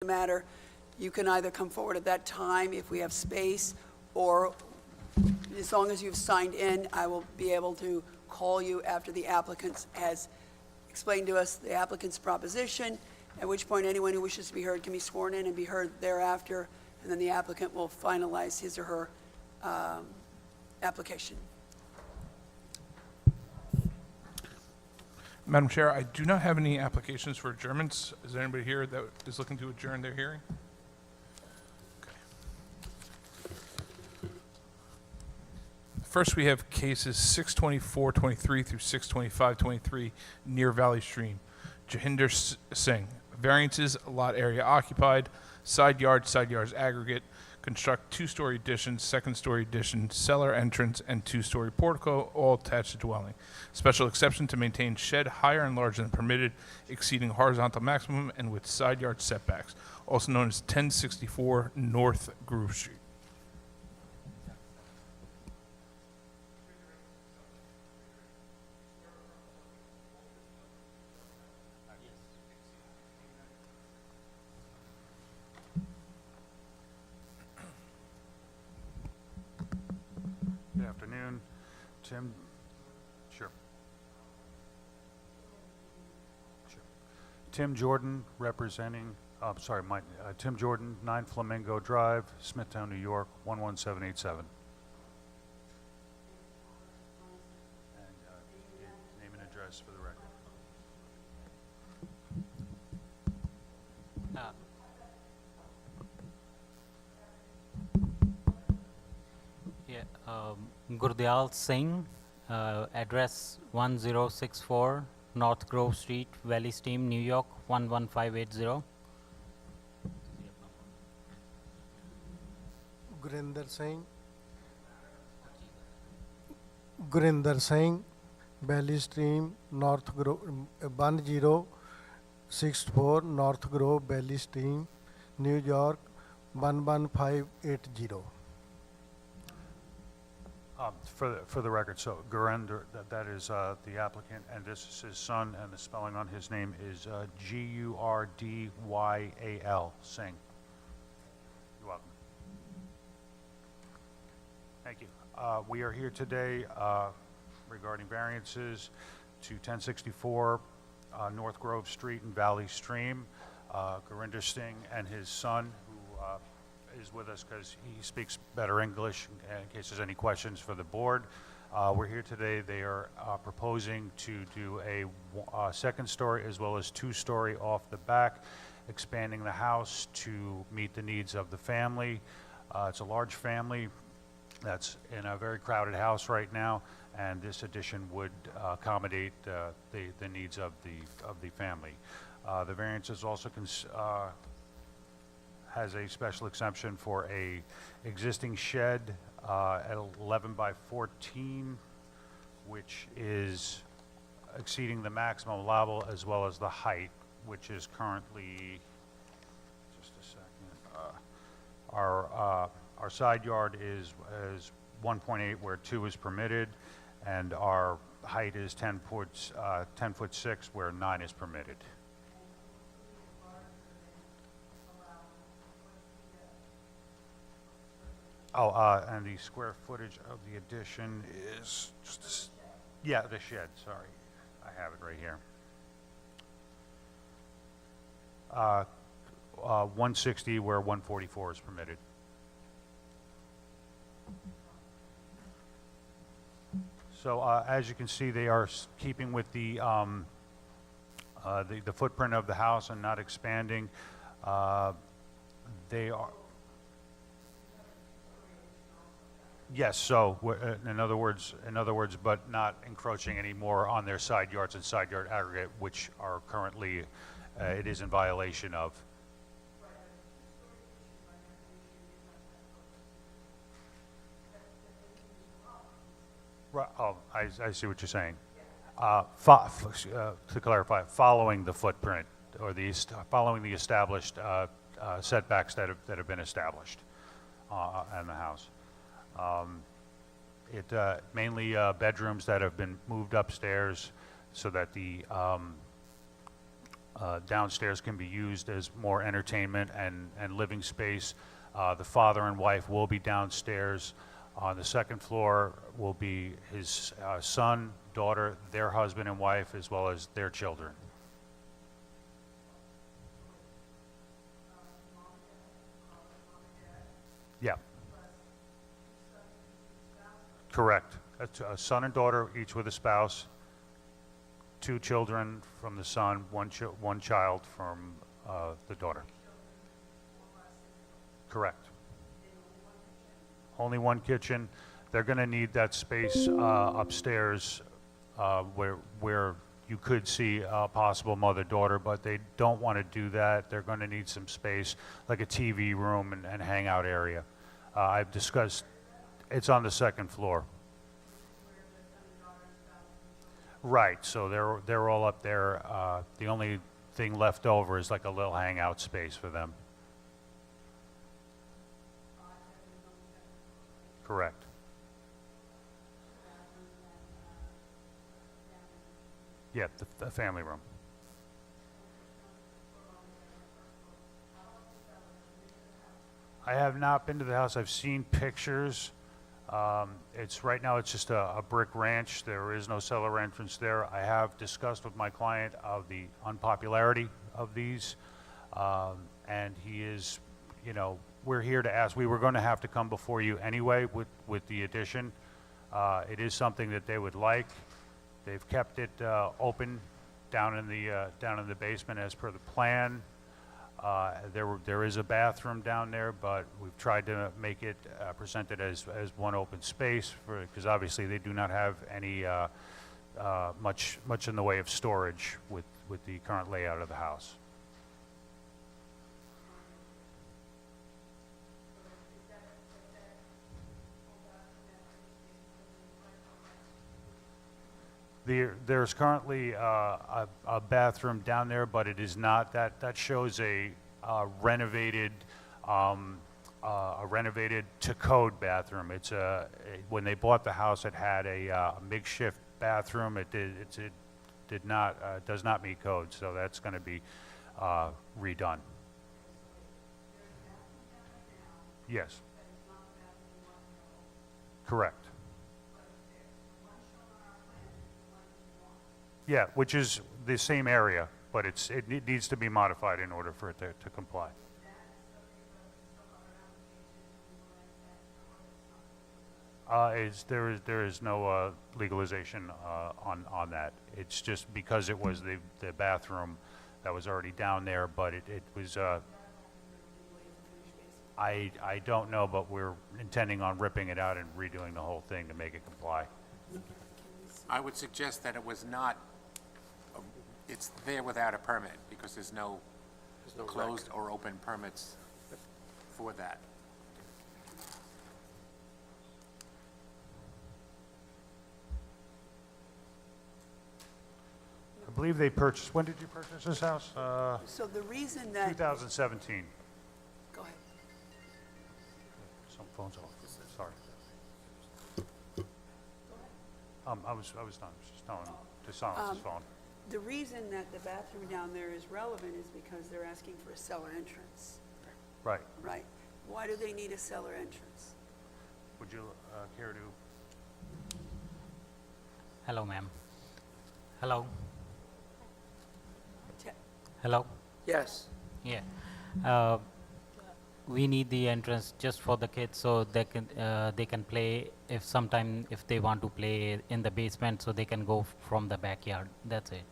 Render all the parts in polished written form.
matter, you can either come forward at that time if we have space, or as long as you've signed in, I will be able to call you after the applicant has explained to us the applicant's proposition, at which point anyone who wishes to be heard can be sworn in and be heard thereafter, and then the applicant will finalize his or her application. Madam Chair, I do not have any applications for adjournments. Is there anybody here that is looking to adjourn their hearing? Okay. First, we have cases 624-23 through 625-23 near Valley Stream. Jahinder Singh, variances, lot area occupied, side yards aggregate, construct two-story addition, second-story addition, cellar entrance, and two-story portico, all attached to dwelling. Special exception to maintain shed higher and larger than permitted, exceeding horizontal maximum and with side yard setbacks, also known as 1064 North Grove Street. Good afternoon, Tim. Sure. Tim Jordan, representing. Tim Jordan, 9 Flamingo Drive, Smithtown, New York, 11787. And name and address for the record. Gurdial Singh, address 1064 North Grove Street, Valley Stream, New York 11580. Gurinder Singh, Valley Stream, North Grove, 1064 North Grove, Valley Stream, New York 11580. For the record, so Gurinder, that is the applicant, and this is his son, and the spelling on his name is G-U-R-D-Y-A-L, Singh. You're welcome. Thank you. We are here today regarding variances to 1064 North Grove Street and Valley Stream. Gurinder Singh and his son, who is with us because he speaks better English in case there's any questions for the board. We're here today. They are proposing to do a second story as well as two-story off the back, expanding the house to meet the needs of the family. It's a large family that's in a very crowded house right now, and this addition would accommodate the needs of the family. The variance is also has a special exemption for a existing shed at 11 by 14, which is exceeding the maximum allowable, as well as the height, which is currently, just a second, our side yard is 1.8 where 2 is permitted, and our height is 10 foot 6 where 9 is permitted. And the square footage of the addition is just, yeah, the shed, sorry. I have it right here. 160 where 144 is permitted. So as you can see, they are keeping with the footprint of the house and not expanding. They are. Yes, so in other words, but not encroaching any more on their side yards and side yard aggregate, which are currently, it is in violation of. Right, oh, I see what you're saying. To clarify, following the footprint or following the established setbacks that have been established in the house. Mainly bedrooms that have been moved upstairs so that the downstairs can be used as more entertainment and living space. The father and wife will be downstairs. On the second floor will be his son, daughter, their husband and wife, as well as their children. Yeah. Correct. That's a son and daughter, each with a spouse, 2 children from the son, one child from the daughter. Correct. Only one kitchen. They're going to need that space upstairs where you could see a possible mother-daughter, but they don't want to do that. They're going to need some space, like a TV room and hangout area. I've discussed, it's on the second floor. Right, so they're all up there. The only thing left over is like a little hangout space for them. Correct. Yeah, the family room. I have not been to the house. I've seen pictures. Right now it's just a brick ranch. There is no cellar entrance there. I have discussed with my client of the unpopularity of these, and he is, we're here to ask. We were going to have to come before you anyway with the addition. It is something that they would like. They've kept it open down in the basement as per the plan. There is a bathroom down there, but we've tried to make it presented as one open space because obviously they do not have any much in the way of storage with the current layout of the house. There's currently a bathroom down there, but it is not, that shows a renovated to code bathroom. It's when they bought the house, it had a makeshift bathroom. It does not meet code, so that's going to be redone. Yes. Correct. Yeah, which is the same area, but it needs to be modified in order for it to comply. There is no legalization on that. It's just because it was the bathroom that was already down there, but it was, I don't know, but we're intending on ripping it out and redoing the whole thing to make it comply. I would suggest that it was not, it's there without a permit, because there's no closed or open permits for that. I believe they purchased, when did you purchase this house? So the reason that, 2017. go ahead. Some phone's off, sorry. I was done, I was just telling him to silence his phone. The reason that the bathroom down there is relevant is because they're asking for a cellar entrance, Right. right? Why do they need a cellar entrance? Would you care to? Hello, ma'am. Hello. Te- Hello. Yes. Yeah. We need the entrance just for the kids so they can play if they want to play in the basement, so they can go from the backyard. That's it.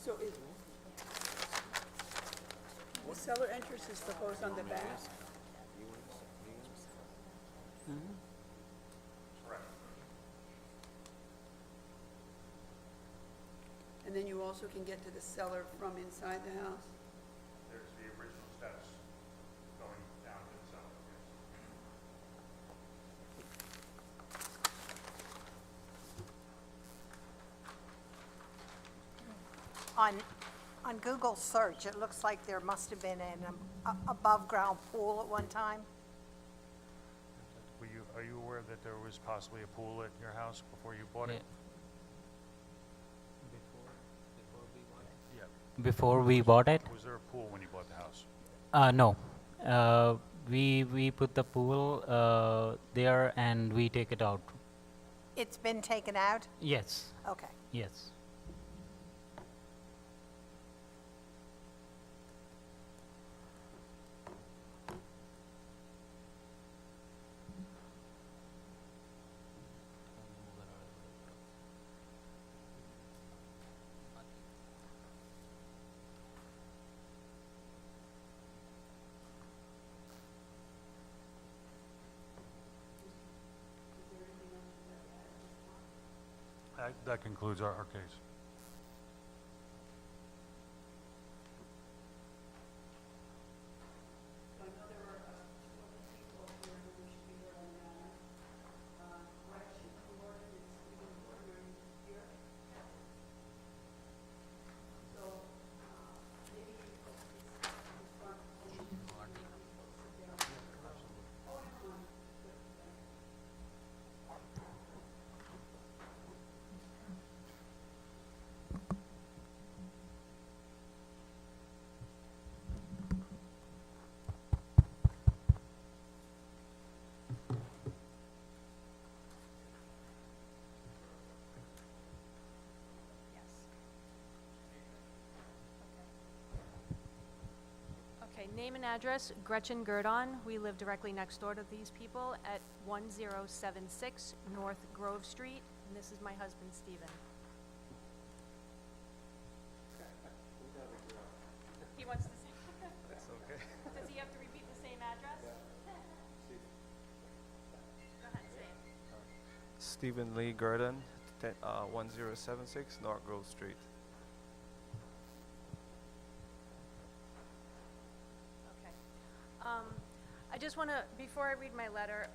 So is, the cellar entrance is proposed on the back? And then you also can get to the cellar from inside the house? There's the original steps going down to the cellar. On Google search, it looks like there must have been an above-ground pool at one time. Are you aware that there was possibly a pool at your house before you bought it? Yeah. Before we bought it? Was there a pool when you bought the house? No. We put the pool there and we take it out. It's been taken out? Yes, Okay. yes. That concludes our case. I know there were two other people here who wish to be heard on the matter. Gretchen Gordon and Stephen Gordon are here. So, maybe you folks can sit in front. Okay, name and address, Gretchen Gurdon. We live directly next door to these people at 1076 North Grove Street, and this is my husband, Stephen. He wants to say. That's okay. Does he have to repeat the same address? Go ahead, say it. Stephen Lee Gurdon, 1076 North Grove Street. Okay. I just want to, before I read my letter,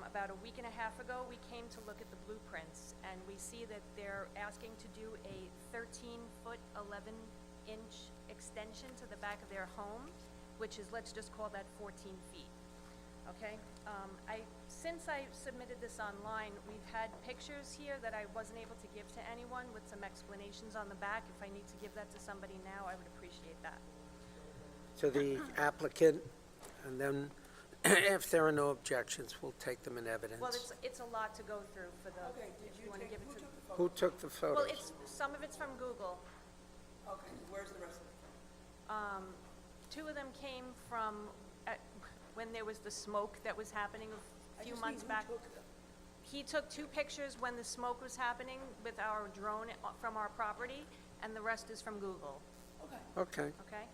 about a week and a half ago, we came to look at the blueprints, and we see that they're asking to do a 13-foot, 11-inch extension to the back of their home, which is, let's just call that 14 feet. Okay? Since I submitted this online, we've had pictures here that I wasn't able to give to anyone with some explanations on the back. If I need to give that to somebody now, I would appreciate that. To the applicant, and then if there are no objections, we'll take them in evidence. Well, it's a lot to go through for the, Okay, did if you you want to take, give it to. Who took the Well, photos? some of it's from Google. Okay, where's the rest of it? Two of them came from, when there was the smoke that was happening a few months back. He took 2 pictures when the smoke was happening with our drone from our property, and the rest is from Google, Okay, okay?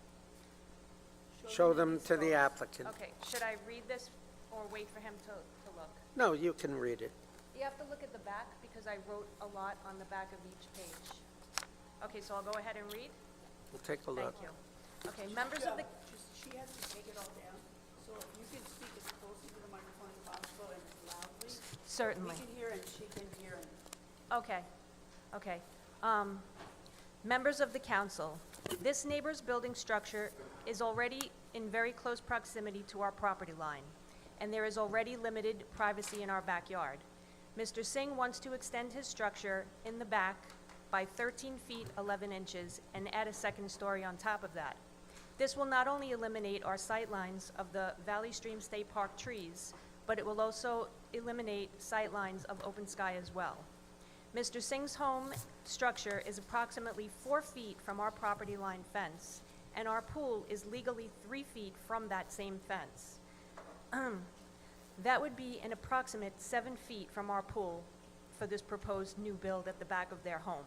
show them to the applicant. Okay, should I read this or wait for him to look? No, you can read it. You have to look at the back because I wrote a lot on the back of each page. Okay, so I'll go ahead and read? We'll take a look. Thank you. Okay, members of the, She has to take it all down, so if you can speak as closely to the microphone as possible and as loudly. certainly. We can hear and she can hear. Okay, okay. Members of the council, this neighbor's building structure is already in very close proximity to our property line, and there is already limited privacy in our backyard. Mr. Singh wants to extend his structure in the back by 13 feet 11 inches and add a second story on top of that. This will not only eliminate our sight lines of the Valley Stream State Park trees, but it will also eliminate sight lines of open sky as well. Mr. Singh's home structure is approximately 4 feet from our property line fence, and our pool is legally 3 feet from that same fence. That would be an approximate 7 feet from our pool for this proposed new build at the back of their home.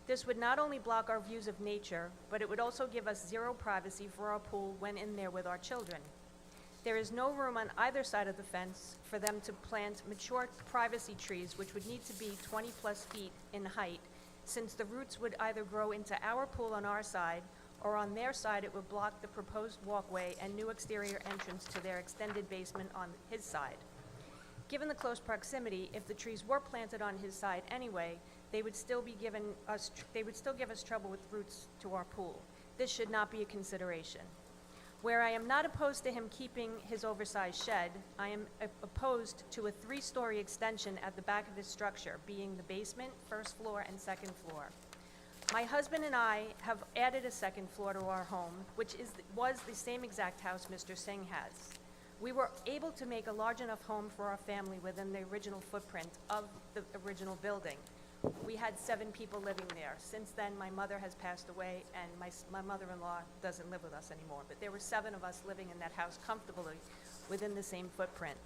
This would not only block our views of nature, but it would also give us zero privacy for our pool when in there with our children. There is no room on either side of the fence for them to plant mature privacy trees, which would need to be 20-plus feet in height, since the roots would either grow into our pool on our side, or on their side it would block the proposed walkway and new exterior entrance to their extended basement on his side. Given the close proximity, if the trees were planted on his side anyway, they would still give us trouble with roots to our pool. this should not be a consideration. Where I am not opposed to him keeping his oversized shed, I am opposed to a 3-story extension at the back of his structure, being the basement, first floor, and second floor. My husband and I have added a second floor to our home, which was the same exact house Mr. Singh has. We were able to make a large enough home for our family within the original footprint of the original building. We had 7 people living there. Since then, my mother has passed away, and my mother-in-law doesn't live with us anymore. But there were 7 of us living in that house comfortably within the same footprint.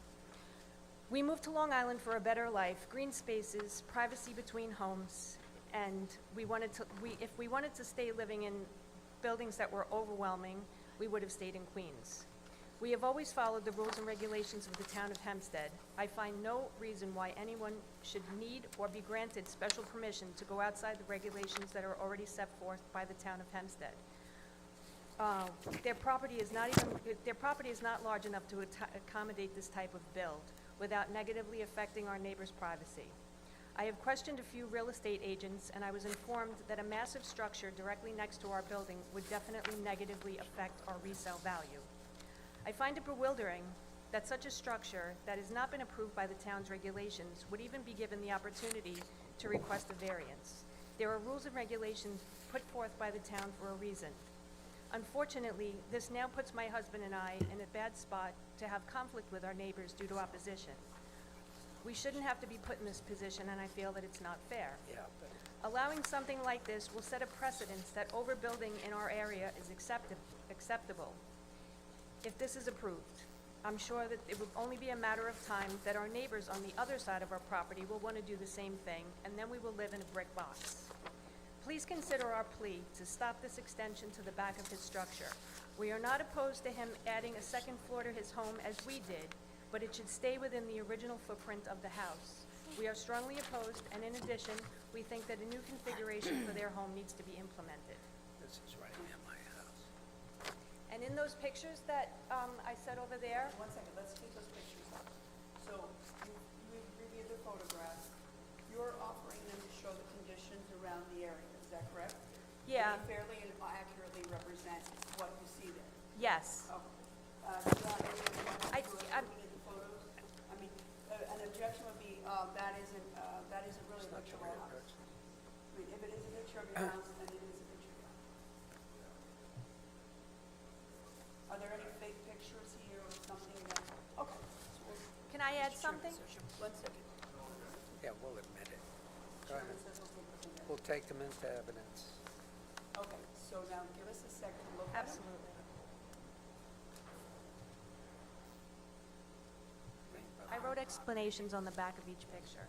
We moved to Long Island for a better life, green spaces, privacy between homes, and if we wanted to stay living in buildings that were overwhelming, we would have stayed in Queens. We have always followed the rules and regulations of the town of Hempstead. I find no reason why anyone should need or be granted special permission to go outside the regulations that are already set forth by the town of Hempstead. Their property is not large enough to accommodate this type of build without negatively affecting our neighbors' privacy. I have questioned a few real estate agents, and I was informed that a massive structure directly next to our building would definitely negatively affect our resale value. I find it bewildering that such a structure that has not been approved by the town's regulations would even be given the opportunity to request a variance. There are rules and regulations put forth by the town for a reason. Unfortunately, this now puts my husband and I in a bad spot to have conflict with our neighbors due to opposition. We shouldn't have to be put in this position, and I feel that it's not fair. Allowing something like this will set a precedence that overbuilding in our area is acceptable. If this is approved, I'm sure that it will only be a matter of time that our neighbors on the other side of our property will want to do the same thing, and then we will live in a brick box. Please consider our plea to stop this extension to the back of his structure. We are not opposed to him adding a second floor to his home as we did, but it should stay within the original footprint of the house. We are strongly opposed, and in addition, we think that a new configuration for their home needs to be implemented. This is right near my house. And in those pictures that I said over there, One second, let's take those pictures up. So you reviewed the photographs. You're offering them to show the conditions around the area, is that correct? Yeah. They fairly and accurately represent what you see there. yes. Okay. Do you have any objection to I'm- looking at the photos? I mean, an objection would be, that isn't really a picture of our house. I mean, if it is a picture of your house, then it is a picture of your house. Are there any fake pictures here or something that, okay. So we'll- Can I add something? So sure, 1 second. Yeah, we'll admit it. Go Chairman ahead. says we'll take this in there. We'll take them into evidence. Okay, so now give us a second to look at them. Absolutely. I wrote explanations on the back of each picture.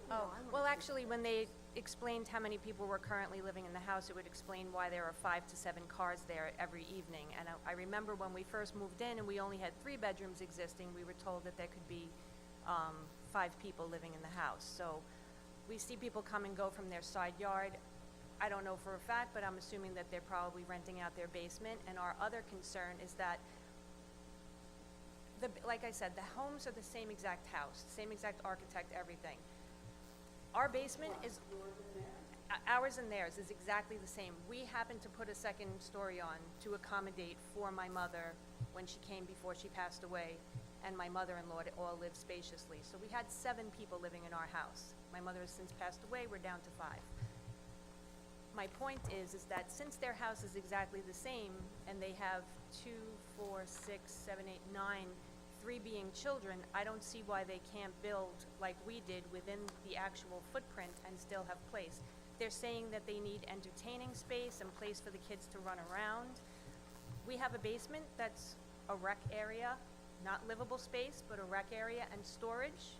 Oh, well, actually, when they explained how many people were currently living in the house, it would explain why there are 5 to 7 cars there every evening. And I remember when we first moved in and we only had 3 bedrooms existing, we were told that there could be 5 people living in the house. So we see people come and go from their side yard. I don't know for a fact, but I'm assuming that they're probably renting out their basement. And our other concern is that like I said, the homes are the same exact house, same exact architect, everything. Our basement is, ours and theirs is exactly the same. We happened to put a second story on to accommodate for my mother when she came before she passed away. and my mother-in-law to all live spaciously. So we had 7 people living in our house. My mother has since passed away, we're down to 5. My point is that since their house is exactly the same, and they have 2, 4, 6, 7, 8, 9, 3 being children, I don't see why they can't build like we did within the actual footprint and still have place. They're saying that they need entertaining space and place for the kids to run around. We have a basement that's a rec area, not livable space, but a rec area and storage,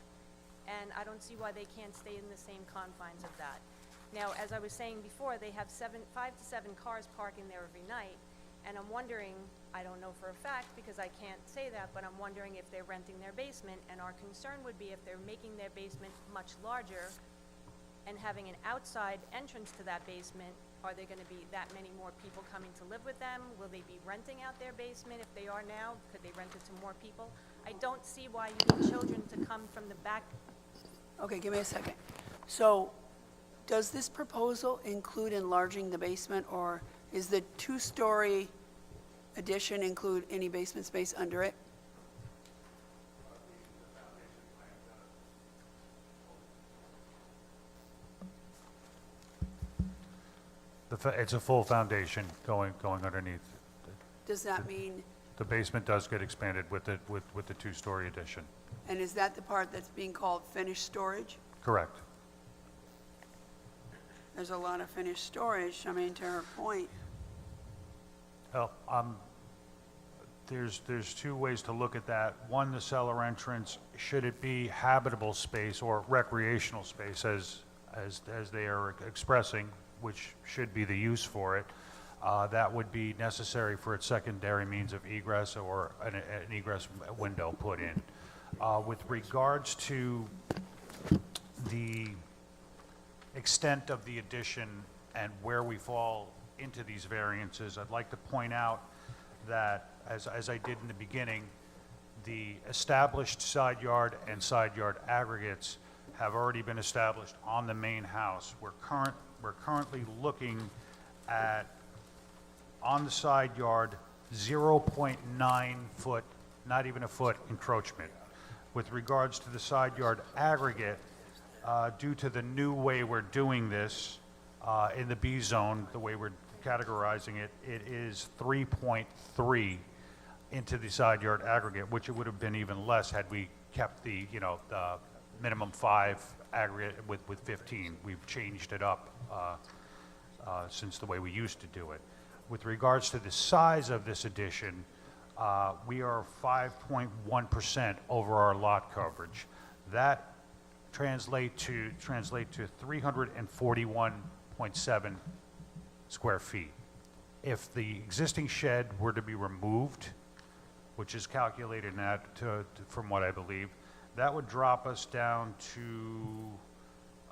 and I don't see why they can't stay in the same confines of that. Now, as I was saying before, they have 5 to 7 cars parking there every night, and I'm wondering, I don't know for a fact because I can't say that, but I'm wondering if they're renting their basement, and our concern would be if they're making their basement much larger and having an outside entrance to that basement, are there gonna be that many more people coming to live with them? Will they be renting out their basement if they are now? Could they rent it to more people? I don't see why you need children to come from the back. Okay, give me a second. So, does this proposal include enlarging the basement, or is the 2-story addition include any basement space under it? It's a full foundation going underneath. Does that mean, The basement does get expanded with the 2-story addition. and is that the part that's being called finished storage? Correct. There's a lot of finished storage, I mean, to her point. Well, there's 2 ways to look at that. One, the cellar entrance, should it be habitable space or recreational space as they are expressing, which should be the use for it, that would be necessary for its secondary means of egress or an egress window put in. With regards to the extent of the addition and where we fall into these variances, I'd like to point out that, as I did in the beginning, the established side yard and side yard aggregates have already been established on the main house. We're currently looking at, on the side yard, 0.9 foot, not even a foot encroachment. With regards to the side yard aggregate, due to the new way we're doing this in the B zone, the way we're categorizing it, it is 3.3 into the side yard aggregate, which it would have been even less had we kept the minimum 5 aggregate with 15. We've changed it up since the way we used to do it. With regards to the size of this addition, we are 5.1% over our lot coverage. That translate to 341.7 square feet. If the existing shed were to be removed, which is calculated from what I believe, that would drop us down to,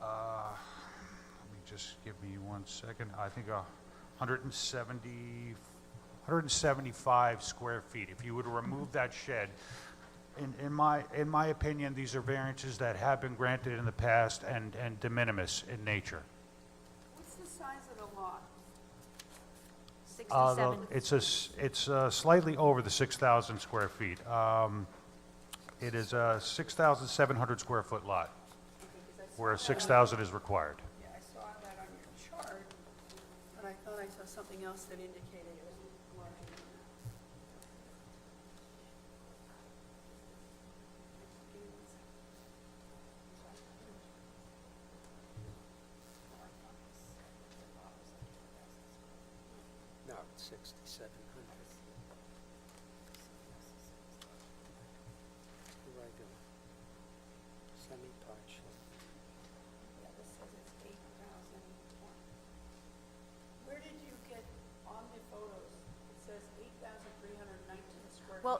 let me just give me 1 second, I think 175 square feet. If you were to remove that shed, in my opinion, these are variances that have been granted in the past and de minimis in nature. What's the size of the lot? 67. It's slightly over the 6,000 square feet. It is a 6,700 square foot lot, where 6,000 is required. Yeah, I saw that on your chart, but I thought I saw something else that indicated it was larger than that. Give me 1 second. No, it's 6,700. Regular. Semi-partial. Yeah, this says it's 8,000. Where did you get, on the photos, it says 8,319 square feet? Well,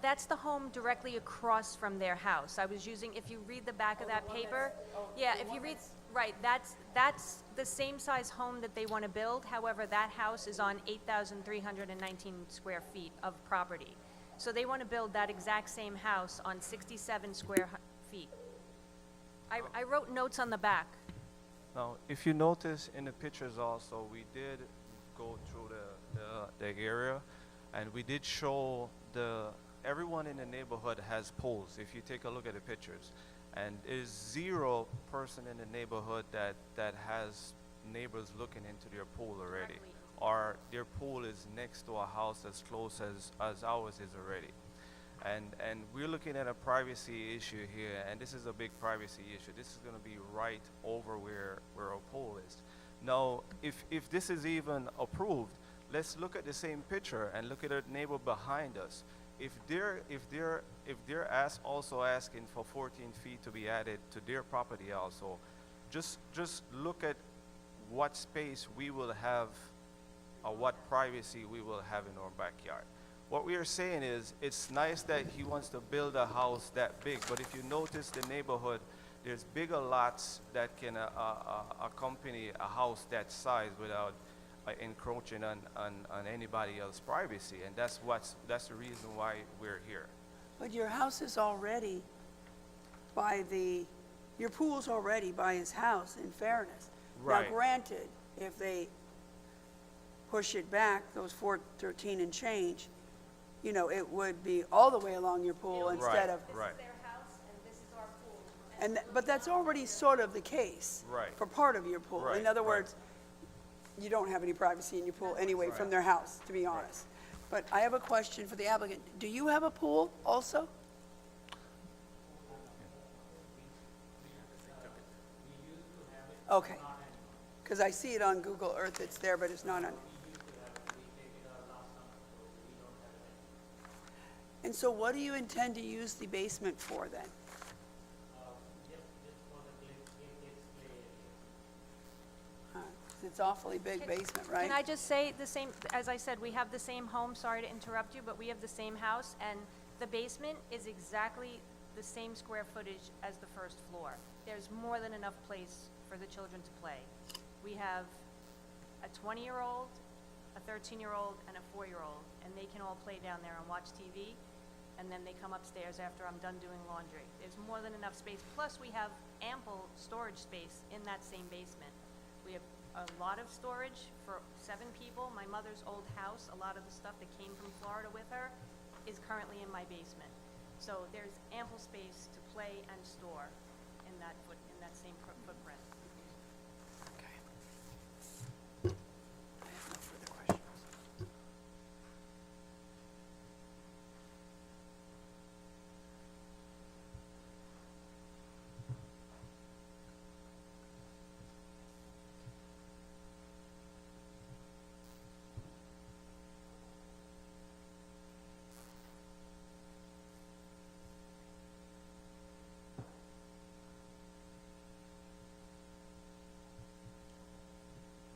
that's the home directly across from their house. I was using, if you read the back of that paper, yeah, if you read, right, that's the same size home that they want to build. However, that house is on 8,319 square feet of property. So they want to build that exact same house on 67 square feet. I wrote notes on the back. Now, if you notice in the pictures also, we did go through the area, and we did show the everyone in the neighborhood has pools. If you take a look at the pictures, and there's 0 person in the neighborhood that has neighbors looking into their pool already, or their pool is next to a house as close as ours is already. And we're looking at a privacy issue here, and this is a big privacy issue. This is going to be right over where our pool is. Now, if this is even approved, let's look at the same picture and look at the neighbor behind us. If they're also asking for 14 feet to be added to their property also, just look at what space we will have, or what privacy we will have in our backyard. What we are saying is, it's nice that he wants to build a house that big, but if you notice the neighborhood, there's bigger lots that can accompany a house that size without encroaching on anybody else's privacy, and that's the reason why we're here. But your house is already your pool's already by his house, in fairness. Right. Now granted, if they push it back, those 413 and change, you know, it would be all the way along your pool instead of, Right. Their house, and this is our pool. but that's already sort of the case. Right. For part of your pool. Right, In other right. words, you don't have any privacy in your pool anyway from their house, to be honest. But I have a question for the applicant. Do you have a pool also? Okay. Because I see it on Google Earth, it's there, but it's not on. And so what do you intend to use the basement for then? It's awfully big basement, right? Can I just say the same, as I said, we have the same home, sorry to interrupt you, but we have the same house, and the basement is exactly the same square footage as the first floor. There's more than enough place for the children to play. We have a 20-year-old, a 13-year-old, and a 4-year-old, and they can all play down there and watch TV, and then they come upstairs after I'm done doing laundry. There's more than enough space, plus we have ample storage space in that same basement. We have a lot of storage for 7 people. My mother's old house, a lot of the stuff that came from Florida with her, is currently in my basement. So there's ample space to play and store in that same footprint. Okay. I have no further questions.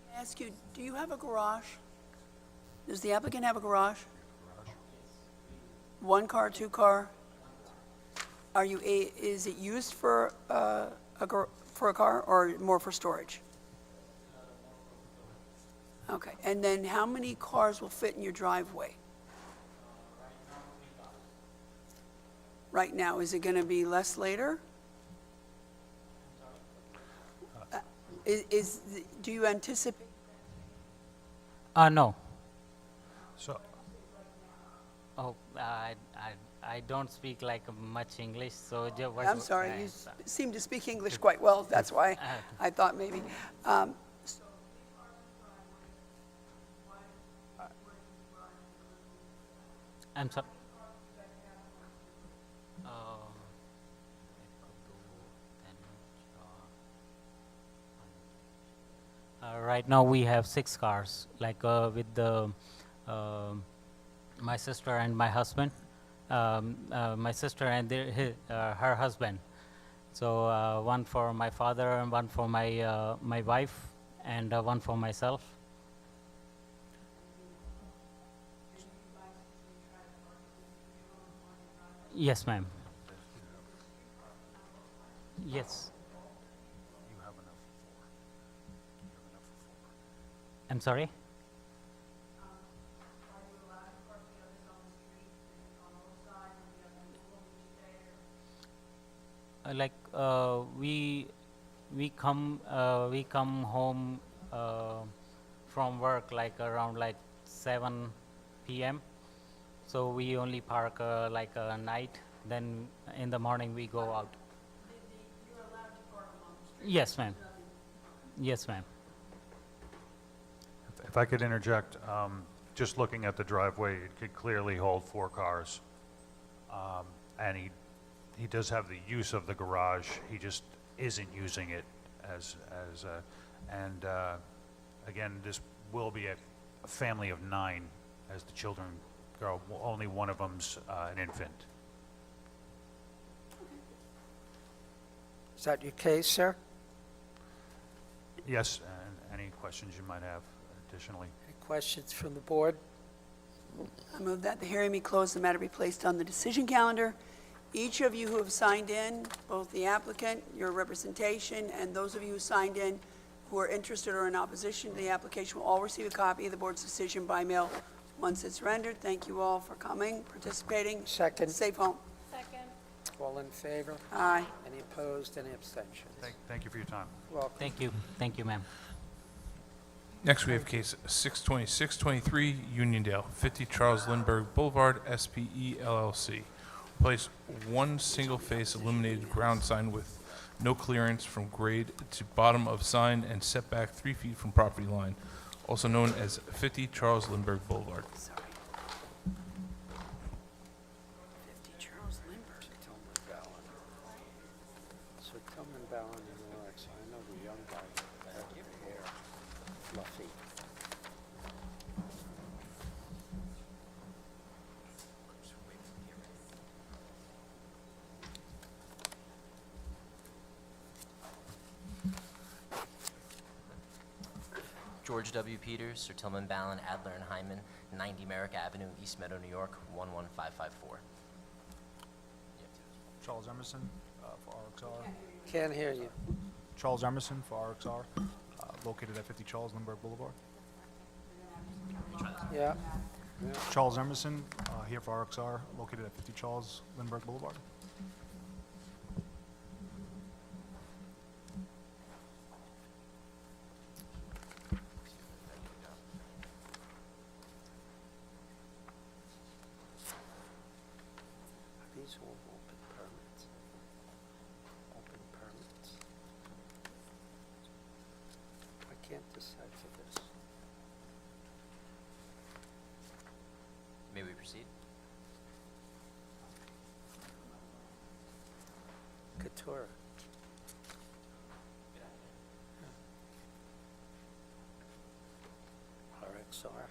Can I ask you, do you have a garage? Does the applicant have a garage? 1 car, 2 car? Is it used for a car or more for storage? Okay, and then how many cars will fit in your driveway? Right now, is it going to be less later? Do you anticipate? No. So, Oh, I don't speak like much English, so I'm sorry, you seem to speak English quite well, that's why I thought maybe. I'm sorry. Right now we have 6 cars, like with the my sister and my husband, my sister and her husband. So one for my father and one for my my wife and one for myself. Yes, ma'am. Yes. you have enough for 4. You have enough for 4. I'm sorry. Like we come home from work like around like 7 p.m. So we only park like a night, then in the morning we go out. Yes, ma'am. Yes, ma'am. If I could interject, just looking at the driveway, it could clearly hold 4 cars. And he does have the use of the garage, he just isn't using it again, this will be a family of 9 as the children grow. Only one of them's an infant. Is that your case, sir? Yes, and any questions you might have additionally? Any questions from the board? I move that the hearing be closed, the matter be placed on the decision calendar. Each of you who have signed in, both the applicant, your representation, and those of you who signed in who are interested or in opposition to the application will all receive a copy of the board's decision by mail once it's rendered. Thank you all for coming, participating. Second. Safe home. All in favor? Aye. Any opposed, any abstentions? Thank you for your time. Welcome. Thank you. Thank you, ma'am. Next, we have case 62623, Uniondale, 50 Charles Lindbergh Boulevard, SPE LLC. Place one single-face illuminated ground sign with no clearance from grade to bottom of sign and setback 3 feet from property line, also known as 50 Charles Lindbergh Boulevard. Sorry. 50 Charles Lindbergh. Tillman Ballin. So Tillman Ballin and Lawrence, I know the young guy with the hair, fluffy. George W. Peters, Sir Tillman Ballin, Adler and Hyman, 90 Merrick Avenue, East Meadow, New York, 11554. Charles Emerson for RXR. Can't hear you. Charles Emerson for RXR, located at 50 Charles Lindbergh Boulevard. Yeah? Charles Emerson, here for RXR, located at 50 Charles Lindbergh Boulevard. Are these all open permits? Open permits? I can't decide for this. May we proceed? Couture. RXR.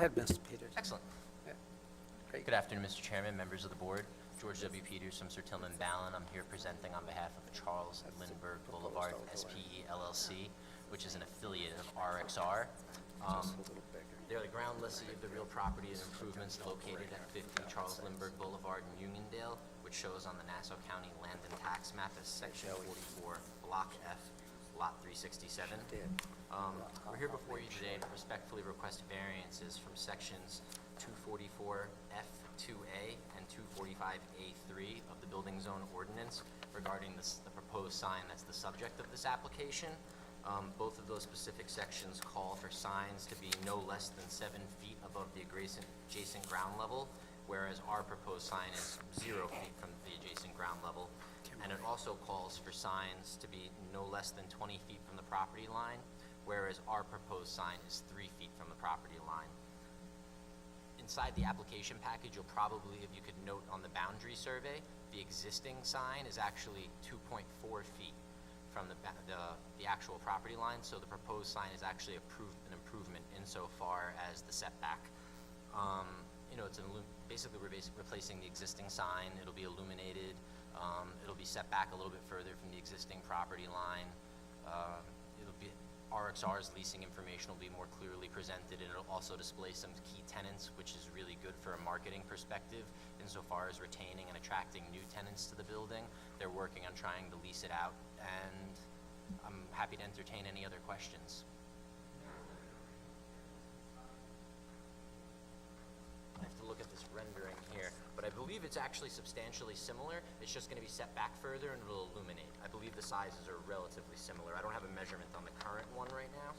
ahead, Mr. Peters. Excellent. Great. Good afternoon, Mr. Chairman, members of the board. George W. Peters from Sir Tillman Ballin. I'm here presenting on behalf of Charles Lindbergh Boulevard SPE LLC, which is an affiliate of RXR. Just a little bigger. They're the ground lessee of the real property and improvements located at 50 Charles Lindbergh Boulevard in Uniondale, which shows on the Nassau County Land and Tax Map as Section 44, Block F, Lot 367. We're here before you today to respectfully request variances from Sections 244F2A and 245A3 of the Building Zone Ordinance regarding the proposed sign that's the subject of this application. Both of those specific sections call for signs to be no less than 7 feet above the adjacent ground level, whereas our proposed sign is 0 feet from the adjacent ground level. And it also calls for signs to be no less than 20 feet from the property line, whereas our proposed sign is 3 feet from the property line. Inside the application package, you'll probably, if you could note on the boundary survey, the existing sign is actually 2.4 feet from the actual property line, so the proposed sign is actually an improvement insofar as the setback. It's basically we're replacing the existing sign. It'll be illuminated. It'll be set back a little bit further from the existing property line. RXR's leasing information will be more clearly presented, and it'll also display some key tenants, which is really good for a marketing perspective insofar as retaining and attracting new tenants to the building. They're working on trying to lease it out, and I'm happy to entertain any other questions. I have to look at this rendering here, but I believe it's actually substantially similar. It's just going to be set back further and it'll illuminate. I believe the sizes are relatively similar. I don't have a measurement on the current one right now,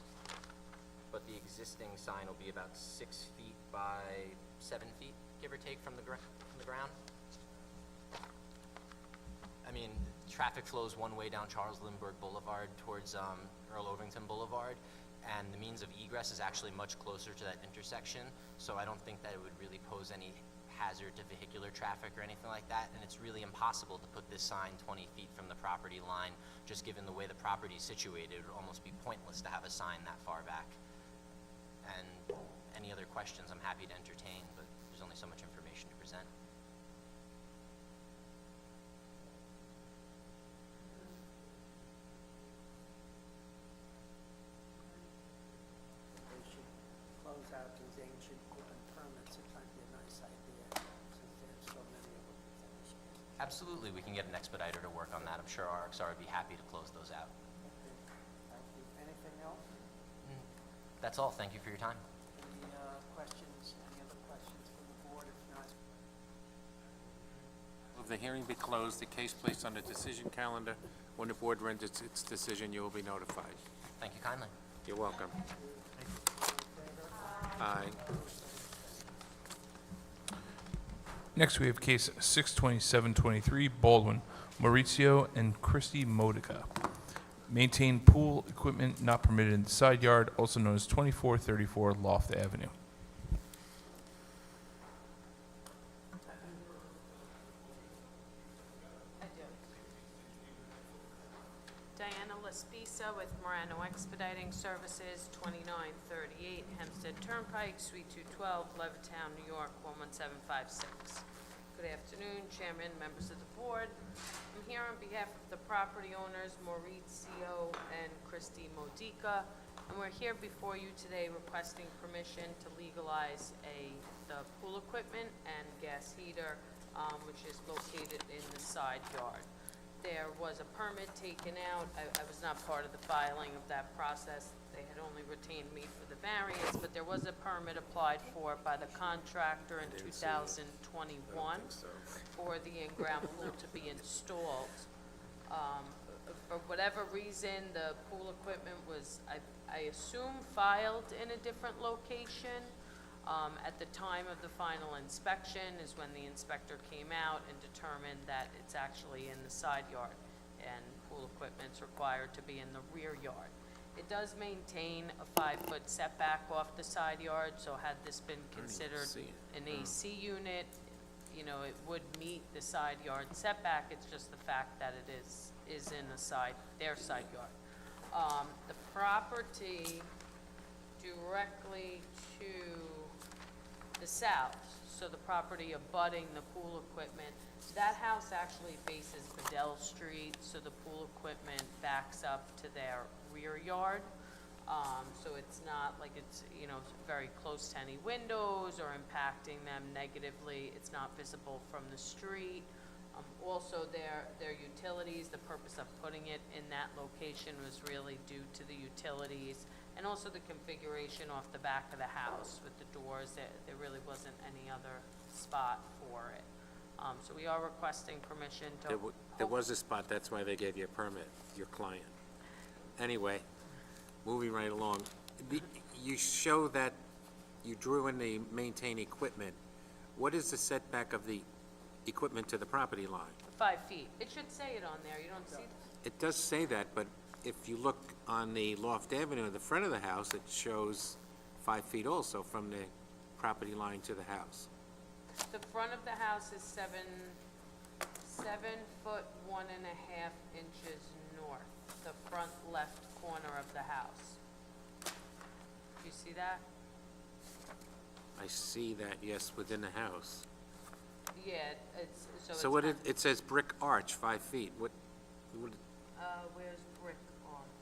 but the existing sign will be about 6 feet by 7 feet, give or take, from the ground. I mean, traffic flows one way down Charles Lindbergh Boulevard towards Earl Ovington Boulevard, and the means of egress is actually much closer to that intersection, so I don't think that it would really pose any hazard to vehicular traffic or anything like that, and it's really impossible to put this sign 20 feet from the property line, just given the way the property is situated. It would almost be pointless to have a sign that far back. And any other questions I'm happy to entertain, but there's only so much information to present. They should close out these ancient open permits. It might be a nice idea, since there's so many of them finished. Absolutely, we can get an expediter to work on that. I'm sure RXR would be happy to close those out. Thank you. Anything else? That's all. Thank you for your time. Any questions, any other questions from the board? If not, Will the hearing be closed, the case placed on the decision calendar? When the board renders its decision, you will be notified. Thank you kindly. You're welcome. Aye. Next, we have case 62723, Baldwin, Maurizio and Christy Modica. Maintain pool equipment not permitted in the side yard, also known as 2434 Loft Avenue. Diana Laspisa with Morano Expediting Services, 2938 Hempstead Turnpike, Suite 212, Levittown, New York, 11756. Good afternoon, Chairman, members of the board. I'm here on behalf of the property owners, Maurizio and Christy Modica, and we're here before you today requesting permission to legalize the pool equipment and gas heater, which is located in the side yard. There was a permit taken out. I was not part of the filing of that process. They had only retained me for the variance, but there was a permit applied for by the contractor in 2021 for the in-ground pool to be installed. For whatever reason, the pool equipment was, I assume, filed in a different location. At the time of the final inspection is when the inspector came out and determined that it's actually in the side yard, and pool equipment's required to be in the rear yard. It does maintain a 5-foot setback off the side yard, so had this been considered an AC unit, you know, it would meet the side yard setback. It's just the fact that it is in their side yard. The property directly to the south, so the property abutting the pool equipment, that house actually faces Bedell Street, so the pool equipment backs up to their rear yard. So it's not like it's, you know, very close to any windows or impacting them negatively. It's not visible from the street. Also, their utilities, the purpose of putting it in that location was really due to the utilities and also the configuration off the back of the house with the doors. There really wasn't any other spot for it. So we are requesting permission to... There was a spot, that's why they gave you a permit, your client. Anyway, moving right along. You show that you drew in the maintain equipment. What is the setback of the equipment to the property line? 5 feet. It should say it on there. You don't see that? It does say that, but if you look on the Loft Avenue, at the front of the house, it shows 5 feet also from the property line to the house. The front of the house is 7 foot 1.5 inches north, the front left corner of the house. Do you see that? I see that, yes, within the house. Yeah, it's, so it's... So what, it says brick arch, 5 feet. What, where's brick arch?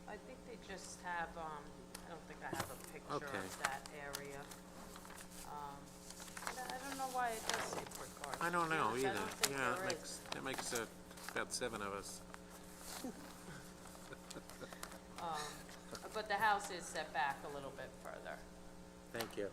I think they just have, I don't think I have a picture Okay. of that area. I don't know why it does say brick arch. I don't know To be honest, either. I don't think Yeah, there is. that makes about 7 of us. But the house is set back a little bit further. Thank you.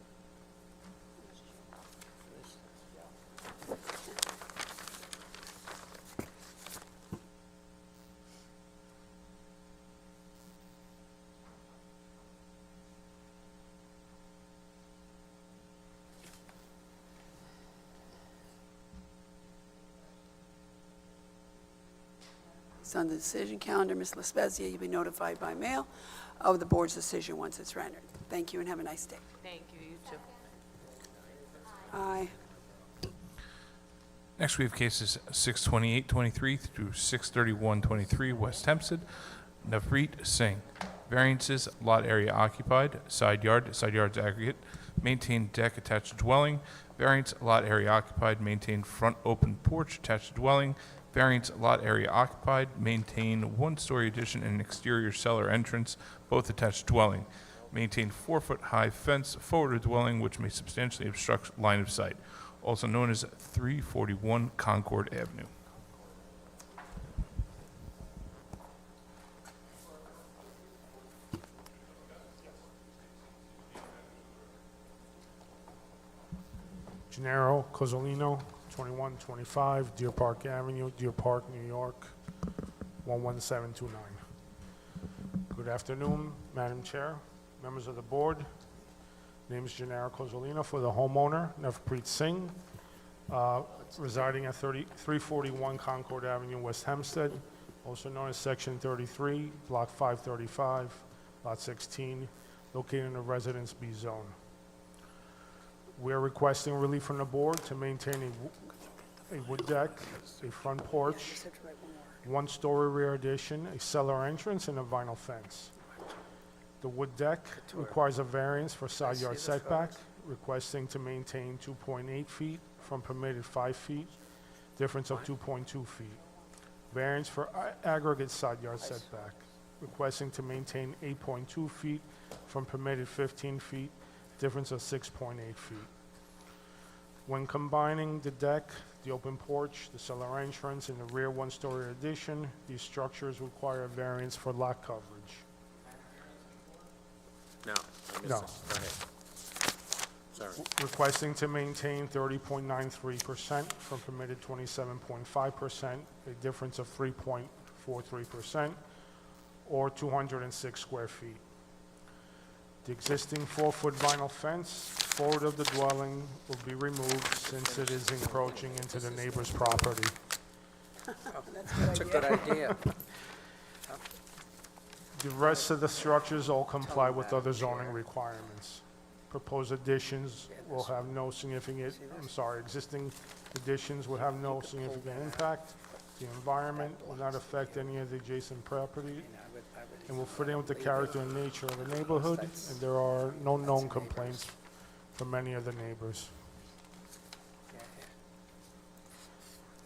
It's on the decision calendar. Ms. LaSpezia, you'll be notified by mail of the board's decision once it's rendered. Thank you and have a nice day. Thank you, you too. Aye. Next, we have cases 628-23 through 631-23, West Hempstead. Navreet Singh. Variances, lot area occupied, side yards aggregate, maintained deck attached dwelling. Variance, lot area occupied, maintained front open porch attached dwelling. Variance, lot area occupied, maintain one-story addition and exterior cellar entrance, both attached dwelling. Maintain 4-foot-high fence forward of dwelling which may substantially obstruct line of sight, also known as 341 Concord Avenue. Gennaro Cozzolino, 2125 Deer Park Avenue, Deer Park, New York, 11729. Good afternoon, Madam Chair, members of the board. Name is Gennaro Cozzolino for the homeowner, Navpreet Singh, residing at 341 Concord Avenue, West Hempstead, also known as Section 33, Block 535, Lot 16, located in the Residence B zone. We are requesting relief from the board to maintain a wood deck, a front porch, one-story rear addition, a cellar entrance, and a vinyl fence. The wood deck requires a variance for side yard setback, requesting to maintain 2.8 feet from permitted 5 feet, difference of 2.2 feet. Variance for aggregate side yard setback, requesting to maintain 8.2 feet from permitted 15 feet, difference of 6.8 feet. When combining the deck, the open porch, the cellar entrance, and the rear one-story addition, these structures require a variance for lot coverage. No, I missed No. it. Go ahead. Sorry. Requesting to maintain 30.93% from permitted 27.5%, a difference of 3.43%, or 206 square feet. The existing 4-foot vinyl fence forward of the dwelling will be removed since it is encroaching into the neighbor's property. That's a good idea. The rest of the structures all comply with other zoning requirements. Proposed additions will have no significant, existing additions will have no significant impact. The environment will not affect any of the adjacent property. and will fit in with the character and nature of the neighborhood, and there are no known complaints from any of the neighbors.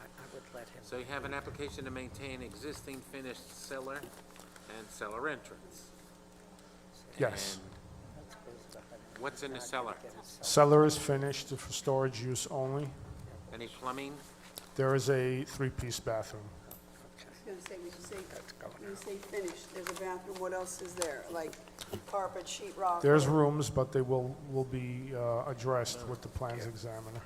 I would let him. So you have an application to maintain existing finished cellar and cellar entrance. Yes. And what's in the cellar? Cellar is finished for storage use only. Any plumbing? There is a three-piece bathroom. I was gonna say, when you say finished, there's a bathroom, what else is there? Like carpet, sheet rock? There's rooms, but they will be addressed with the plans examiner.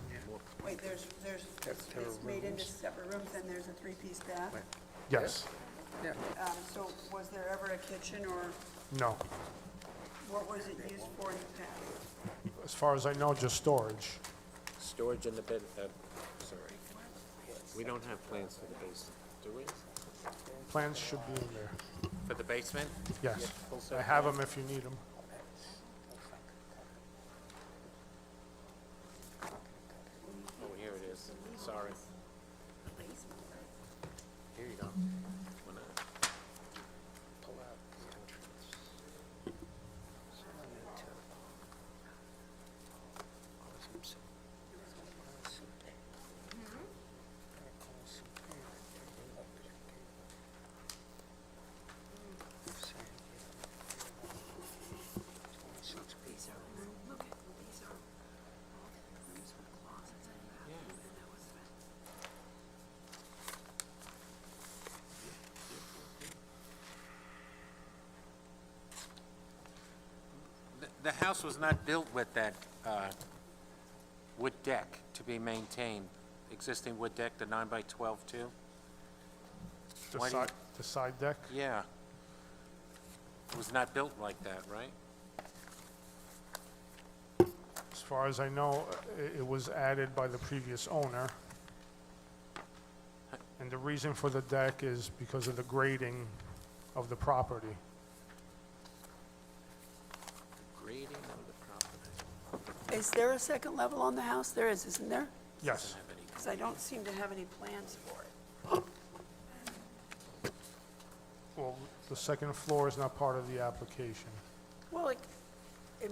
Wait, it's made into separate rooms, and there's a three-piece bath? Yes. So was there ever a kitchen, or No. what was it used for in the past? As far as I know, just storage. Storage in the bed, sorry. We don't have plans for the basement, do we? Plans should be in there. For the basement? Yes. I have them if you need them. Oh, here it is, sorry. Here you go. Wanna- Pull out the entrance. So I need to cause him some. Call some pain. Call some pain. Saying, These are, look at, these are rooms with closets in them, and that was The house was not built with that wood deck to be maintained, existing wood deck, the 9x12 too? Why do you- The side deck? Yeah. It was not built like that, right? As far as I know, it was added by the previous owner. And the reason for the deck is because of the grading of the property. Grading of the property. Is there a second level on the house? There is, isn't there? Yes. Because I don't seem to have any plans for it. Well, the second floor is not part of the application. Well, it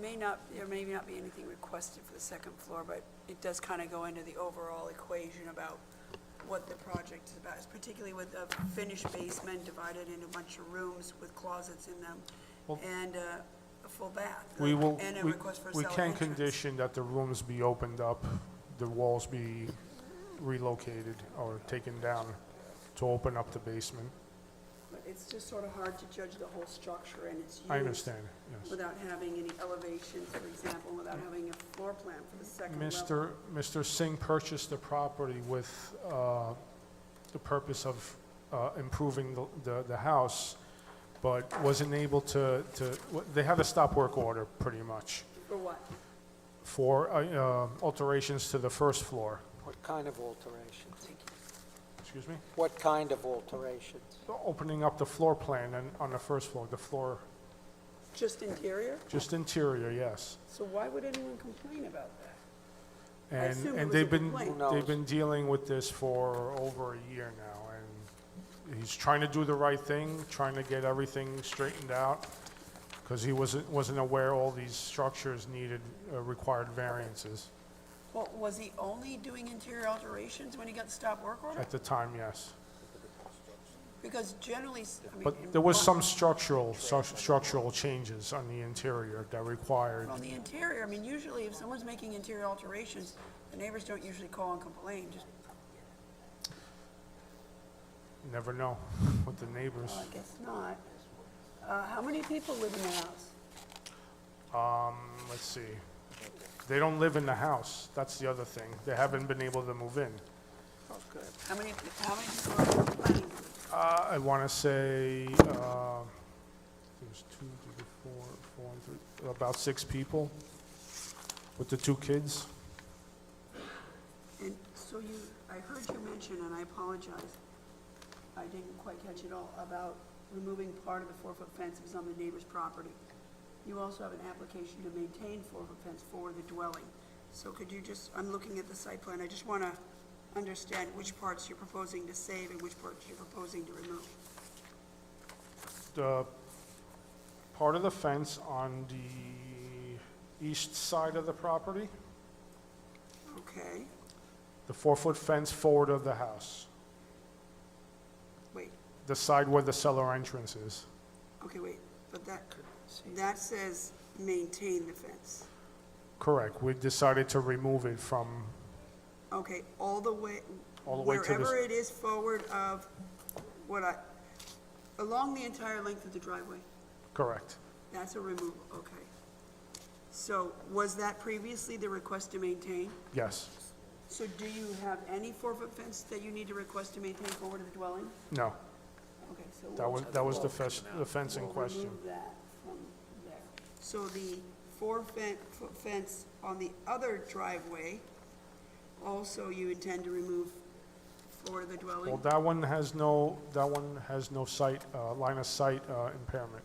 may not, there may not be anything requested for the second floor, but it does kind of go into the overall equation about what the project is about, particularly with a finished basement divided into a bunch of rooms with closets in them, Well- and a full bath. We will, And a we request for a we cellar can entrance. condition that the rooms be opened up, the walls be relocated or taken down to open up the basement. But it's just sort of hard to judge the whole structure and its use. I understand, yes. Without having any elevations, for example, without having a floor plan for the second level. Mr. Singh purchased the property with the purpose of improving the house, but wasn't able to, they have a stop work order, pretty much, For what? for alterations to the first floor. What kind of alterations? Excuse me? What kind of alterations? Opening up the floor plan and on the first floor, the floor, Just interior? just interior, yes. So why would anyone complain about that? I And, assume it and was a they've been, complaint. Who knows? they've been dealing with this for over a year now, and he's trying to do the right thing, trying to get everything straightened out, because he wasn't aware all these structures needed, required variances. Well, was he only doing interior alterations when he got the stop work order? At the time, yes. Because generally, I mean. But there was some structural changes on the interior that required, On the interior, I mean, usually if someone's making interior alterations, the neighbors don't usually call and complain, just, never know with the neighbors. well, I guess not. How many people live in the house? Let's see. They don't live in the house, that's the other thing. They haven't been able to move in. Oh, good. How many people are planning? I want to say, there's 2, 3, 4, and 3, about 6 people with the 2 kids. And so I heard you mention, and I apologize, I didn't quite catch it all, about removing part of the 4-foot fence that was on the neighbor's property. You also have an application to maintain 4-foot fence for the dwelling. So could you just, I'm looking at the site plan, I just want to understand which parts you're proposing to save and which parts you're proposing to remove. part of the fence on the east side of the property, Okay, the 4-foot fence forward of the house, wait, the side where the cellar entrance is. okay, wait, but that says maintain the fence. Correct. We decided to remove it from, Okay, all the way, All the way to the wherever it is forward of along the entire length of the driveway? correct. That's a removal, okay. So was that previously the request to maintain? Yes. So do you have any 4-foot fence that you need to request to maintain forward of the dwelling? No, Okay, so that was the fence in we'll question. remove that from there. So the 4-foot fence on the other driveway, also you intend to remove forward of the dwelling? Well, that one has no sight, line of sight impairment.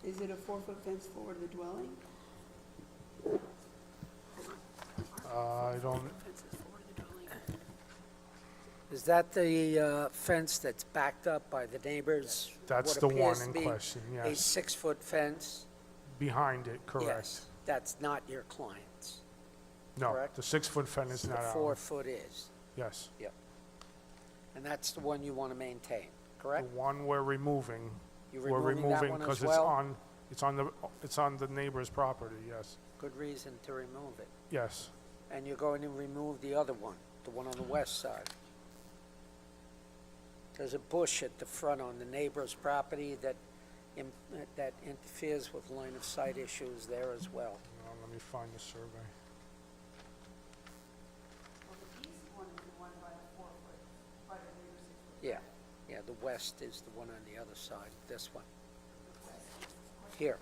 Is it a 4-foot fence forward of the dwelling? I don't, Fence is forward of the dwelling. Is that the fence that's backed up by the neighbors? That's What the one appears to in be question, A yes. 6-foot fence? Behind it, correct. Yes, that's not your client's. No, correct. the 6-foot fence is The not ours. 4-foot is, Yes. and that's the one you want to maintain, The correct? one we're removing, You're we're removing that removing one as because well? it's on the neighbor's property, yes. Good reason to remove it. Yes, And you're going to remove the other one, the one on the west side. There's a bush at the front on the neighbor's property that interferes with line of sight issues there as well. let me find the survey. Well, the east one is the one by the 4-foot, by the neighbor's 6-foot. Yeah, the west is the one on the other side, this one. Here.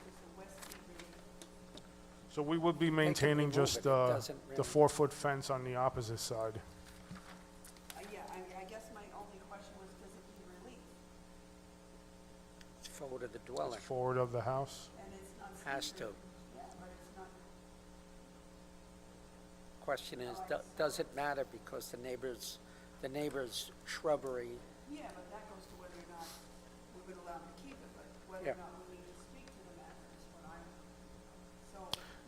So we would be maintaining remove just it. It doesn't the really- 4-foot fence on the opposite side. Yeah, I guess my only question was, does it need relief? It's forward of the dwelling. It's forward of the house. And it's not. Has to. Yeah, but it's not. Question is, does it matter because the neighbor's shrubbery, Yeah, but that goes to whether or not we would allow them to keep it, but whether Yeah. or not we need to speak to the matter is what I'm, so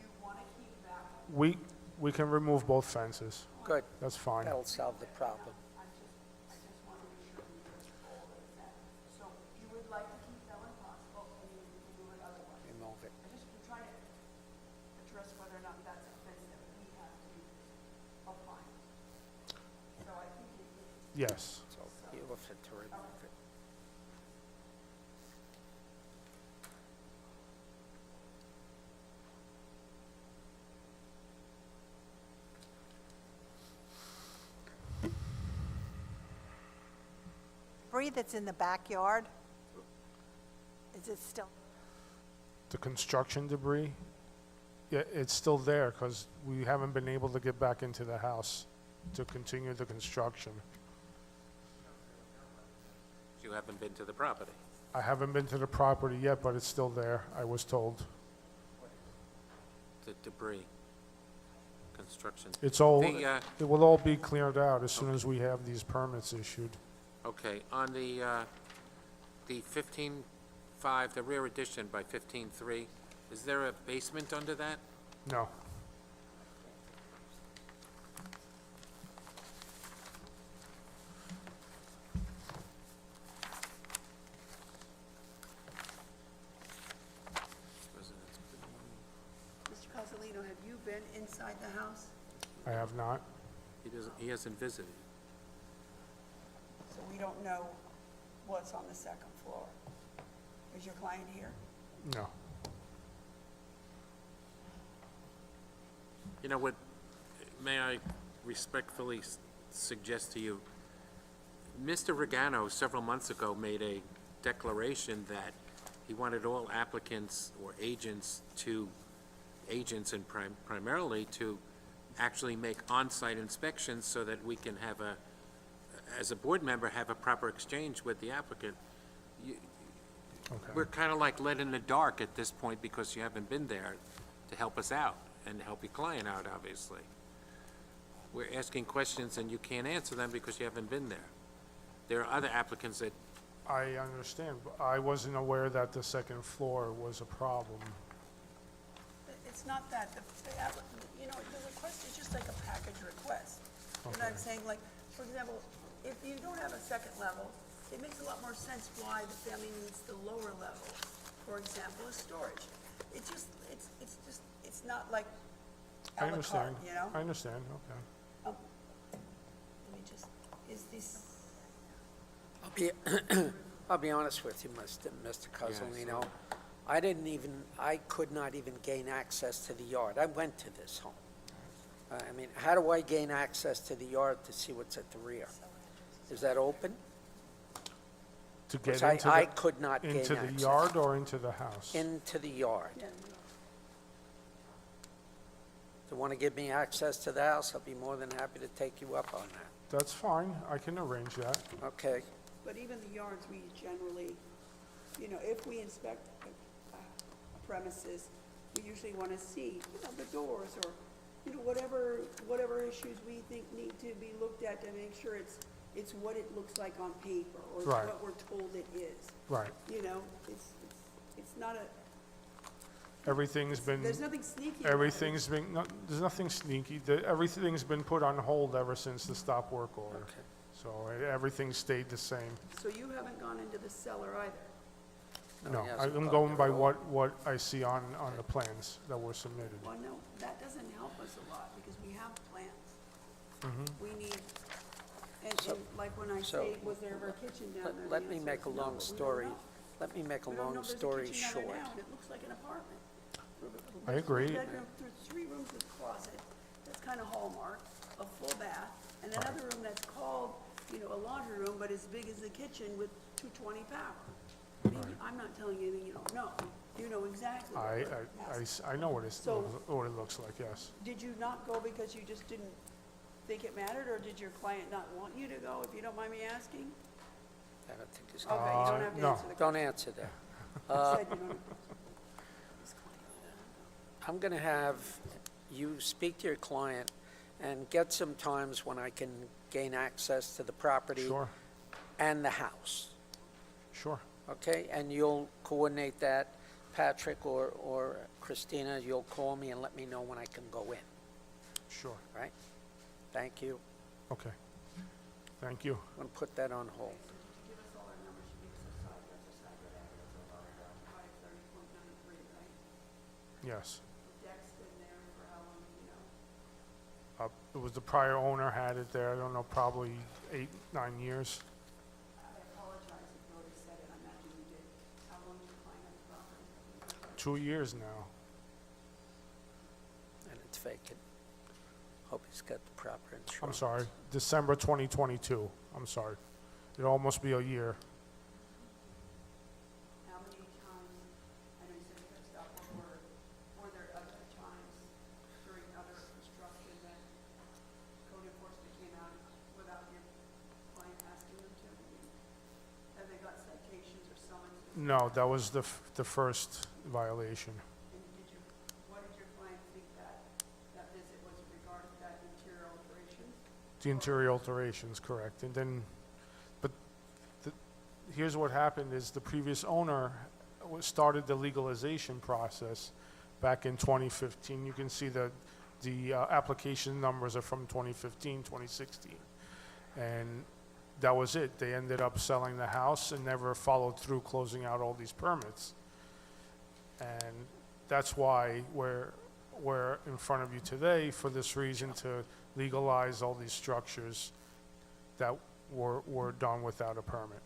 you want to keep that one? We can remove both fences. good, That's fine. that'll solve the problem. I just want to make sure we get all of that. So you would like to keep that one possible, and you would remove it otherwise? Remove it. I just am trying to address whether or not that's a fence that we have to apply. So I think Yes. So you have to remove it. Debris that's in the backyard, is it still? The construction debris, yeah, it's still there because we haven't been able to get back into the house to continue the construction. You haven't been to the property. I haven't been to the property yet, but it's still there, I was told. The debris, construction. It's all, The, it will all be cleared out as soon as we have these permits issued. Okay, on the 15.5, the rear addition by 15.3, is there a basement under that? No. Mr. Cozzolino, have you been inside the house? I have not. He hasn't visited. So we don't know what's on the second floor. Is your client here? No. You know what, may I respectfully suggest to you, Mr. Regano several months ago made a declaration that he wanted all applicants or agents and primarily to actually make on-site inspections so that we can have as a board member, have a proper exchange with the applicant. We're kind of like led in the dark at this point because you haven't been there to help us out and help your client out, obviously. We're asking questions and you can't answer them because you haven't been there. There are other applicants that I understand, but I wasn't aware that the second floor was a problem. It's not that, you know, the request is just like a package request. You know what I'm Okay. saying? Like, for example, if you don't have a second level, it makes a lot more sense why the family needs the lower level. For example, a storage. It's not like I a la carte, understand. you know? I understand, okay. Let me just, is this, I'll be honest with you, Mr. Cozzolino. I could not even gain access to the yard. I went to this home. I mean, how do I gain access to the yard to see what's at the rear? Is that open? To get Because into I the, could not gain into access. the yard or into the house? Into the yard. yeah, If you want to give me access to the house, I'll be more than happy to take you up on that. That's fine, I can arrange that. Okay? but even the yards, we generally, you know, if we inspect a premises, we usually want to see, you know, the doors or, you know, whatever issues we think need to be looked at to make sure it's what it looks like on paper, or it's Right. what we're told it is. Right. You know, it's not a, Everything's been, there's nothing sneaky about it. everything's been, there's nothing sneaky. Everything's been put on hold ever since the stop work order. Okay. So everything stayed the same. So you haven't gone into the cellar either? No, he hasn't I'm gone going there by at all. what I see on the plans that were submitted. Well, no, that doesn't help us a lot, because we have plans. Mm-hmm. We need, and like when I so say, was there ever a kitchen down there? Let the me answer make is a no, long but we don't story, know. let me make a We don't know long if there's a story kitchen down there short. now, and it looks like an apartment. I agree. There's 3 rooms with closet, that's kind of hallmark, a full bath, and another room that's called, you know, a laundry room, but as big as the kitchen with 220 power. I mean, I'm not telling you anything you don't know. You know exactly what we're asking. I know what it looks like, yes. Did you not go because you just didn't think it mattered, or did your client not want you to go, if you don't mind me asking? I don't think it's Okay, gonna you don't have to no. answer the Don't question. answer that. You said you don't have to. I'm going to have you speak to your client and get some times when I can gain access to the property Sure, and the house, sure. okay? And you'll coordinate that, Patrick or Christina, you'll call me and let me know when I can go in, Sure. right? Thank you. Okay. Thank you. I'm going to put that on hold. Give us all our numbers, you gave us a side yard, the side yard area is about 30.93, right? Yes. The deck's been there for how long, do you know? It was the prior owner had it there, I don't know, probably 8, 9 years. I apologize if you already said it, I imagine you did. How long did you client have the property? 2 years now. And it's vacant. Hope he's got the proper insurance. I'm sorry, December 2022. I'm sorry. It'll almost be a year. How many times, I know you said you had stopped, were there other times during other construction that code enforcement came out without your client asking them to? Have they got citations or summonses? No, that was the first violation. And what did your client think that visit was regarding that interior alterations? The interior alterations, correct. And then, but here's what happened is the previous owner started the legalization process back in 2015. You can see the application numbers are from 2015, 2016. And that was it. They ended up selling the house and never followed through closing out all these permits. And that's why we're in front of you today for this reason, to legalize all these structures that were done without a permit.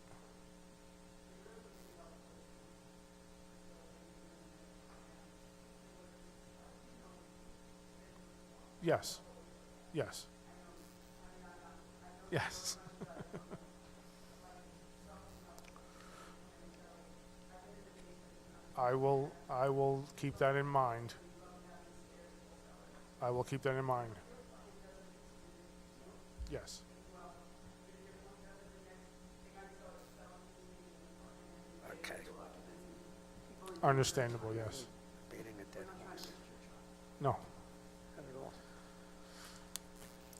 Yes, yes. Yes. I will keep that in mind. I will keep that in mind. Yes. Okay. Understandable, yes. Beating a dead horse. No. Not at all.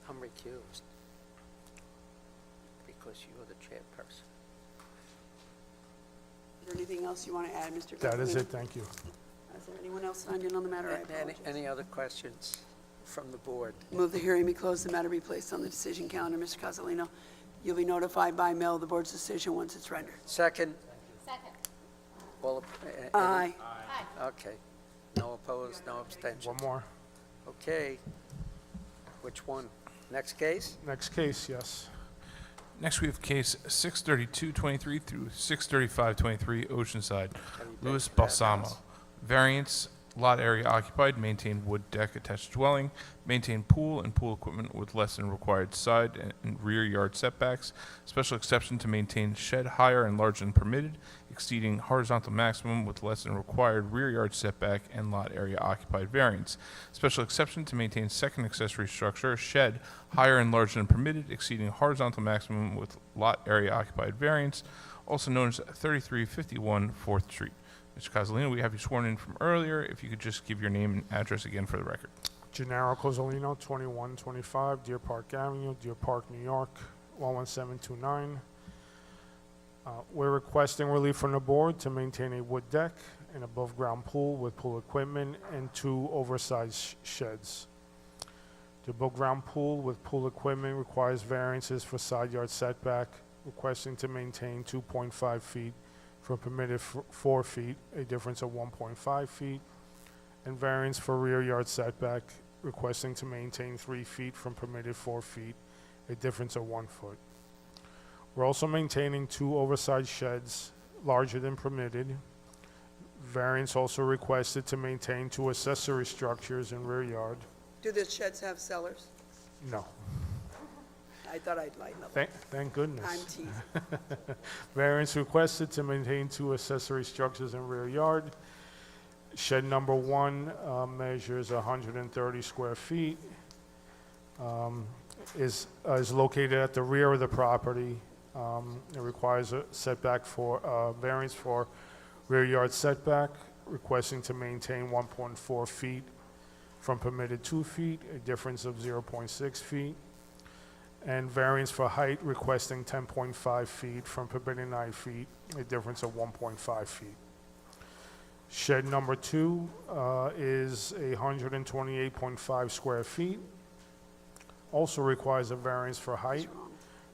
I'm recused because you're the chairperson. there anything else you want to add, Mr. Cosarino? That is it, thank you. Is there anyone else signed in on the matter? I apologize. Any other questions from the board? Move the hearing be closed, the matter be placed on the decision calendar. Mr. Cosarino, you'll be notified by mail of the board's decision once it's rendered. Second? Second. All, Aye. okay. No opposed, no abstention. One more. Okay. Which one? Next case? Next case, yes. Next, we have case 63223 through 63523 Oceanside, Louis Balsamo. Variance, lot area occupied, maintain wood deck attached dwelling, maintain pool and pool equipment with less than required side and rear yard setbacks. Special exception to maintain shed higher and larger than permitted, exceeding horizontal maximum with less than required rear yard setback and lot area occupied variance. Special exception to maintain second accessory structure, shed higher and larger than permitted, exceeding horizontal maximum with lot area occupied variance, also known as 3351 4th Street. Mr. Cosarino, we have you sworn in from earlier. If you could just give your name and address again for the record. Gennaro Cozzolino, 2125 Deer Park Avenue, Deer Park, New York, 11729. We're requesting relief from the board to maintain a wood deck, an above-ground pool with pool equipment, and 2 oversized sheds. The above-ground pool with pool equipment requires variances for side yard setback, requesting to maintain 2.5 feet from permitted 4 feet, a difference of 1.5 feet, and variance for rear yard setback, requesting to maintain 3 feet from permitted 4 feet, a difference of 1 foot. We're also maintaining 2 oversized sheds larger than permitted. Variance also requested to maintain 2 accessory structures in rear yard. Do the sheds have cellars? No. I thought I'd lighten up. Thank goodness. I'm teasing. Variance requested to maintain 2 accessory structures in rear yard. Shed number 1 measures 130 square feet, is located at the rear of the property. It requires a setback for, variance for rear yard setback, requesting to maintain 1.4 feet from permitted 2 feet, a difference of 0.6 feet. And variance for height, requesting 10.5 feet from permitted 9 feet, a difference of 1.5 feet. Shed number 2 is 128.5 square feet. Also requires a variance for height,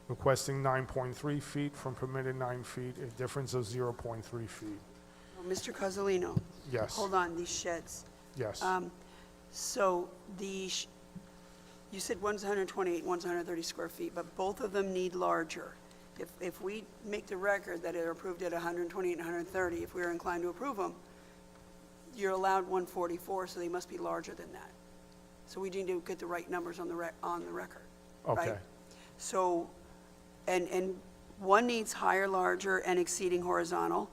requesting 9.3 feet from permitted 9 feet, a difference of 0.3 feet. Mr. Cosarino? Yes. Hold on, these sheds. Yes. So you said one's 128, one's 130 square feet, but both of them need larger. If we make the record that they're approved at 128 and 130, if we're inclined to approve them, you're allowed 144, so they must be larger than that. So we need to get the right numbers on the record, right? Okay. So, and one needs higher, larger, and exceeding horizontal.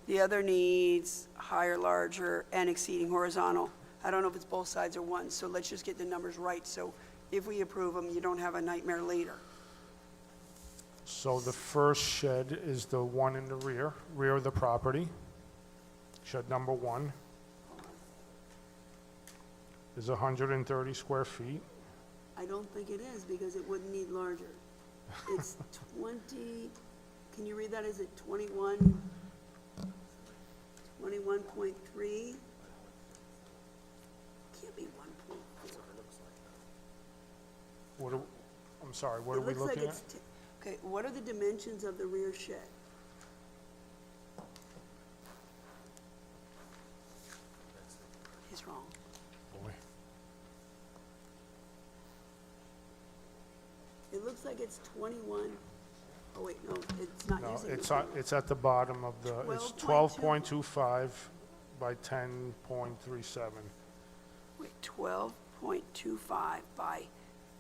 The other needs higher, larger, and exceeding horizontal. I don't know if it's both sides or one, so let's just get the numbers right, so if we approve them, you don't have a nightmare later. So the first shed is the one in the rear of the property. Shed number 1 is 130 square feet. I don't think it is, because it wouldn't need larger. It's 20, can you read that? Is it 21, 21.3? Can't be 1.4. I'm sorry, what are we looking at? Okay, what are the dimensions of the rear shed? He's wrong. Boy. It looks like it's 21, oh wait, no, it's not No, using it's the. it's at the bottom of the, it's 12.2. 12.25 by 10.37. Wait, 12.25 by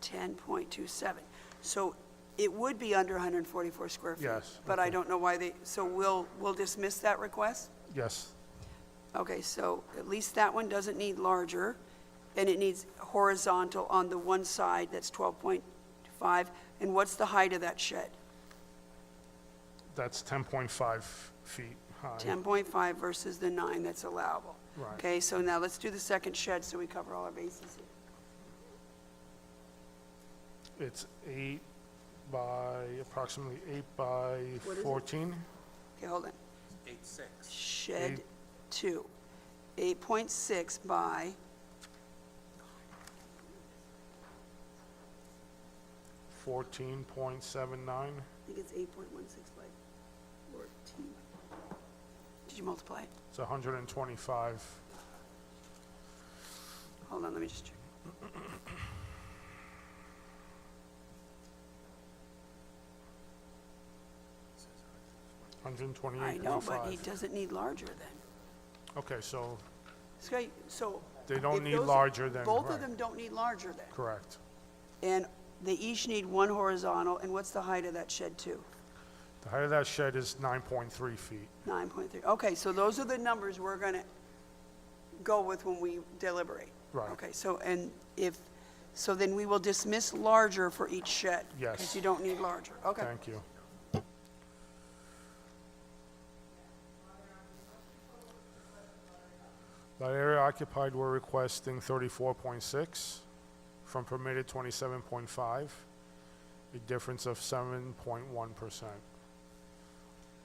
10.27. So it would be under 144 square feet. Yes, But I okay. don't know why so we'll dismiss that request? Yes, Okay, so at least that one doesn't need larger, and it needs horizontal on the one side, that's 12.5. And what's the height of that shed? that's 10.5 feet high. 10.5 versus the 9 that's allowable. Right. Okay, so now let's do the second shed so we cover all our bases here. It's 8 by, approximately 8 by What is it? 14. Okay, hold on. 8 shed 2, 8.6 by, 14.79. I think it's 8.16 by 14. Did you multiply it? It's 125. Hold on, let me just check. I know, but he 128.5. doesn't need larger then. Okay, so So. They don't if need those- larger than- Both of right. them don't need larger then. correct. And they each need one horizontal, and what's the height of that shed two? The height of that shed is 9.3 feet. 9.3. Okay, so those are the numbers we're gonna go with when we deliberate. Right. Okay, so, so then we will dismiss larger for each shed. Yes. Because you don't need larger. Okay. Thank you. That area occupied, we're requesting 34.6 from permitted 27.5, a difference of 7.1%,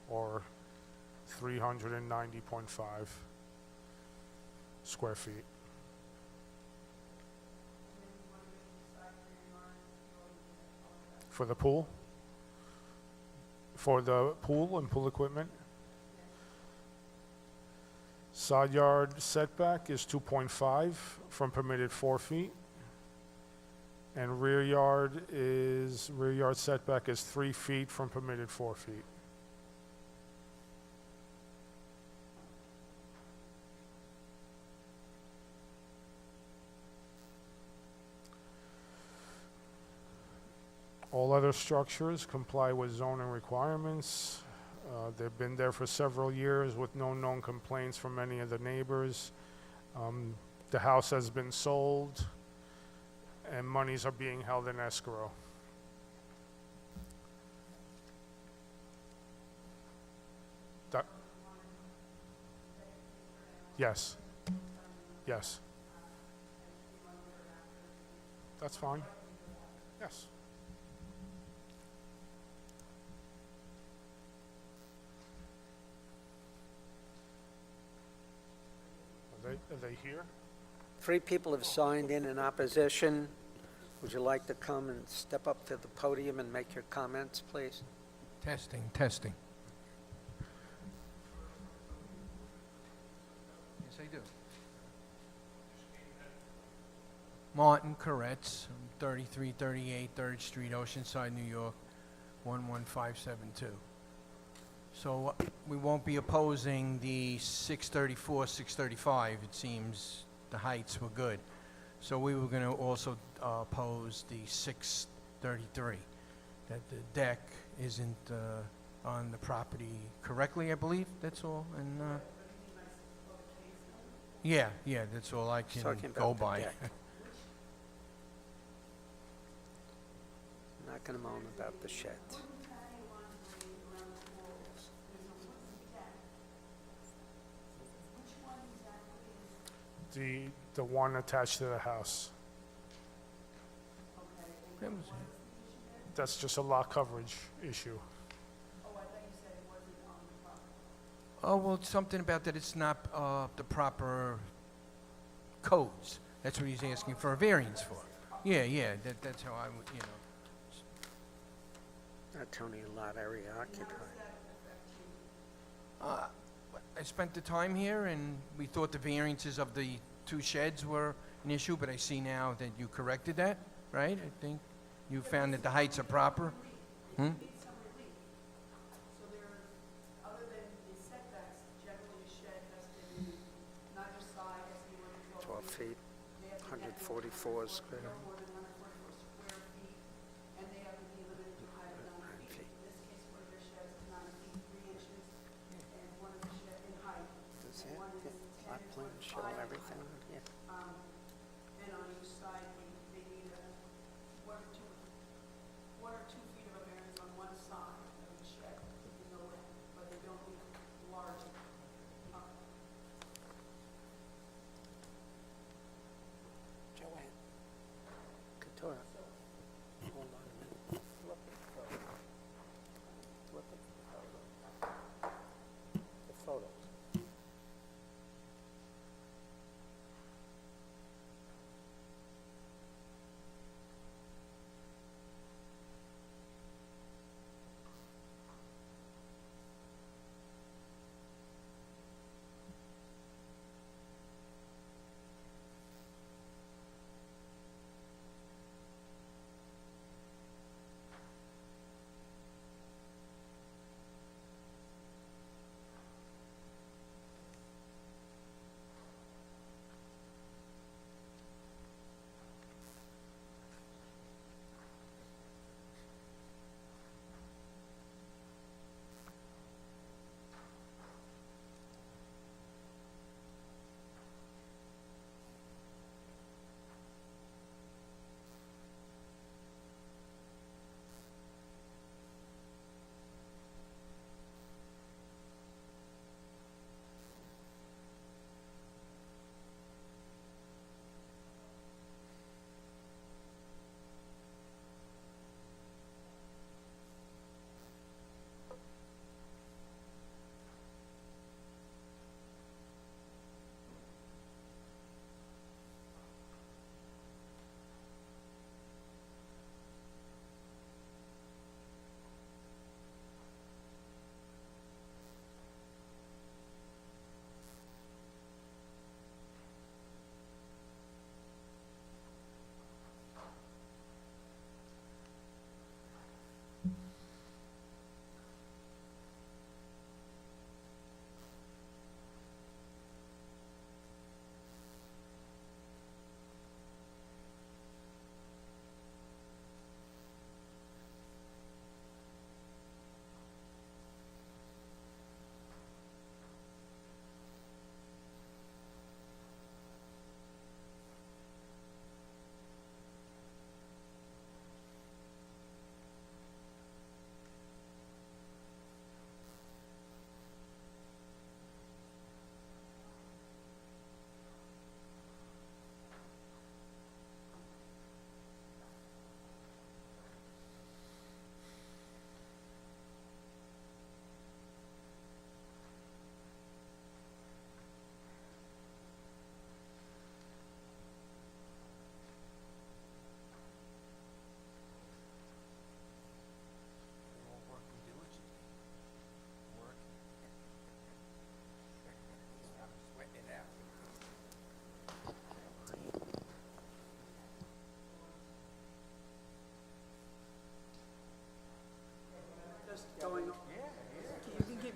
or 390.5 square feet. For the pool? For the pool and pool equipment? Side yard setback is 2.5 from permitted 4 feet. And rear yard setback is 3 feet from permitted 4 feet. All other structures comply with zoning requirements. They've been there for several years with no known complaints from any of the neighbors. The house has been sold, and monies are being held in escrow. That- Yes. Yes. That's fine. Yes. Are they here? 3 people have signed in opposition. Would you like to come and step up to the podium and make your comments, please? Testing, testing. Yes, I do. Martin Koretz, 3338 3rd Street, Oceanside, New York, 11572. So we won't be opposing the 634, 635. It seems the heights were good. So we were going to also oppose the 633, that the deck isn't on the property correctly, I believe. That's all. And yeah, that's all I can Talking go about the by. deck. Not going to moan about the shed. The one attached to the house. That was it. That's just a lot coverage issue. Oh, well, it's something about that it's not the proper codes. That's what he's asking for a variance for. Yeah, that's how I would, Not Tony, a lot area occupied. I spent the time here, and we thought the variances of the 2 sheds were an issue, but I see now that you corrected that, right? I think you found that the heights are proper. Hmm? So there, other than the setbacks, generally a shed has to be, not just side, has to be 12 feet, 144 square. no more than 144 square feet, and they have to be limited to height of 9 feet. In this case, one of their sheds is 9 feet 3 inches, and one of the shed in height, Does and one is that 10 plot plan foot show 5 everything? Yeah. And on each side, they need 1 or 2 feet of a variance on one side of the shed, in the length, but they don't need large. Joanne. Katora. Hold on a minute. Flip it. Flip it. The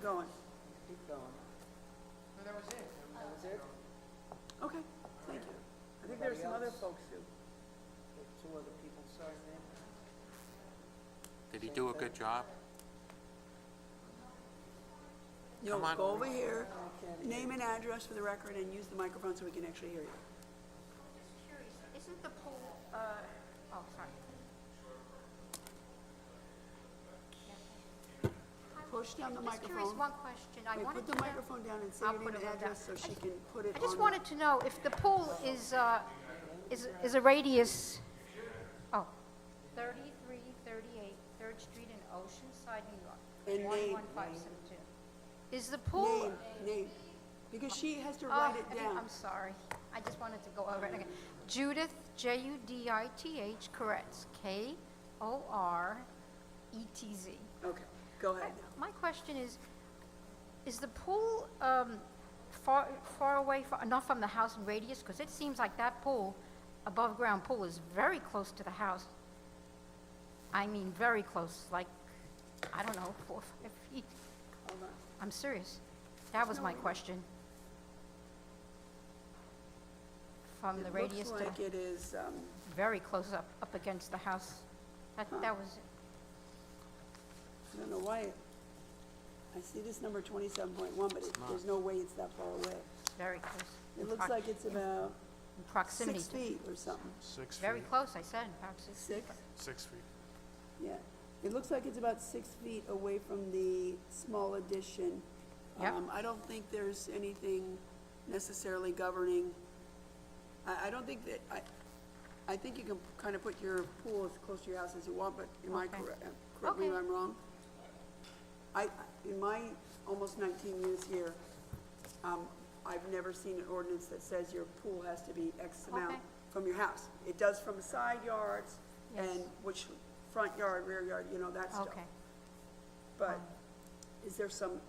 going? Keep going. That was it. That was it? Okay, thank you. I think there's some other Anybody else? folks who, Two other people signed in. Did he do a good job? you know, Come on. go over here, name and address for the record, and use the microphone so we can actually hear you. Curious, isn't the pool, oh, sorry. Push down the Just curious, microphone. one question. I Wait, wanted put to the know. microphone down and say I'll your name put and it down. address so she can put it on. I just the- wanted to know if the pool is a radius, oh, 3338 3rd Street in Oceanside, New York. And name. 11572. Is the pool? Name, because she has to Oh, write it down. I'm sorry. I just wanted to go over it again. Judith, Judith, Koretz, Koretz. Okay, go ahead now. My question is the pool far away, enough from the house in radius? Because it seems like that pool, above-ground pool, is very close to the house. I mean, very close, like, I don't know, 4 or 5 feet. Hold on. I'm serious. That was my question. From the radius It to, looks like it is, very close up against the house. That was, I don't know why, I see this number 27.1, but there's no way it's that far away. very close. It looks like it's about In proximity 6 to. feet or something. 6 feet. Very close, I said, about 6 feet. 6? 6 feet. Yeah. It looks like it's about 6 feet away from the small addition. Yep. I don't think there's anything necessarily governing, I don't think that, I think you can kind of put your pool as close to your house as you want, but am I Okay. correct? Correct me if Okay. I'm wrong. In my almost 19 years here, I've never seen an ordinance that says your pool has to be X amount Okay. from your house. It does from side yards Yes. and which front yard, rear yard, you know, that stuff. Okay. But is there some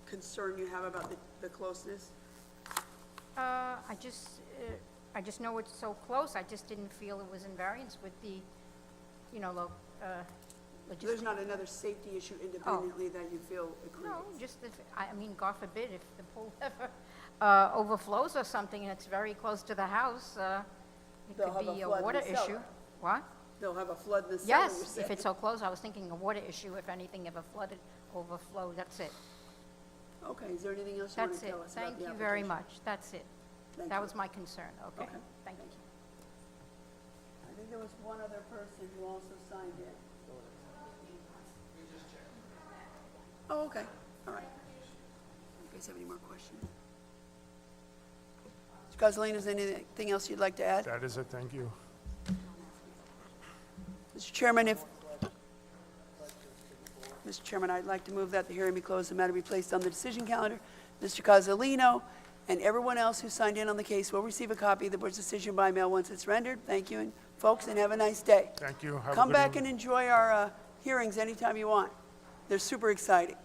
concern you have about the closeness? I just know it's so close, I just didn't feel it was in variance with the, There's logistics. not another safety issue independently that you feel it No, creates? just if, I mean, God forbid, if the pool ever overflows or something and it's very close to the house, it They'll could have a be a flood in water the cellar. issue. What? They'll have a flood in the cellar, you're Yes, if saying? it's so close, I was thinking a water issue, if anything ever flooded, overflowed, that's it. Okay, is there anything else you want That's to it. tell us about Thank the you very application? much, that's it. Thank That you. was my concern, okay? Okay. Thank you. I think there was one other person who also signed in. Oh, okay, all right. You guys have any more questions? Mr. Cossolino, is there anything else you'd like to add? That is it, thank you. Mr. Chairman, I'd like to move that the hearing be closed, the matter be placed on the decision calendar. Mr. Cossolino and everyone else who signed in on the case will receive a copy of the board's decision by mail once it's rendered. Thank you, and folks, and have a nice day. Thank you. Have a Come good back evening. and enjoy our hearings anytime you want. They're super exciting.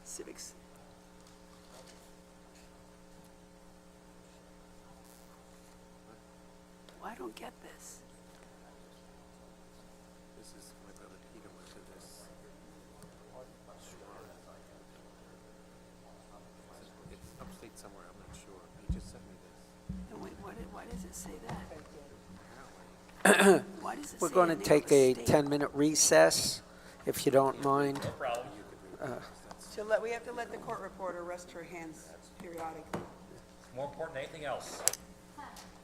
Civics. Well, I don't get this. This is my brother Peter went to this. It's upstate somewhere, I'm not sure. He just sent me this. And wait, why does it say that? Why does it say We're the going to name of take the a state? 10-minute recess, if you don't mind. So we have to let the court reporter rest her hands periodically. More important than anything else.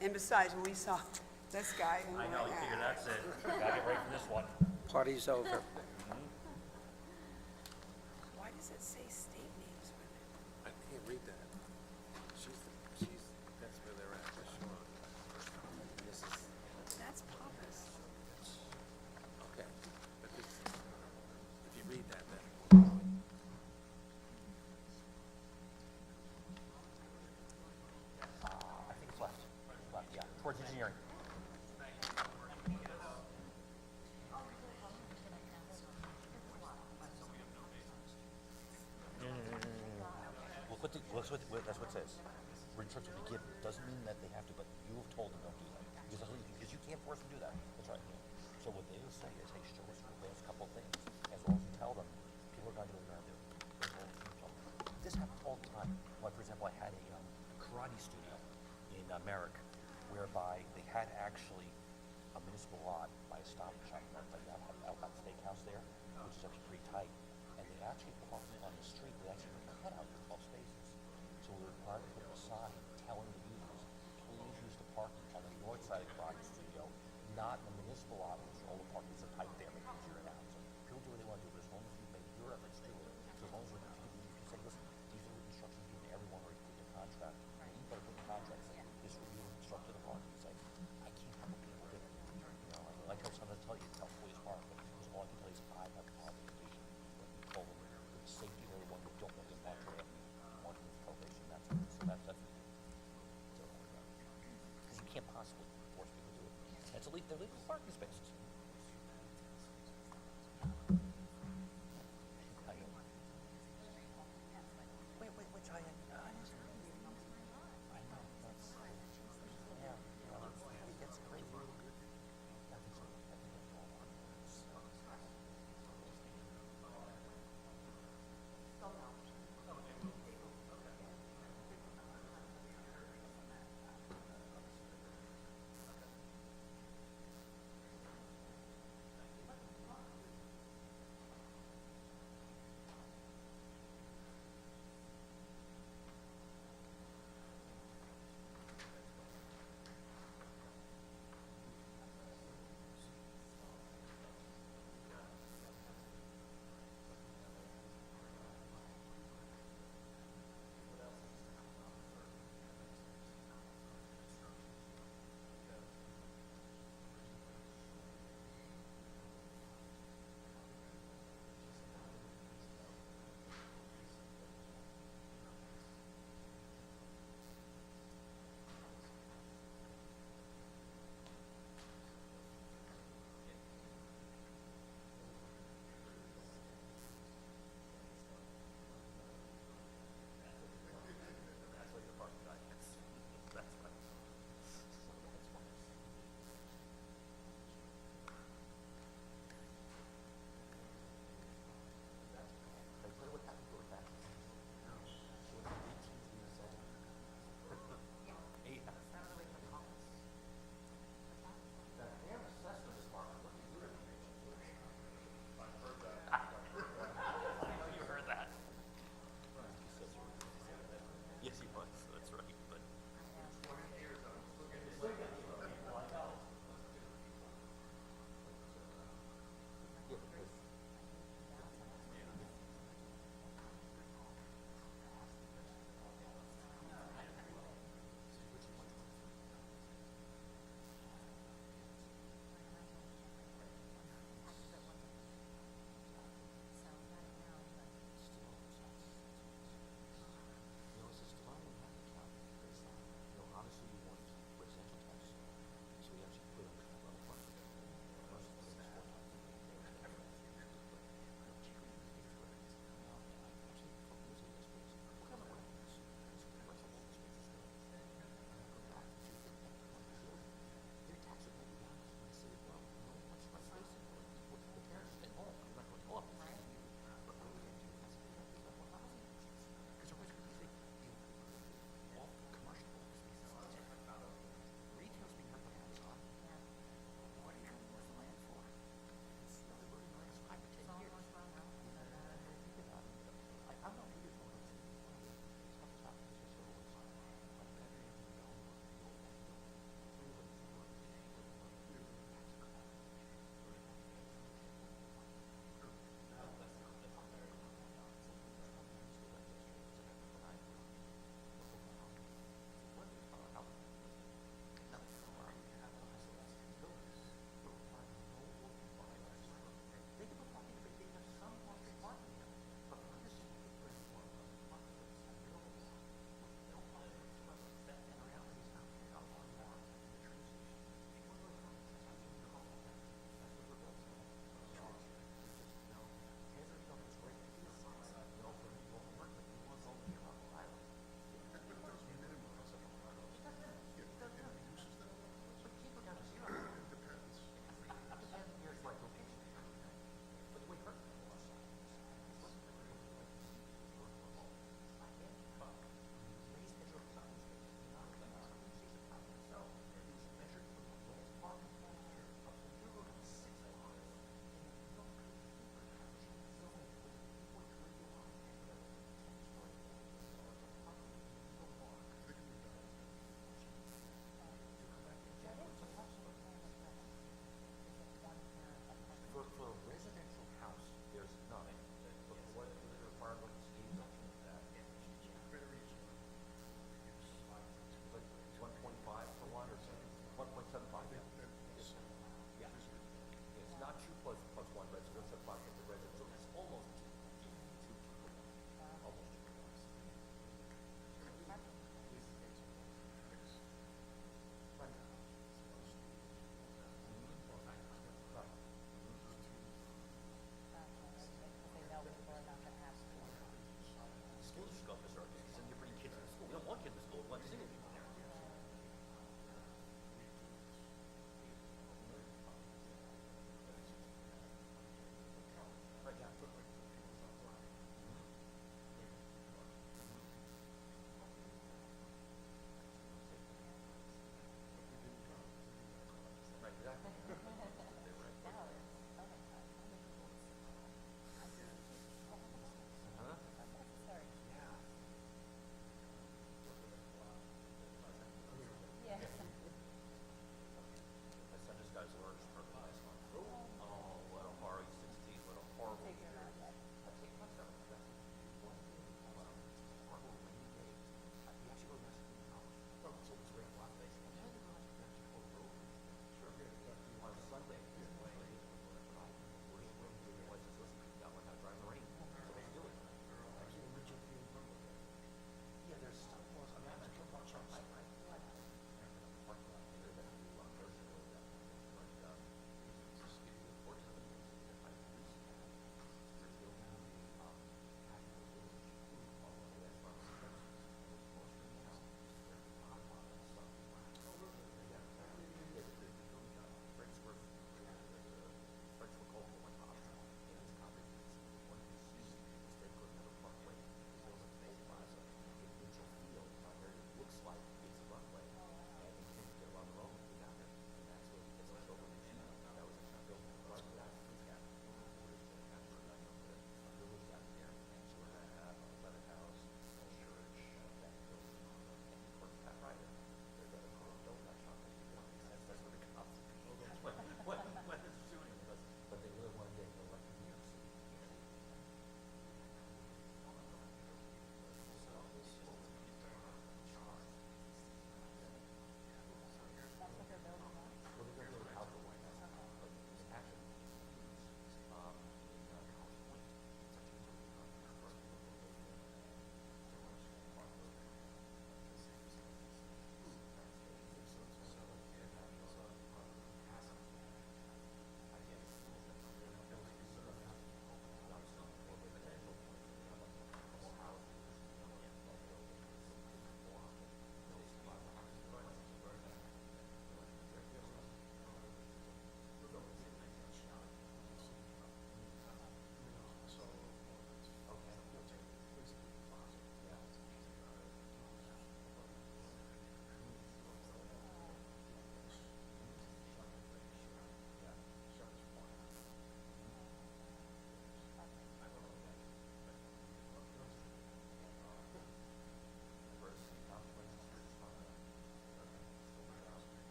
And besides, when we saw this guy, and I we're know, like, you figure "Ah." that's it. Gotta get ready for this one. Party's over. Why does it say state names with it? I can't read that. That's where they're at, for sure. This is, That's Pappas. okay. But this, if you read that, then. I think it's left. Left, yeah, towards engineering. Look what that's what it says. Where instructions will be given. Doesn't mean that they have to, but you have told them don't do that. Because you can't force them to do that. That's right. So what they will say is, hey, show us your last couple of things. As long as you tell them, people are going to do what they're going to do. This happens all the time. Like, for example, I had a karate studio in Merrick, whereby they had actually a municipal lot by a Stop and Shop, like out by the steakhouse there, which is actually pretty tight. And they actually parked on the street. They actually cut out the 12 spaces. So we were required to put a sign telling the users, please use the parking on the north side of the karate studio, not in the municipal lot, which all the parkings are tight there because you're an out. So people do what they want to do, but as long as you make your efforts to do it, so as long as you say, listen, these are the instructions given to everyone where you put your contract, you better put the contract, say, this will be instructed the parking, say, I can't help what people do. You know, like I sometimes tell you, tell police park, but because all I can tell you is I have a obligation. When you told them, the safety of everyone, you don't want them to have one probation, that's it. So that's what you do. So, because you can't possibly force people to do it. It's they're legal parking spaces. Which I know, that's, yeah, it gets crazy. I think so. I think that's all on.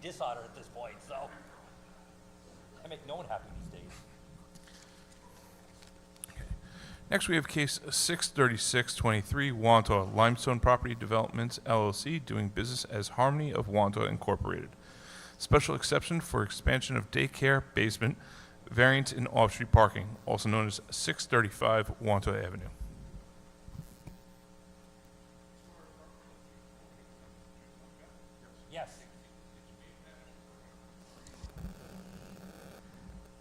dishonor at this point, so. I make no one happy these days. Next, we have case 63623, Wantagh Limestone Property Developments LLC, doing business as Harmony of Wantagh Incorporated. Special exception for expansion of daycare basement, variance in off-street parking, also known as 635 Wantagh Avenue. Yes.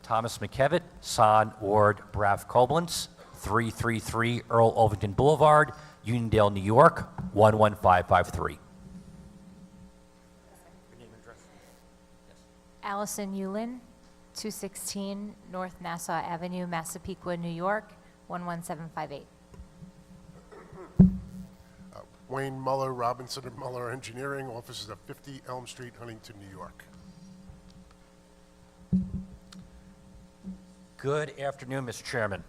Thomas McKevitt, Son, Ward, Braff, Koblenz, 333 Earl Ovington Boulevard, Uniondale, New York, 11553. Allison Yulin, 216 North Nassau Avenue, Massapequa, New York, 11758. Wayne Muller, Robinson and Muller Engineering, offices at 50 Elm Street, Huntington, New York. Good afternoon, Mr. Chairman.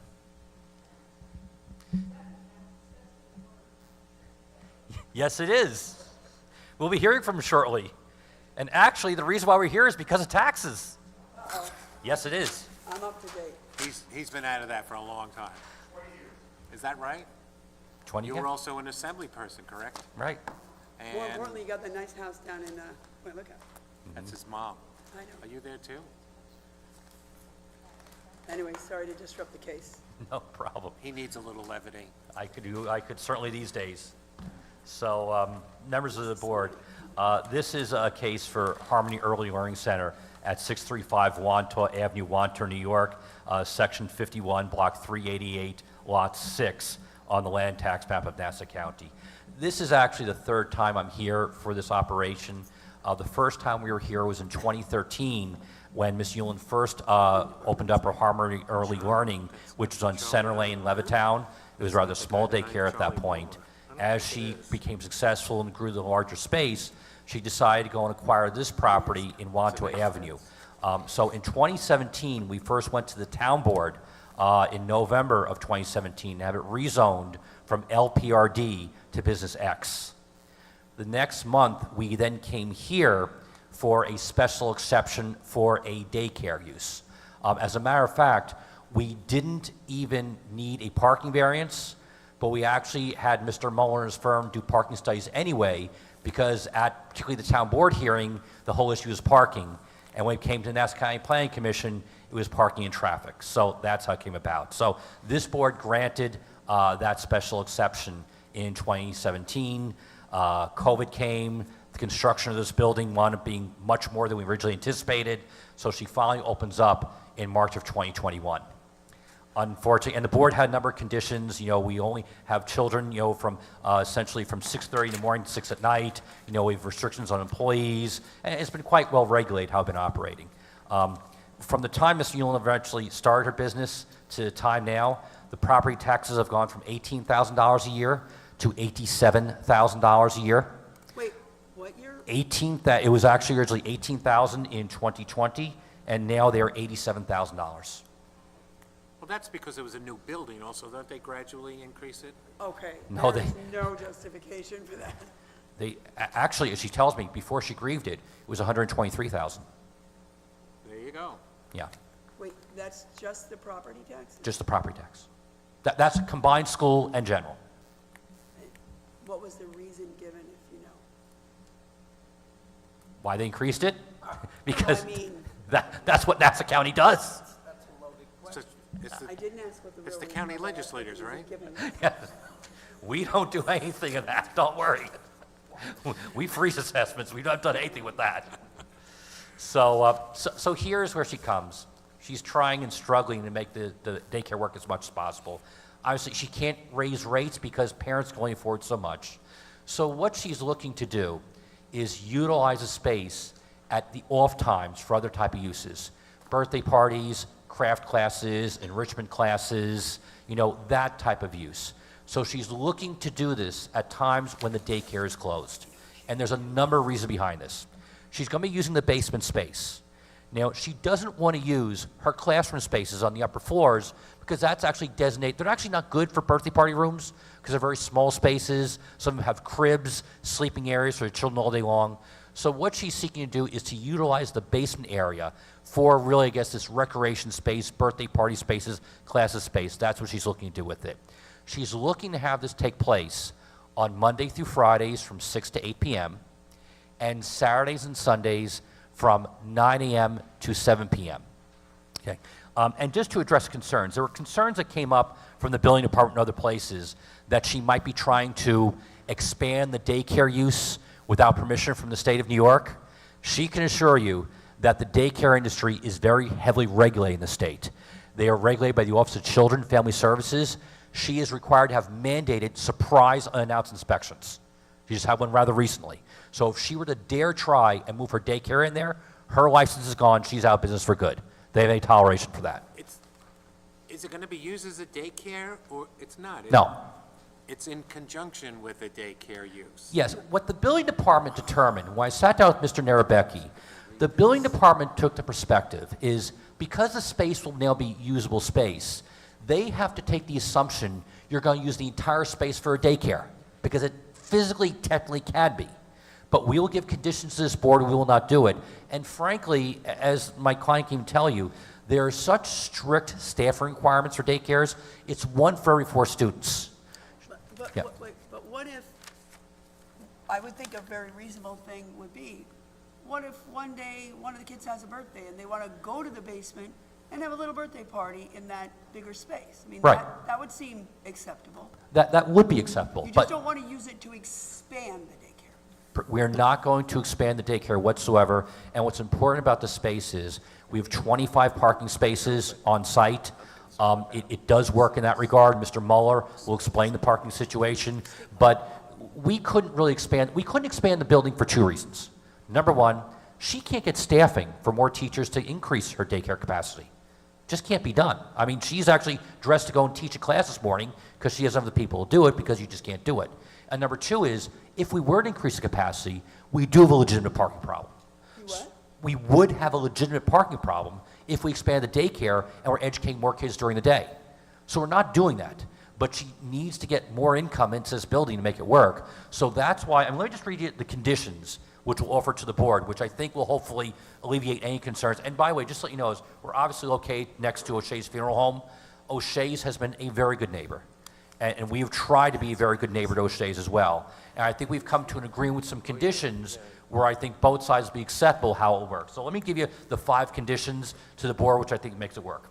Yes, it is. We'll be hearing from him shortly. And actually, the reason why we're here is because of taxes. Yes, it is. I'm up to date. He's been out of that for a long time. Is that right? 20 You years? were also an assembly person, correct? Right. More And importantly, you got the nice house down in, wait, look at. that's his mom. I know. Are you there too? Anyway, sorry to disrupt the case. No problem. He needs a little levity. I could certainly these days. So, members of the board, this is a case for Harmony Early Learning Center at 635 Wantagh Avenue, Wantagh, New York, Section 51, Block 388, Lot 6 on the land tax map of Nassau County. This is actually the third time I'm here for this operation. The first time we were here was in 2013 when Ms. Yulin first opened up her Harmony Early Learning, which was on Center Lane, Levittown. It was rather small daycare at that point. As she became successful and grew the larger space, she decided to go and acquire this property in Wantagh Avenue. So in 2017, we first went to the town board in November of 2017 to have it rezoned from LPRD to Business X. The next month, we then came here for a special exception for a daycare use. As a matter of fact, we didn't even need a parking variance, but we actually had Mr. Muller and his firm do parking studies anyway, because at particularly the town board hearing, the whole issue was parking. And when it came to the Nassau County Planning Commission, it was parking and traffic. So that's how it came about. So this board granted that special exception in 2017. COVID came. The construction of this building wound up being much more than we originally anticipated. So she finally opens up in March of 2021. Unfortunately, and the board had a number of conditions. You know, we only have children, you know, from essentially from 6:30 in the morning to 6 at night. You know, we have restrictions on employees, and it's been quite well regulated how it's been operating. From the time Ms. Yulin eventually started her business to the time now, the property taxes have gone from $18,000 a year to $87,000 a year. Wait, what year? It was actually originally $18,000 in 2020, and now they're $87,000. Well, that's because it was a new building also. Don't they gradually increase it? Okay. No, There's no justification for that. Actually, as she tells me, before she grieved it, it was $123,000. There you go. Yeah, Wait, that's just the property tax? just the property tax. That's combined school and general. What was the reason given, if you know? Why they increased it? Because I mean, that's what Nassau County does. I didn't ask what the real It's the reason county was. legislators, right? We don't do anything of that, don't worry. We freeze assessments, we've not done anything with that. So here's where she comes. She's trying and struggling to make the daycare work as much as possible. Obviously, she can't raise rates because parents can only afford so much. So what she's looking to do is utilize a space at the off times for other type of uses. Birthday parties, craft classes, enrichment classes, you know, that type of use. So she's looking to do this at times when the daycare is closed. And there's a number of reasons behind this. She's going to be using the basement space. Now, she doesn't want to use her classroom spaces on the upper floors because that's actually designated. They're actually not good for birthday party rooms because they're very small spaces. Some of them have cribs, sleeping areas for the children all day long. So what she's seeking to do is to utilize the basement area for really, I guess, this recreation space, birthday party spaces, classes space. That's what she's looking to do with it. She's looking to have this take place on Monday through Fridays from 6 to 8 p.m. and Saturdays and Sundays from 9 a.m. to 7 p.m. Okay. And just to address concerns, there were concerns that came up from the building department and other places that she might be trying to expand the daycare use without permission from the state of New York. She can assure you that the daycare industry is very heavily regulated in the state. They are regulated by the Office of Children and Family Services. She is required to have mandated surprise unannounced inspections. She just had one rather recently. So if she were to dare try and move her daycare in there, her license is gone, she's out of business for good. They have any toleration for that. Is it going to be used as a daycare, or it's not? No. It's in conjunction with a daycare use. Yes, what the building department determined, when I sat down with Mr. Narabecki, the building department took the perspective is because the space will now be usable space, they have to take the assumption you're going to use the entire space for a daycare, because it physically, technically can be. But we will give conditions to this board, and we will not do it. And frankly, as my client can tell you, there are such strict staffing requirements for daycares, it's 1 for every 4 students. But, Yeah. but what if, I would think a very reasonable thing would be, what if one day one of the kids has a birthday and they want to go to the basement and have a little birthday party in that bigger space? I mean, Right. that would seem acceptable. That would be acceptable, You but just don't want to use it to expand the daycare. we're not going to expand the daycare whatsoever. And what's important about the space is we have 25 parking spaces on site. It does work in that regard. Mr. Mueller will explain the parking situation. But we couldn't really expand. We couldn't expand the building for 2 reasons. Number one, she can't get staffing for more teachers to increase her daycare capacity. Just can't be done. I mean, she's actually dressed to go and teach a class this morning because she doesn't have the people to do it because you just can't do it. And number 2 is, if we were to increase the capacity, we do have a legitimate parking problem. We would have a legitimate parking problem if we expand the daycare and we're educating more kids during the day. So we're not doing that. But she needs to get more income into this building to make it work. So that's why, and let me just read you the conditions which we'll offer to the board, which I think will hopefully alleviate any concerns. And by the way, just to let you know, is we're obviously located next to O'Shea's Funeral Home. O'Shea's has been a very good neighbor. And we have tried to be a very good neighbor to O'Shea's as well. And I think we've come to an agreement with some conditions where I think both sides will be acceptable how it will work. So let me give you the 5 conditions to the board, which I think makes it work.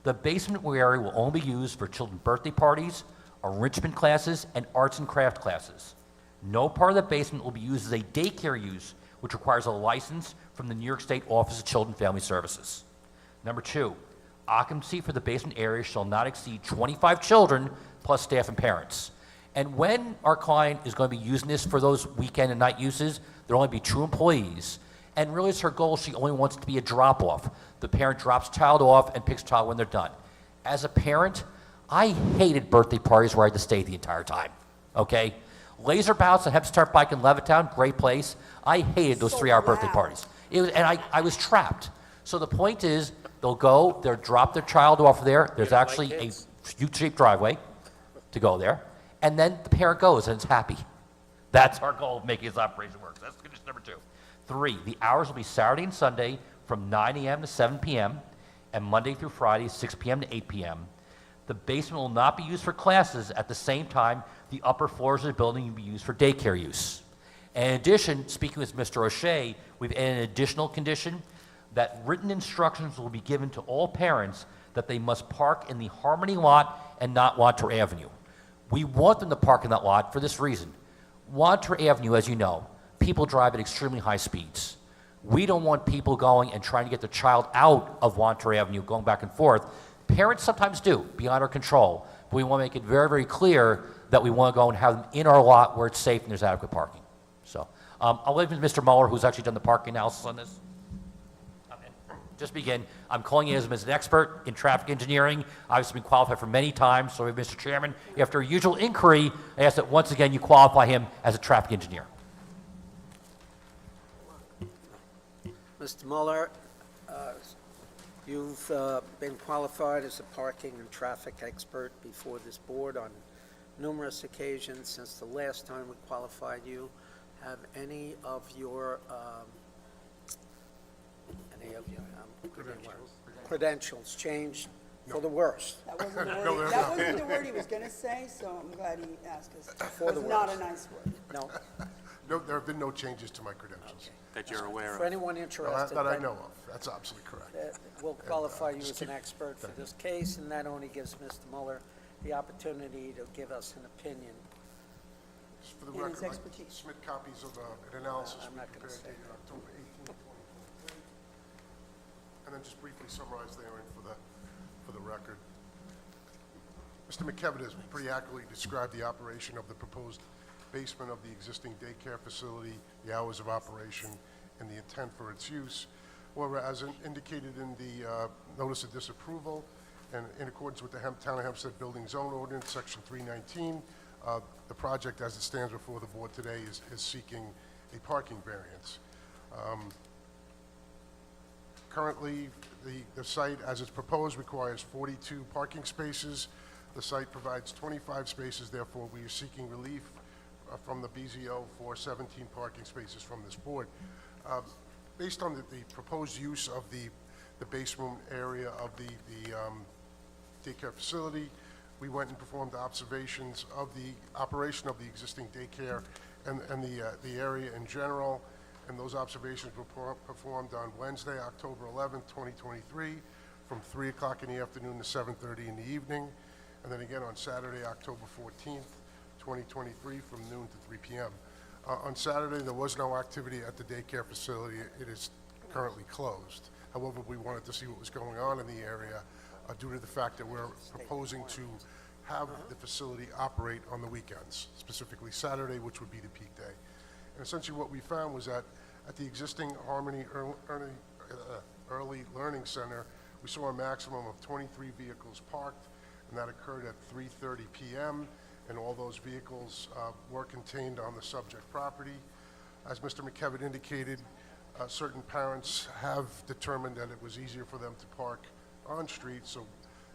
The basement area will only be used for children's birthday parties, enrichment classes, and arts and craft classes. No part of the basement will be used as a daycare use, which requires a license from the New York State Office of Children and Family Services. Number 2, occupancy for the basement area shall not exceed 25 children plus staff and parents. And when our client is going to be using this for those weekend and night uses, there'll only be 2 employees. And really it's her goal, she only wants it to be a drop-off. The parent drops child off and picks child when they're done. As a parent, I hated birthday parties where I had to stay the entire time, okay? Laser bouts at Hempstead Bike in Levittown, great place. I hated those 3-hour birthday parties. And I was trapped. So the point is, they'll go, they'll drop their child off there. There's actually a U-shaped driveway to go there. And then the parent goes and it's happy. That's our goal of making this operation work. That's condition number 2. 3, the hours will be Saturday and Sunday from 9 a.m. to 7 p.m. and Monday through Friday, 6 p.m. to 8 p.m. The basement will not be used for classes. At the same time, the upper floors of the building will be used for daycare use. In addition, speaking with Mr. O'Shea, we've added an additional condition that written instructions will be given to all parents that they must park in the Harmony lot and not Wanter Avenue. We want them to park in that lot for this reason. Wanter Avenue, as you know, people drive at extremely high speeds. We don't want people going and trying to get the child out of Wanter Avenue, going back and forth. Parents sometimes do, beyond our control. But we want to make it very, very clear that we want to go and have them in our lot where it's safe and there's adequate parking. So I'll leave it to Mr. Mueller, who's actually done the parking analysis on this. Just begin. I'm calling him as an expert in traffic engineering. I've been qualified for many times. So, Mr. Chairman, after a usual inquiry, I ask that once again you qualify him as a traffic engineer. Mr. Mueller, you've been qualified as a parking and traffic expert before this board on numerous occasions since the last time we qualified you. have any of your credentials changed for the worse? That wasn't the word he was gonna say, so I'm glad he asked us. For the It's not a worse. nice word. No? No, there have been no changes to my credentials. That you're aware For of. anyone interested, That I then, know of. That's absolutely correct. we'll qualify you just as an keep- expert for thank this case, and that only gives Mr. Mueller the opportunity to give us an opinion. Just for the And his record, I expertise. submit copies of an analysis I'm we not gonna prepared say dated October 18, 2023. And then just briefly summarize therein for the record. Mr. McKevitt has pretty accurately described the operation of the proposed basement of the existing daycare facility, the hours of operation, and the intent for its use. However, as indicated in the notice of disapproval, and in accordance with the Town of Hempstead Building Zone Ordinance, Section 319, the project as it stands before the board today is seeking a parking variance. Currently, the site, as it's proposed, requires 42 parking spaces. The site provides 25 spaces, therefore we are seeking relief from the BZO for 17 parking spaces from this board. Based on the proposed use of the basement area of the daycare facility, we went and performed observations of the operation of the existing daycare and the area in general, and those observations were performed on Wednesday, October 11th, 2023, from 3 o'clock in the afternoon to 7:30 in the evening, and then again on Saturday, October 14th, 2023, from noon to 3 p.m. On Saturday, there was no activity at the daycare facility. It is currently closed. However, we wanted to see what was going on in the area due to the fact that we're proposing to have the facility operate on the weekends, specifically Saturday, which would be the peak day. And essentially what we found was that at the existing Harmony Early Learning Center, we saw a maximum of 23 vehicles parked, and that occurred at 3:30 p.m., and all those vehicles were contained on the subject property. As Mr. McKevitt indicated, certain parents have determined that it was easier for them to park on street, so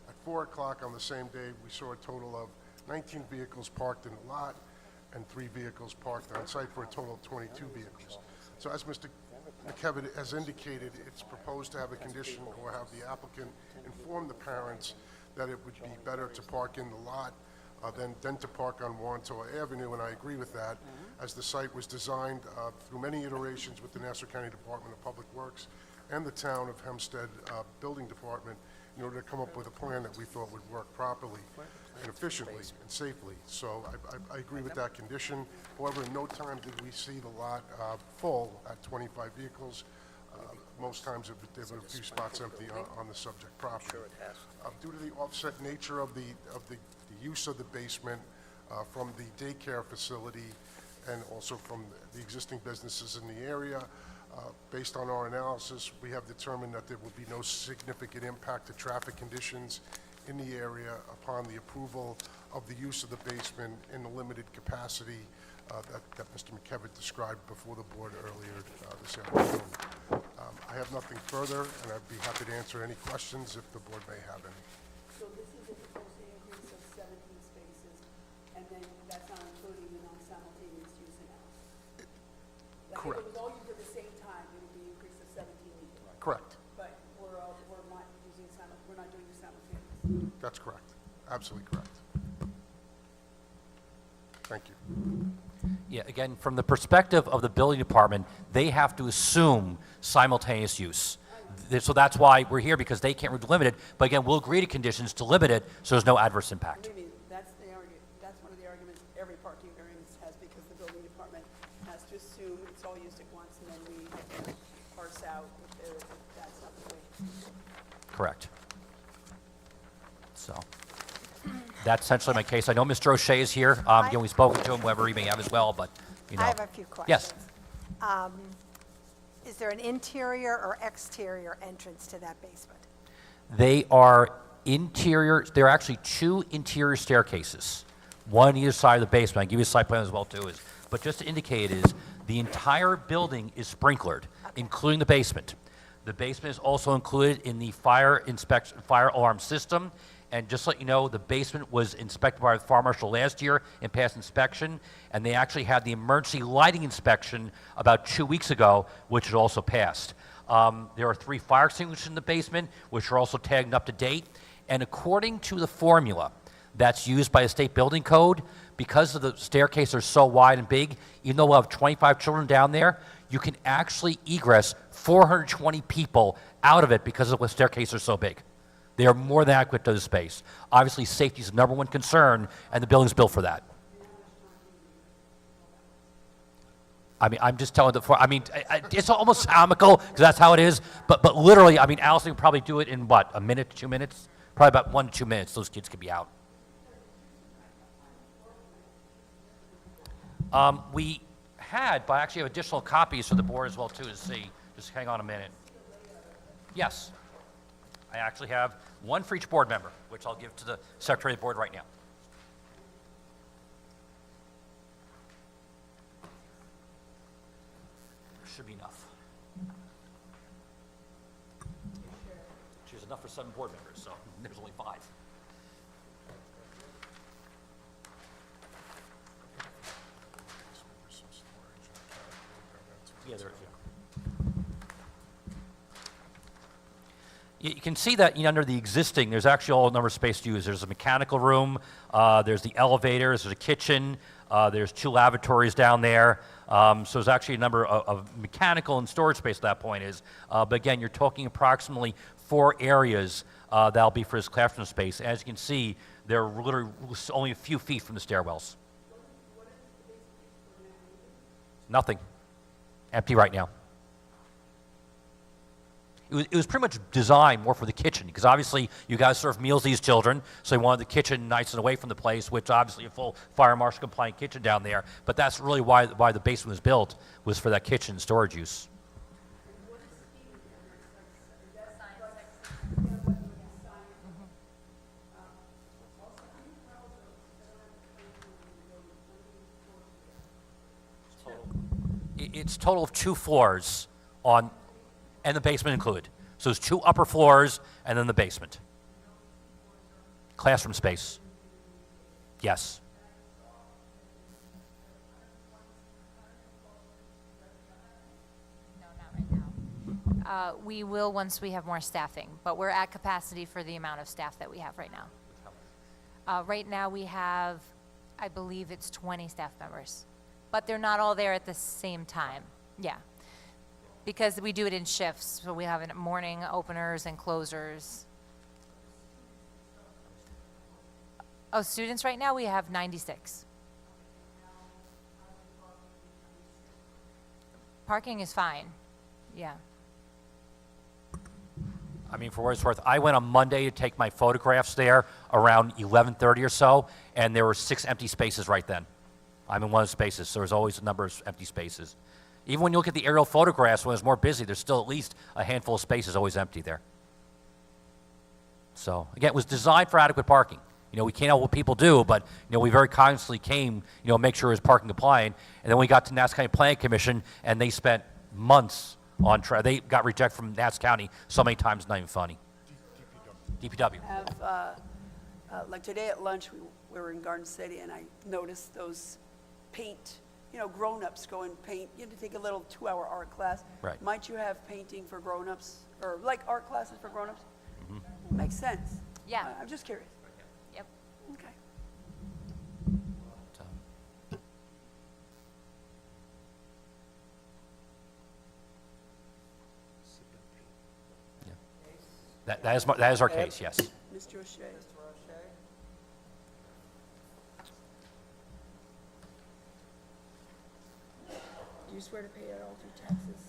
at 4 o'clock on the same day, we saw a total of 19 vehicles parked in the lot and 3 vehicles parked on site for a total of 22 vehicles. So as Mr. McKevitt has indicated, it's proposed to have a condition or have the applicant inform the parents that it would be better to park in the lot than to park on Warrentower Avenue, and I agree with that, as the site was designed through many iterations with the Nassau County Department of Public Works and the Town of Hempstead Building Department in order to come up with a plan that we thought would work properly and efficiently and safely. So I agree with that condition. However, in no time did we see the lot full at 25 vehicles. Most times there were a few spots empty on the subject property. Due to the offset nature of the use of the basement from the daycare facility and also from the existing businesses in the area, based on our analysis, we have determined that there will be no significant impact to traffic conditions in the area upon the approval of the use of the basement in the limited capacity that Mr. McKevitt described before the board earlier this afternoon. I have nothing further, and I'd be happy to answer any questions if the board may have any. So this is a proposed increase of 17 spaces, and then that's not including the non-simultaneous use analysis? Like, Correct. if it was all used at the same time, it would be an increase of 17 meters. Correct. But we're not using we're not doing the simultaneous. That's correct. Absolutely correct. Thank you. Yeah, again, from the perspective of the building department, they have to assume simultaneous use. So that's why we're here, because they can't limit it. But again, we'll agree to conditions to limit it so there's no adverse impact. Believe me, that's one of the arguments every parking variance has, because the building department has to assume it's all used at once, and then we have to parse out if that's not the way. Correct. So that's essentially my case. I know Mr. O'Shea is here. Again, we've spoken to him, whoever he may have as well, but, you know. I have a few Yes. questions. Is there an interior or exterior entrance to that basement? They are interior, there are actually 2 interior staircases, one on either side of the basement. I'll give you a site plan as well, too. But just to indicate is, the entire building is sprinklered, including the basement. The basement is also included in the fire alarm system, And just to let you know, the basement was inspected by the fire marshal last year and passed inspection, and they actually had the emergency lighting inspection about 2 weeks ago, which had also passed. There are 3 fire extinguishers in the basement, which are also tagged and up to date. And according to the formula that's used by the state building code, because of the staircase are so wide and big, even though we'll have 25 children down there, you can actually egress 420 people out of it because of the staircase are so big. They are more than adequate to the space. Obviously, safety is the #1 concern, and the building's built for that. I mean, I'm just telling it's almost comical, because that's how it is, but literally, I mean, Allison would probably do it in, what, a minute, 2 minutes? Probably about 1 to 2 minutes, those kids could be out. We had, but I actually have additional copies for the board as well, too, to see. Just hang on a minute. Yes. I actually have 1 for each board member, which I'll give to the Secretary of the Board right now. There should be enough. There's enough for 7 board members, so there's only 5. Yeah, there is, yeah. You can see that under the existing, there's actually all a number of space to use. There's a mechanical room, there's the elevators, there's a kitchen, there's 2 lavatories down there. So there's actually a number of mechanical and storage space at that point is. But again, you're talking approximately 4 areas that'll be for this classroom space. As you can see, they're literally only a few feet from the stairwells. Nothing. Empty right now. It was pretty much designed more for the kitchen, because obviously you guys serve meals to these children, so they wanted the kitchen nice and away from the place, which obviously a full fire marshal compliant kitchen down there. But that's really why the basement was built, was for that kitchen storage use. It's total of 2 floors and the basement included. So there's 2 upper floors and then the basement. Classroom space. Yes. No, not right now. We will once we have more staffing, but we're at capacity for the amount of staff that we have right now. Right now we have, I believe it's 20 staff members, but they're not all there at the same time. Yeah. Because we do it in shifts, so we have morning openers and closers. Oh, students right now, we have 96. Parking is fine, yeah. I mean, for what it's worth, I went on Monday to take my photographs there around 11:30 or so, and there were 6 empty spaces right then. I'm in one of the spaces, so there's always a number of empty spaces. Even when you look at the aerial photographs, when it's more busy, there's still at least a handful of spaces always empty there. So, again, it was designed for adequate parking. We can't help what people do, but, we very consciously came, make sure it was parking compliant. And then we got to Nassau County Planning Commission, and they spent months on they got rejected from Nassau County so many times, not even funny. DPW. Like today at lunch, we were in Garden City, and I noticed those paint, grown-ups go and paint. You have to take a little 2-hour art class. Right. Might you have painting for grown-ups, or like art classes for grown-ups? Mm-hmm. Makes sense. Yeah. I'm just curious. Yep. Okay. Yeah. That is our case, yes. Mr. O'Shea. Do you swear to pay all your taxes?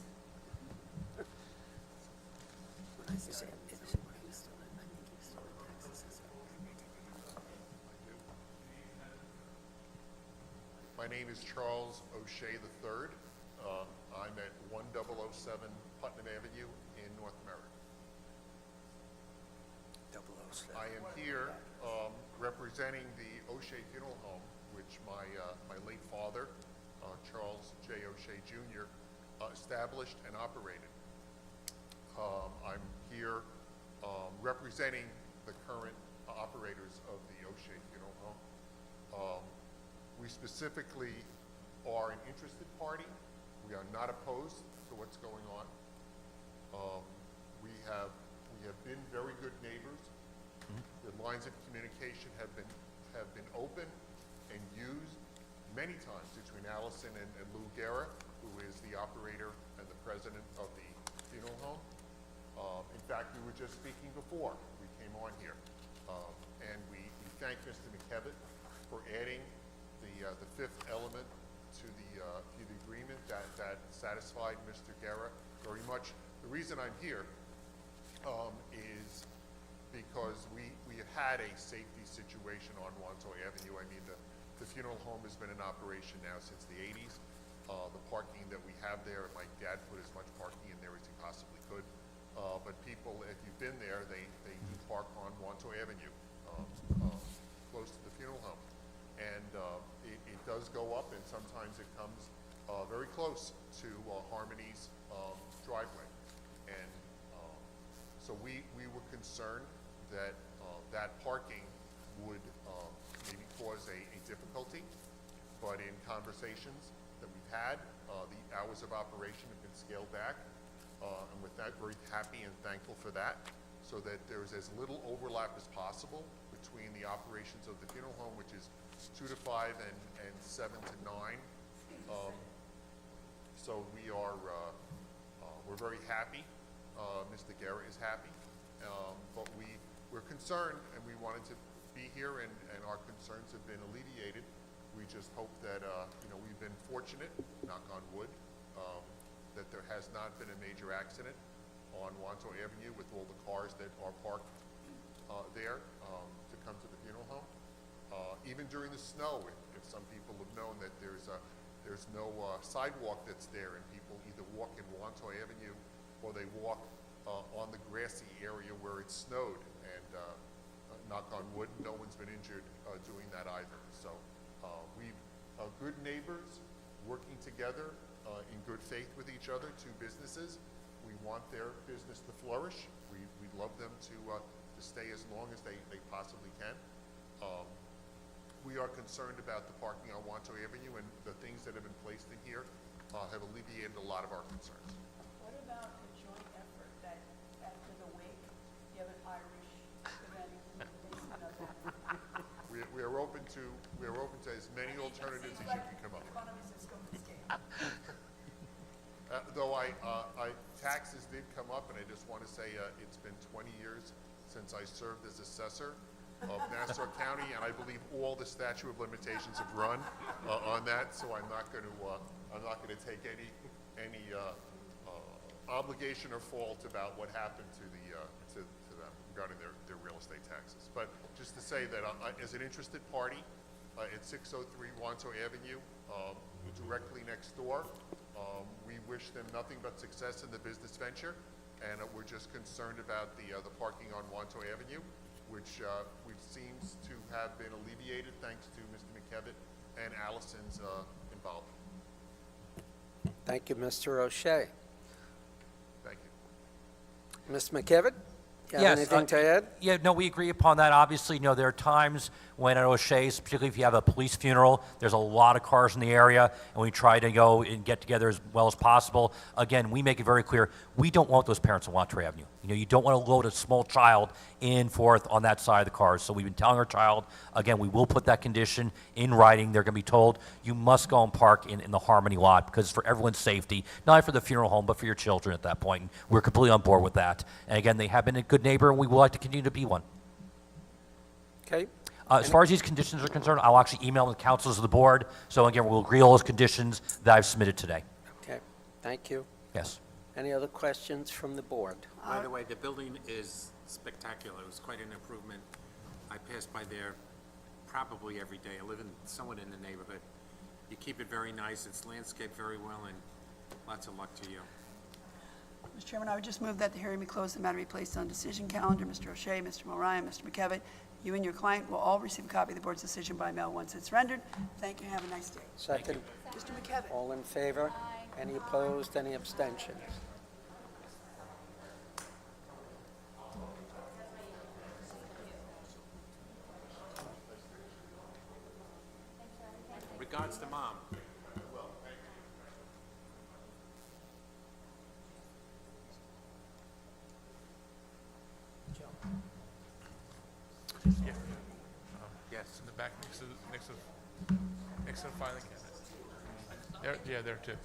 My name is Charles O'Shea III. I'm at 1007 Putnam Avenue in North America. 007. I am here representing the O'Shea Funeral Home, which my late father, Charles J. O'Shea Jr., established and operated. I'm here representing the current operators of the O'Shea Funeral Home. We specifically are an interested party. We are not opposed to what's going on. We have been very good neighbors. The lines of communication have been open and used many times between Allison and Lou Guerra, who is the operator and the president of the funeral home. In fact, we were just speaking before we came on here, and we thank Mr. McKevitt for adding the fifth element to the agreement that satisfied Mr. Guerra very much. The reason I'm here is because we have had a safety situation on Wanto Avenue. I mean, the funeral home has been in operation now since the 80s. The parking that we have there, my dad put as much parking in there as he possibly could. But people, if you've been there, they do park on Wanto Avenue, close to the funeral home. And it does go up, and sometimes it comes very close to Harmony's driveway. And so we were concerned that that parking would maybe cause a difficulty, but in conversations that we've had, the hours of operation have been scaled back, and with that, very happy and thankful for that, so that there's as little overlap as possible between the operations of the funeral home, which is 2 to 5 and 7 to 9. So we're very happy. Mr. Guerra is happy, but we're concerned, and we wanted to be here, and our concerns have been alleviated. We just hope that, we've been fortunate, knock on wood, that there has not been a major accident on Wanto Avenue with all the cars that are parked there to come to the funeral home. Even during the snow, if some people have known that there's no sidewalk that's there, and people either walk in Wanto Avenue or they walk on the grassy area where it snowed, and knock on wood, no one's been injured doing that either. So we are good neighbors working together in good faith with each other, two businesses. We want their business to flourish. We'd love them to stay as long as they possibly can. We are concerned about the parking on Wanto Avenue, and the things that have been placed in here have alleviated a lot of our concerns. What about a joint effort that after the wake, you have an Irish event in the basement of that? We are open to as many alternatives as you can come up with. Though taxes did come up, and I just want to say it's been 20 years since I served as assessor of Nassau County, and I believe all the statute of limitations have run on that. So I'm not going to take any obligation or fault about what happened to them regarding their real estate taxes. But just to say that as an interested party at 603 Wanto Avenue, directly next door, we wish them nothing but success in the business venture, and we're just concerned about the parking on Wanto Avenue, which seems to have been alleviated thanks to Mr. McKevitt and Allison's involvement. Thank you, Mr. O'Shea. Thank you. Ms. McKevitt, you have anything to add? Yeah, no, we agree upon that. Obviously, there are times when at O'Shea's, particularly if you have a police funeral, there's a lot of cars in the area, and we try to go and get together as well as possible. Again, we make it very clear, we don't want those parents on Wanto Avenue. You don't want to load a small child in forth on that side of the cars. So we've been telling our child, again, we will put that condition in writing. They're going to be told, you must go and park in the Harmony lot, because for everyone's safety, not only for the funeral home, but for your children at that point. And we're completely on board with that. And again, they have been a good neighbor, and we would like to continue to be one. Okay. As far as these conditions are concerned, I'll actually email the councils of the board. So again, we'll agree all those conditions that I've submitted today. Okay, thank you. Yes. Any other questions from the board? By the way, the building is spectacular. It was quite an improvement. I pass by there probably every day. I live somewhat in the neighborhood. You keep it very nice. It's landscaped very well, and lots of luck to you. Mr. Chairman, I would just move that the hearing be closed, the matter be placed on decision calendar. Mr. O'Shea, Mr. Mulryan, Mr. McKevitt, you and your client will all receive a copy of the board's decision by mail once it's rendered. Thank you. Have a nice day. Second. Mr. McKevitt. All in favor? Any opposed? Any abstentions? That's the mom. Yeah. Yes, in the back next to the filing cabinet. There too.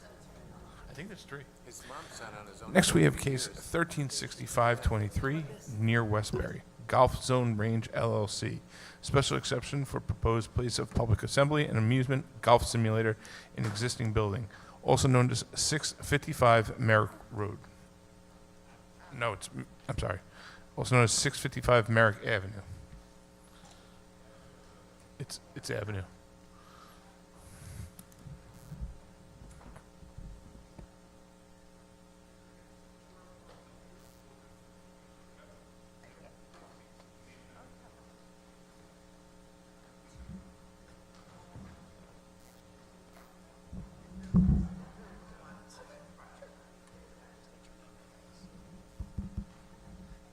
I think there's 3. His mom sat on his own. Next, we have case 136523 near Westbury, Golf Zone Range LLC. Special exception for proposed place of public assembly and amusement golf simulator in existing building, also known as 655 Merrick Road. No, I'm sorry. Also known as 655 Merrick Avenue. It's Avenue.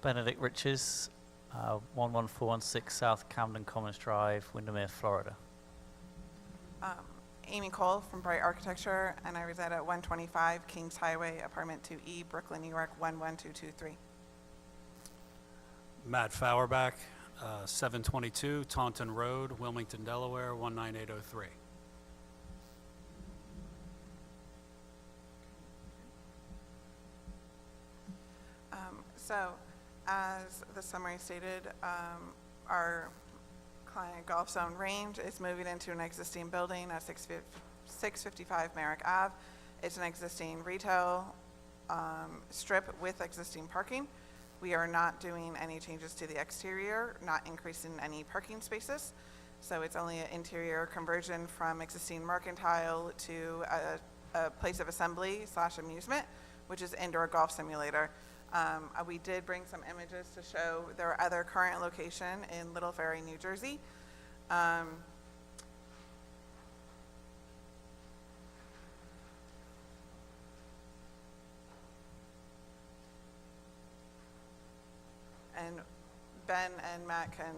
Benedict Riches, 11416 South Camden Commons Drive, Windermere, Florida. Amy Cole from Bright Architecture, and I reside at 125 Kings Highway, Apartment 2E, Brooklyn, New York, 11223. Matt Fauerbach, 722 Taunton Road, Wilmington, Delaware, 19803. So, as the summary stated, our client Golf Zone Range is moving into an existing building at 655 Merrick Ave. It's an existing retail strip with existing parking. We are not doing any changes to the exterior, not increasing any parking spaces. So it's only an interior conversion from existing mercantile to a place of assembly / amusement, which is indoor golf simulator. We did bring some images to show their other current location in Little Ferry, New Jersey. And Ben and Matt can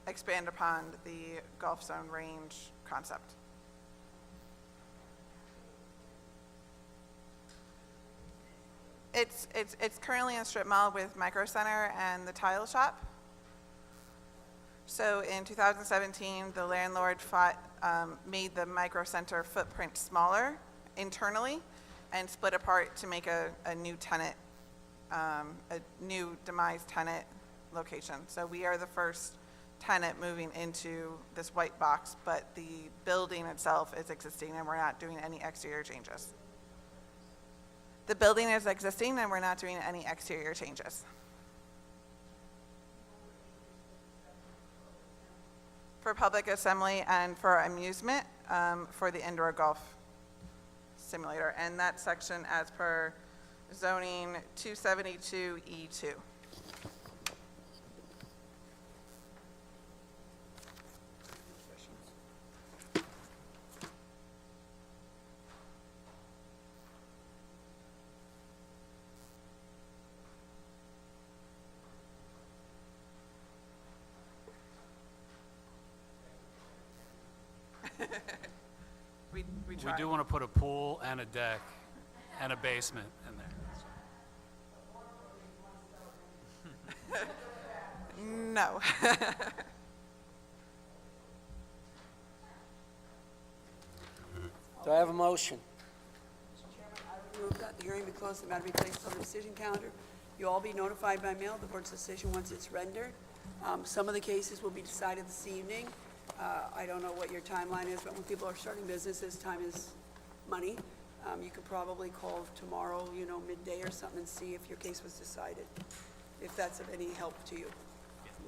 expand upon the Golf Zone Range concept. It's currently in strip mall with Micro Center and the Tile Shop. So in 2017, the landlord made the Micro Center footprint smaller internally and split apart to make a new tenant, a new demise tenant location. So we are the first tenant moving into this white box, but the building itself is existing and we're not doing any exterior changes. The building is existing and we're not doing any exterior changes. For public assembly and for amusement, for the indoor golf simulator. And that section as per zoning 272E2. We do want to put a pool and a deck and a basement in there. No. Do I have a motion? I move that the hearing be closed, the matter be placed on the decision calendar. You all be notified by mail of the board's decision once it's rendered. Some of the cases will be decided this evening. I don't know what your timeline is, but when people are starting businesses, time is money. You could probably call tomorrow, midday or something, and see if your case was decided, if that's of any help to you.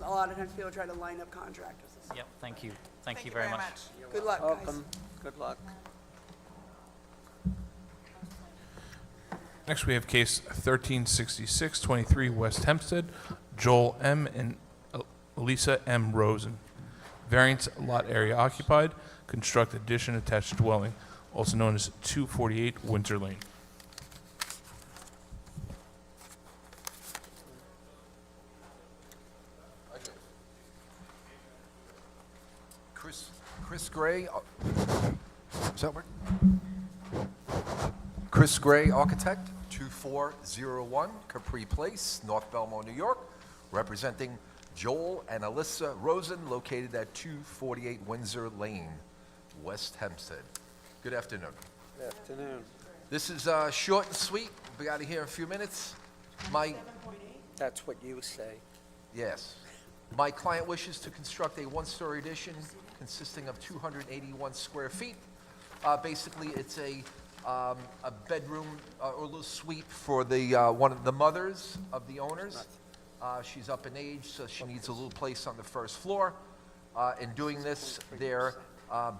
A lot of times people try to line up contractors. Yep, thank you. Thank you very much. Good luck, guys. Welcome. Good luck. Next, we have case 136623 West Hempstead, Joel M. and Elisa M. Rosen. Variance lot area occupied, construct addition attached dwelling, also known as 248 Windsor Lane. Chris Gray, Does that work? Chris Gray, architect, 2401 Capri Place, North Belmont, New York, representing Joel and Alyssa Rosen, located at 248 Windsor Lane, West Hempstead. Good afternoon. Good afternoon. This is short and sweet. We'll be out of here in a few minutes. That's what you say. Yes. My client wishes to construct a one-story addition consisting of 281 square feet. Basically, it's a bedroom or a little suite for the one of the mothers of the owners. She's up in age, so she needs a little place on the first floor. In doing this, their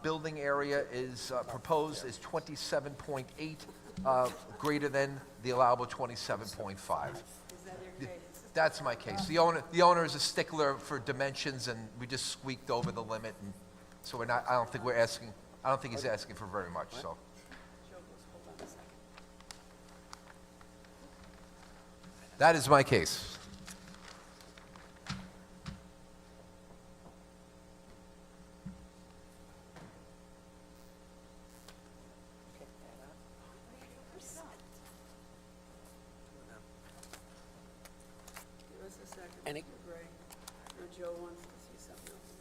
building area is proposed is 27.8, greater than the allowable 27.5. That's my case. The owner is a stickler for dimensions, and we just squeaked over the limit, and so we're not. I don't think he's asking for very much. So. That is my case. Give us a second. Any- Mr. Gray. Or Joe wants to see something else.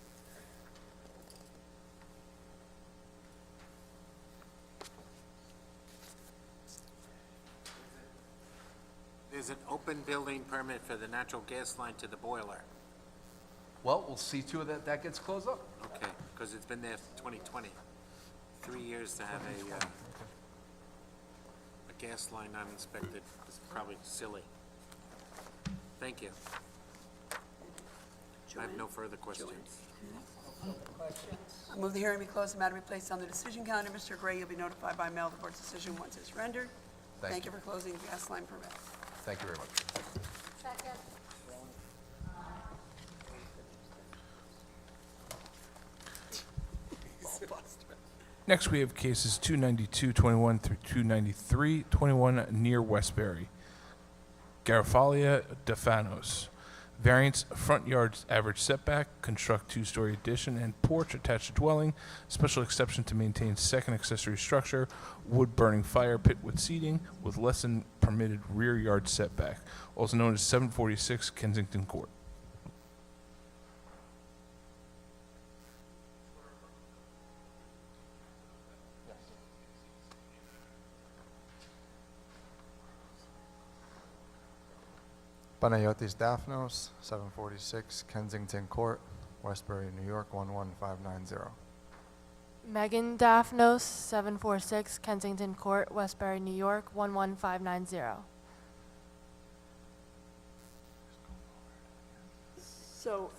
There's an open building permit for the natural gas line to the boiler. Well, we'll see to it that that gets closed up. Okay, because it's been there since 2020. 3 years to have a gas line not inspected is probably silly. Thank you. I have no further questions. I move the hearing be closed, the matter be placed on the decision calendar. Mr. Gray, you'll be notified by mail of the board's decision once it's rendered. Thank you for closing the gas line permit. Thank you very much. Second. Next, we have cases 292-21 through 293-21 near Westbury. Garafalia Defanos. Variance, front yard average setback, construct two-story addition and porch attached to dwelling. Special exception to maintain second accessory structure, wood-burning fire pit with seating with less than permitted rear yard setback, also known as 746 Kensington Court. Panayotis Daphnos, 746 Kensington Court, Westbury, New York, 11590. Megan Daphnos, 746 Kensington Court, Westbury, New York, 11590. So,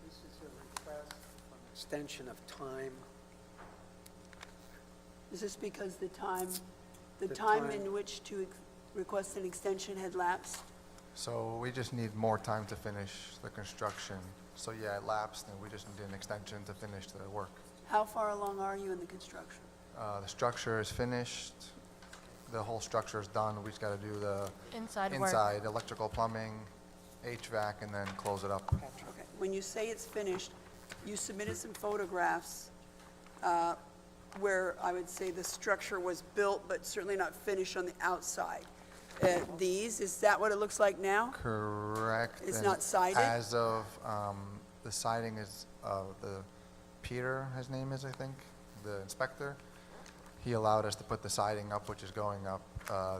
This is a request for an extension of time. is this because the time The in time- which to request an extension had lapsed? So we just need more time to finish the construction. So yeah, it lapsed, and we just need an extension to finish the work. How far along are you in the construction? The structure is finished. The whole structure is done. We just got to do the Inside work. electrical, plumbing, HVAC, and then close it up. Okay. When you say it's finished, you submitted some photographs where I would say the structure was built, but certainly not finished on the outside. Is that what it looks like now? Correct. It's and not sided? As of, the siding is, Peter, his name is, I think, the inspector. He allowed us to put the siding up, which is going up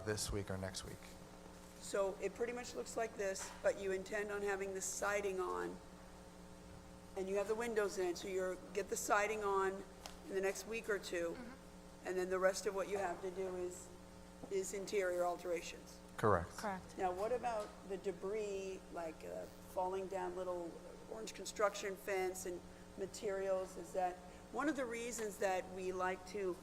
this week or next week. So it pretty much looks like this, but you intend on having the siding on, and you have the windows in, so get the siding on in the next week or two, and then the rest of what you have to do is interior alterations. Correct. Correct. Now, what about the debris, like falling down little orange construction fence and materials? Is that one of the reasons that we like to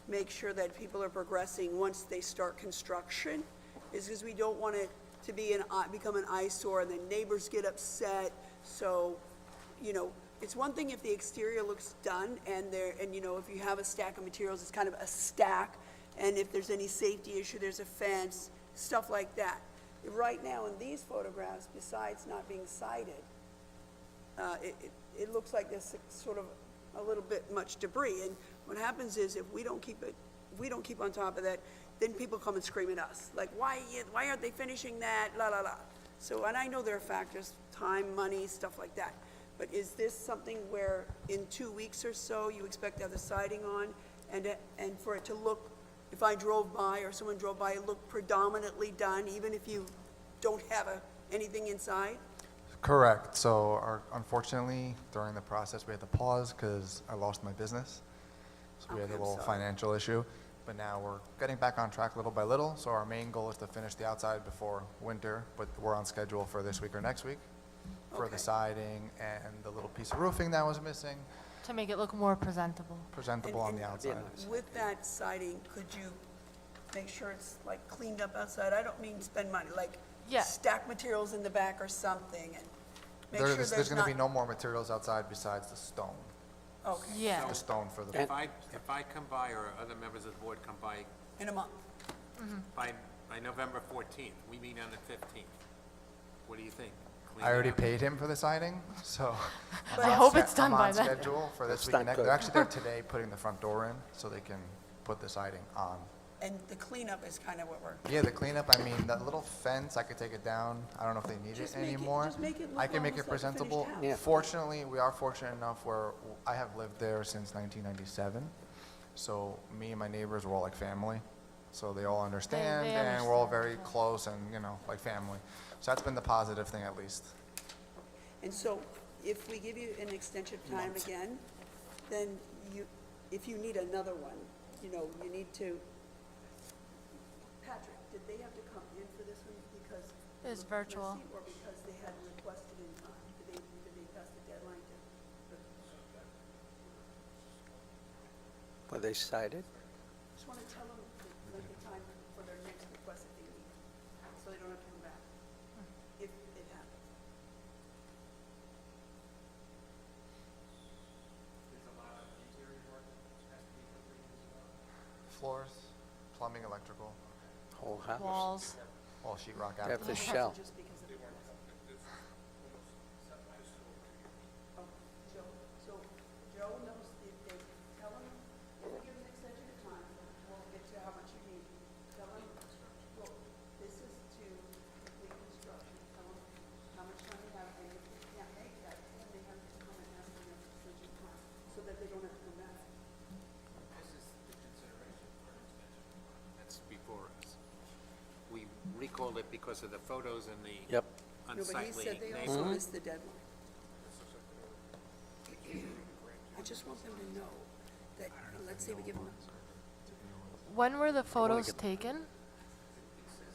make sure that people are progressing once they start construction is because we don't want it to become an eyesore and then neighbors get upset. So, it's one thing if the exterior looks done and if you have a stack of materials, it's kind of a stack. And if there's any safety issue, there's a fence, stuff like that. Right now, in these photographs, besides not being sided, it looks like there's sort of a little bit much debris. And what happens is if we don't keep on top of that, then people come and scream at us, like, why aren't they finishing that, la, la, la. So, and I know there are factors, time, money, stuff like that. But is this something where in 2 weeks or so, you expect to have the siding on and for it to look, if I drove by or someone drove by, it look predominantly done, even if you don't have anything inside? Correct. So unfortunately, during the process, we had to pause because I lost my business. So we had a Okay, I'm little sorry. financial issue. But now we're getting back on track little by little. So our main goal is to finish the outside before winter, but we're on schedule for this week or next week for Okay. the siding and the little piece of roofing that was missing, To make it look more presentable. presentable on the outside. With that siding, could you make sure it's like cleaned up outside? I don't mean spend money, like Yeah. stack materials in the back or something and make sure There's there's going to be not. no more materials outside besides the stone. Okay, Yeah. The stone for the, If I come by, or other members of the board come by, in a month. by November 14th, we meet on the 15th, what do you think? Clean I it already up? paid him for the siding, so. But I'm I on hope sch- it's done I'm by on then. schedule for this That's week not and next. good. They're actually there today putting the front door in so they can put the siding on. And the cleanup is kind of what we're, Yeah, the cleanup, I mean, that little fence, I could take it down. I don't know if they need it Just make it- anymore. just make it I look can make almost it like a finished presentable. house. Yeah. Fortunately, we are fortunate enough where I have lived there since 1997. So me and my neighbors were all like family. So they all understand and we're all understand, very close and, you know, like family. So that's been the positive thing at least. and so if we give you an extension of time again, then if you need another one, you know, you need to, Patrick, did they have to come in for this one because? It's of virtual. mercy, or because they hadn't requested in time? Did they pass the deadline to? Were they cited? Just want to tell them the length of time for their next request that they need, so they don't have to come back, if it happens. Floors, plumbing, electrical, Whole house? Walls. all sheetrock They have after. to shell. Just because of the So Joe knows if they tell him, if we give him an extension of time, we'll get to how much you need. Tell him, well, this is to complete construction. Tell him how much time you have, and if you can't make that, then they have to come and ask for an extension of time, so that they don't have to come back. This is the consideration for an extension. That's before us. We recalled it because of the photos and the Yep. No, but he unsightly said they neighborhood. also missed the deadline. I just want them to know that, let's say we give them, When were the photos taken?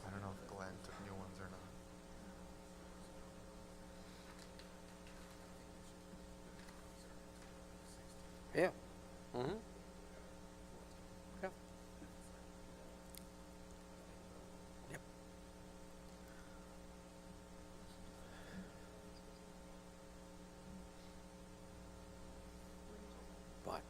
I don't know if Glenn took new ones or not. Yeah. Mm-hmm. Yeah. Yep. What?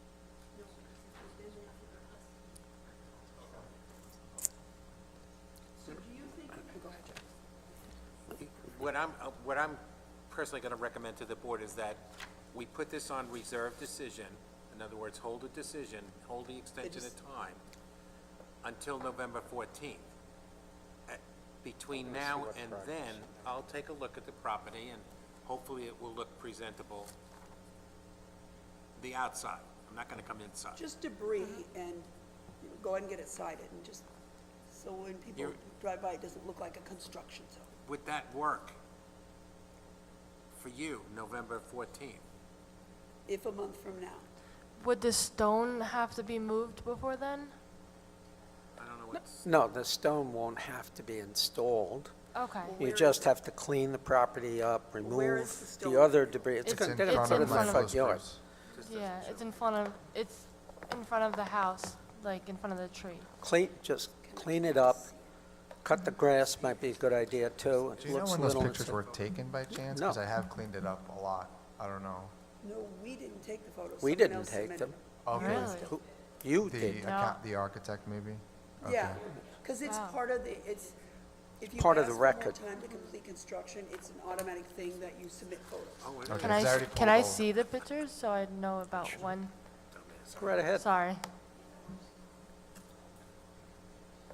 What I'm personally going to recommend to the board is that we put this on reserve decision. In other words, hold a decision, hold the extension of time until November 14th. Between now and then, I'll take a look at the property and hopefully it will look presentable, the outside. I'm not going to come inside. just debris and go ahead and get it sided and just, so when people You're- drive by, it doesn't look like a construction zone. Would that work for you, November 14th? If a month from now. Would the stone have to be moved before then? I don't know what's... No, the stone won't have to be installed. Okay. You just have to clean the property up, Where remove is the stone the other debris. It's They're in gonna front put it of in my the front yard. close. Yeah, it's in front of the house, like in front of the tree. Just clean it up. Cut the grass might be a good idea too. It Do you know looks when those little pictures instead- were taken by chance? No. Because I have cleaned it up a lot. I don't know. No, we didn't take the photos. We Someone didn't else take submitted them. Okay. Really? Who- You The did. the architect maybe? Yeah, Okay. because it's Wow. part of the, If you part of ask the for more record. time to complete construction, it's an automatic thing that you submit photos. Okay, Can I, it's already can I pulled over. see the pictures so I know about when? Go right ahead. Sorry.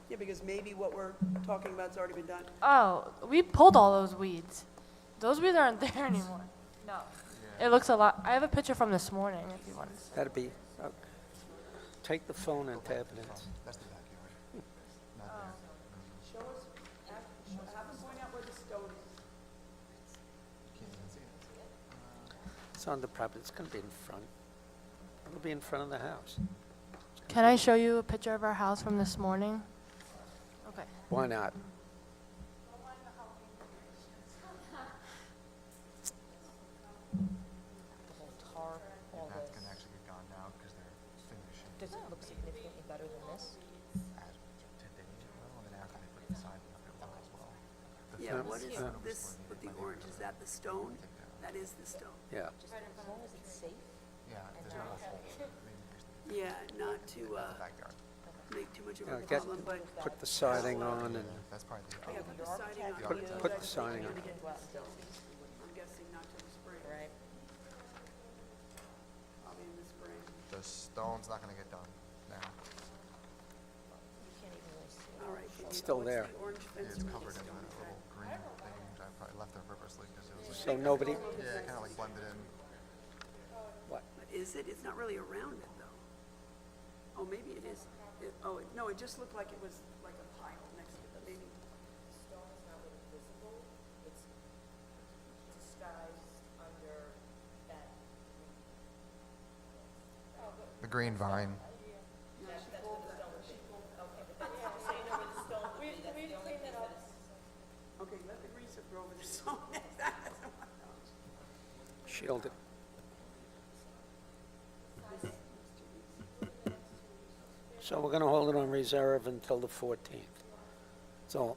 Yeah, because maybe what we're talking about's already been done. Oh, we pulled all those weeds. Those weeds aren't there anymore. No. It looks a lot. I have a picture from this morning if you want to see. That'd be, take the phone and tap it in. That's the backyard. Not there. Show us, have them point out where the stone is. Can't even see it. It's on the property, it's gonna be in front. It'll be in front of the house. Can I show you a picture of our house from this morning? Okay. Why not? That can actually get gone now because they're finishing. Does it look significantly better than this? As today, well, and then after they put the siding up, it will as well. Yeah, what is this with the orange? Is that the stone? That is the stone. Yeah. As long as it's safe. Yeah, there's not a hole. Yeah, not to Backyard. make too much of a Get, problem, but put the siding on and That's probably the. yeah, put the siding on. put the siding on. I'm guessing not till the spring. Right. Probably in the spring. The stone's not gonna get done now. You can't even really see it. All right. It's still what's there. the orange fence It's around covered the in stone? a little green thing, which I probably left there purposely because it was So like, nobody, yeah, it kinda like blended in. what? But is it? It's not really around it, though. Oh, maybe it is. No, it just looked like it was like a pile next to it, but maybe. Stone is not really visible. It's disguised under that. The green vine. Okay, let the greaser grow over the stone. Shielded. So we're gonna hold it on reserve until the 14th. So,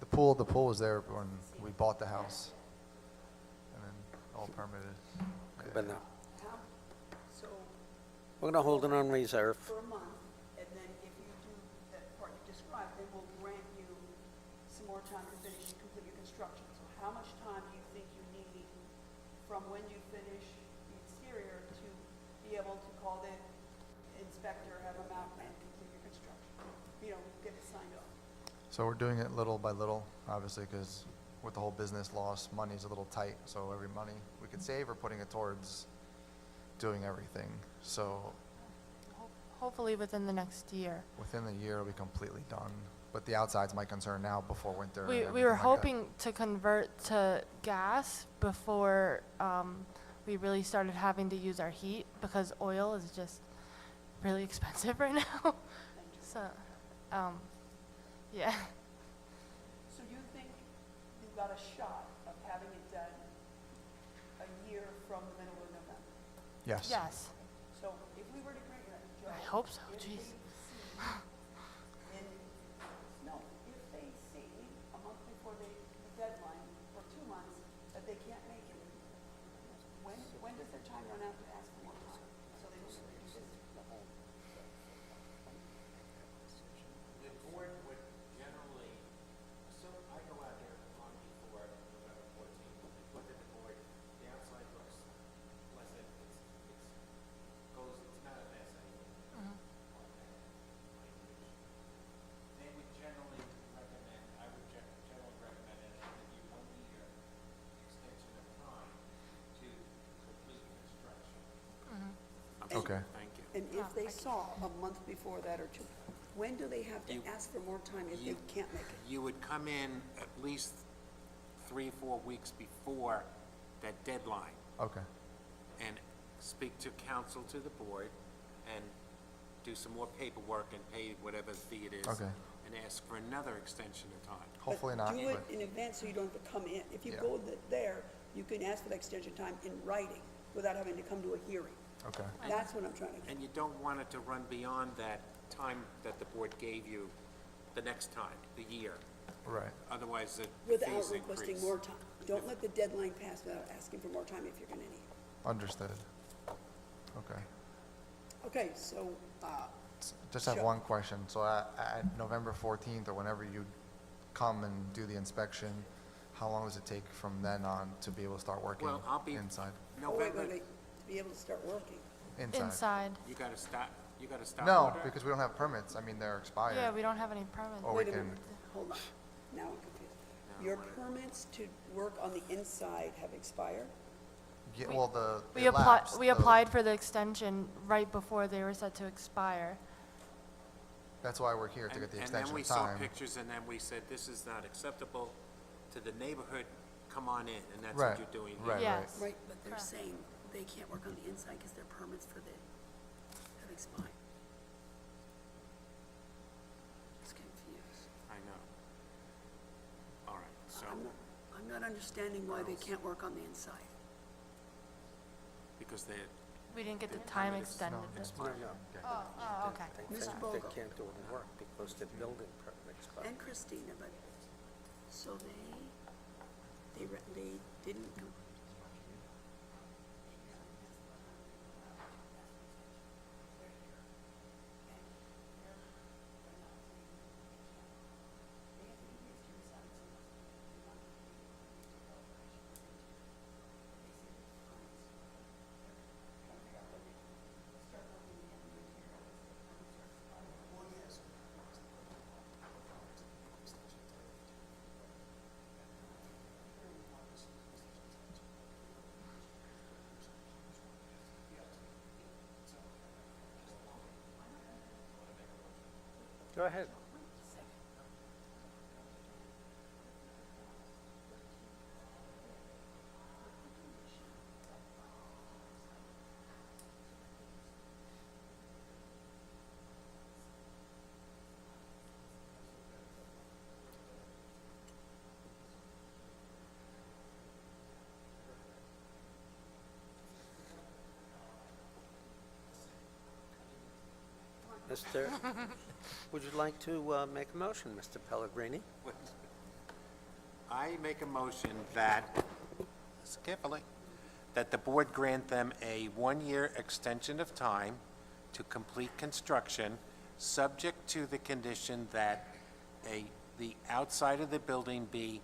The pool was there when we bought the house. And then all permitted. but no, So we're gonna hold it on reserve. for a month, and then if you do that part you described, then we'll grant you some more time to finish and complete your construction. So how much time do you think you need from when you finish the exterior to be able to call the inspector, have him out and complete your construction? You know, get it signed off. So we're doing it little by little, obviously, because with the whole business loss, money's a little tight. So every money we could save, we're putting it towards doing everything. So Hopefully within the next year. within the year, it'll be completely done. But the outside's my concern now before winter. and We everything were like that. hoping to convert to gas before we really started having to use our heat because oil is just really expensive right now. So, yeah. So you think you've got a shot of having it done a year from the middle of November? Yes. Yes. So if we were to grant you that, Joe. I hope so, if jeez. they see if they see a month before the deadline, or 2 months, that they can't make it, when does their time run out to ask for more time? So they just The board would generally, so I go out there on before November 14th, look at the board, the outside looks less than, it's not a mess anymore. They would generally recommend, I would generally recommend that they give you 1 year extension of time to complete construction. Okay. Thank you. And if they saw a month before that or 2, when do they have to You- ask for more time if they can't make it? You would come in at least 3 or 4 weeks before that deadline Okay. and speak to counsel to the board and do some more paperwork and pay whatever fee it is. Okay. And ask for another extension of time. Hopefully But not, do it but in advance so you don't have to come in. If you Yeah. go there, you can ask for the extension time in writing without having to come to a hearing. okay. That's what I'm trying to get. And you don't want it to run beyond that time that the board gave you the next time, the year. Right. Otherwise, the Without fees requesting increase. more time. don't let the deadline pass without asking for more time if you're gonna need it. Understood. Okay. Okay, so, Just have Sure. one question. So at November 14th, or whenever you come and do the inspection, how long does it take from then on to be able to start working Well, I'll be, inside? oh, wait, November, to be able to start working. Inside. you gotta stop No, order? because we don't have permits. I mean, they're expired. Yeah, we don't have any permits. Or we Wait a can, minute, hold on, now I'm confused. Your permits to work on the inside have expired? yeah, well, We it lapsed, we the- applied for the extension right before they were set to expire. That's why we're here, to get the And then extension we of saw time. pictures, and then we said, this is not acceptable to the neighborhood, come on in, and that's Right, what you're doing here. right, Yes. Right, but they're saying they can't work on the inside because their permits for the, have expired. It's confused. I know. All right, so, I'm not understanding why they can't work on the inside. because they, We didn't get the time extended this No, time. no. Oh, okay. They Mr. think Bogle. they can't do any work because the building permit expired. And Christina, but, so they didn't come. Go ahead. Mr., would you like to make a motion, Mr. Pellegrini? I make a motion that, listen carefully, that the board grant them a one-year extension of time to complete construction, subject to the condition that the outside of the building be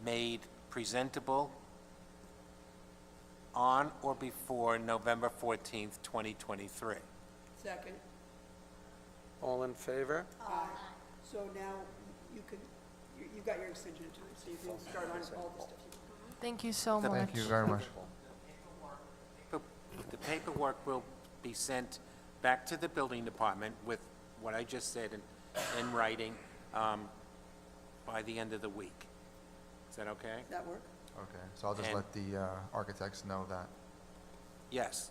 made presentable on or before November 14th, 2023. Second. All in favor? So now you can, you got your extension of time, so you can start on all the stuff you want. Thank you so much. Thank you very much. The paperwork will be sent back to the building department with what I just said in writing by the end of the week. Is that okay? Does that work? Okay, so I'll just And- let the architects know that. Yes,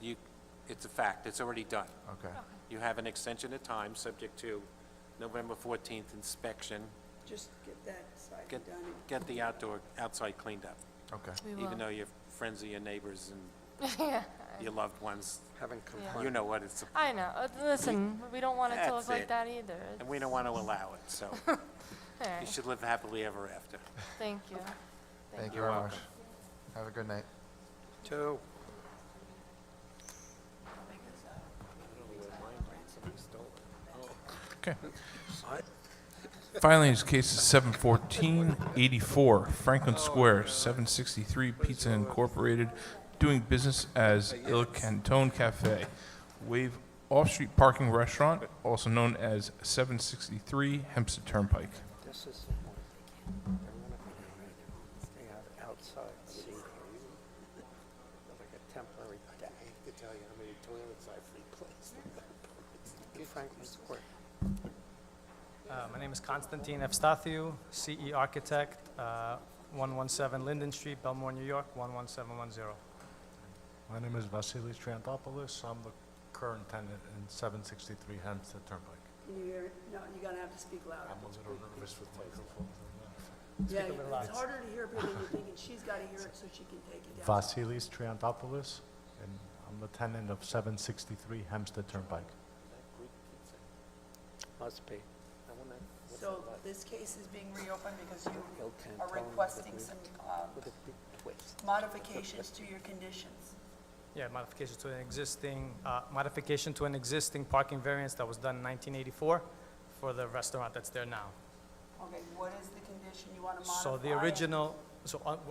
it's a fact, it's already done. Okay. You have an extension of time, subject to November 14th inspection. Just get that side Get, done. get the outside cleaned up, Okay. We will. even though you're friends of your neighbors and Yeah, your loved ones. Haven't Yeah. complained. You know what it's, I know. Listen, we don't want it to That's look like it. that either. and we don't want to allow it, so All you right. should live happily ever after. Thank you. Thank you You're very much. welcome. Have a good night. Two. Okay. Finally, is case 714-84, Franklin Square, 763 Pizza Incorporated, doing business as Il Cantone Cafe. Wave off-street parking restaurant, also known as 763 Hempstead Turnpike. This is the point. They're not gonna stay outside seating. Like a temporary deck. I hate to tell you how many toilets I've replaced. Franklin Square. My name is Konstantin Evstathiou, CE Architect, 117 Linden Street, Belmore, New York, 11710. My name is Vasilis Triantopoulos. I'm the current tenant in 763 Hempstead Turnpike. Can you hear it? No, you're gonna have to speak louder. I'm a little nervous with microphones. Yeah, a little loud. it's harder to hear people than you think, and she's gotta hear it so she can take it down. Vasilis Triantopoulos, and I'm the tenant of 763 Hempstead Turnpike. Must be. So this case is being reopened because you Hill are Cantone requesting with a- some With a big twist. modifications to your conditions. Yeah, modification to an existing parking variance that was done in 1984 for the restaurant that's there now. Okay, what is the condition you want to modify? So the original,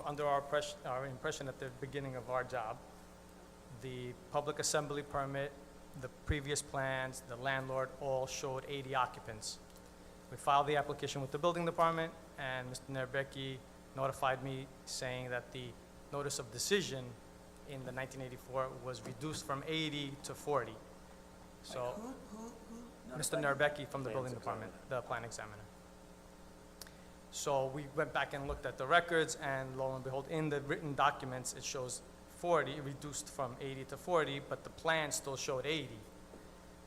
under our impression at the beginning of our job, the public assembly permit, the previous plans, the landlord all showed 80 occupants. We filed the application with the building department, and Mr. Nerbecki notified me saying that the notice of decision in the 1984 was reduced from 80 to 40. So, Mr. Nerbecki from the building department, the plan examiner. So we went back and looked at the records, and lo and behold, in the written documents, it shows 40, reduced from 80 to 40, but the plan still showed 80.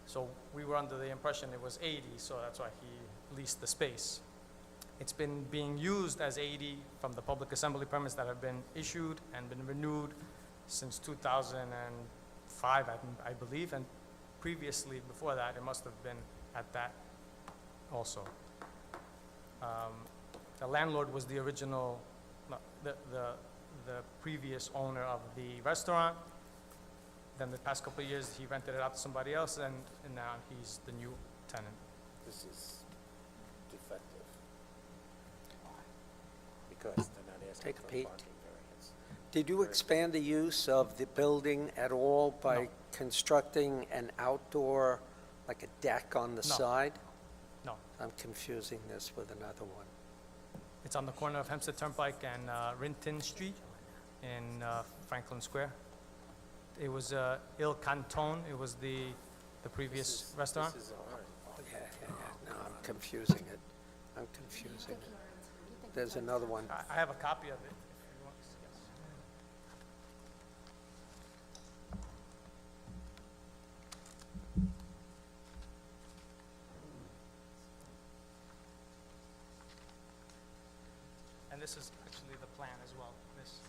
So we were under the impression it was 80, so that's why he leased the space. It's been being used as 80 from the public assembly permits that have been issued and been renewed since 2005, I believe, and previously, before that, it must have been at that also. The landlord was the original, no, the previous owner of the restaurant. Then the past couple of years, he rented it out to somebody else, and now he's the new tenant. This is defective. Because they're not asking Take a for a peek. parking variance. Did you expand the use of the building at all by No. constructing an outdoor, like a deck on the No. side? No, I'm confusing this with another one. it's on the corner of Hempstead Turnpike and Rinton Street in Franklin Square. It was Il Cantone, it was the previous restaurant. This is all right. Yeah. No, I'm confusing it. I'm confusing it. There's another one. I have a copy of it, if you want to see. Yes. And this is actually the plan as well. This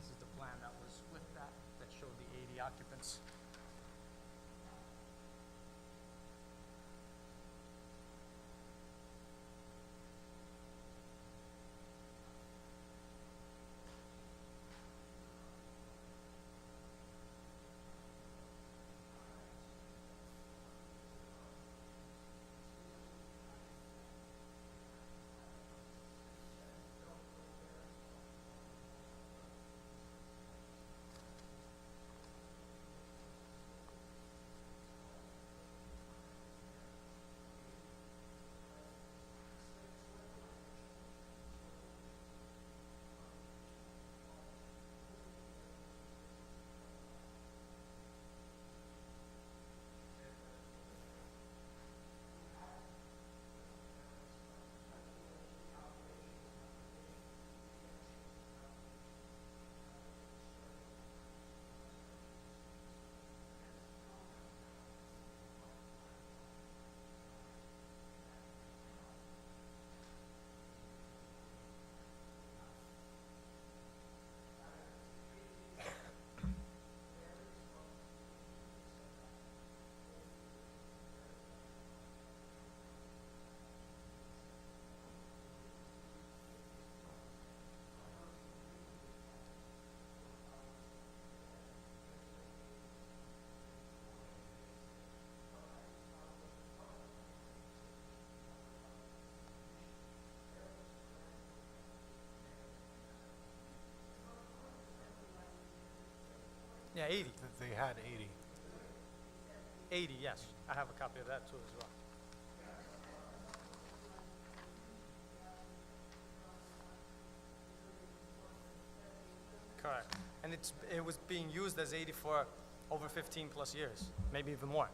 is the plan that was with that showed the 80 occupants. Yeah, 80. They had 80. 80, yes. I have a copy of that too as well. Correct. And it was being used as 80 for over 15 plus years, maybe even more.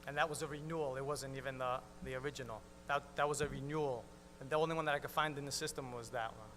And that was a renewal. It wasn't even the original. That was a renewal. And the only one that I could find in the system was that one.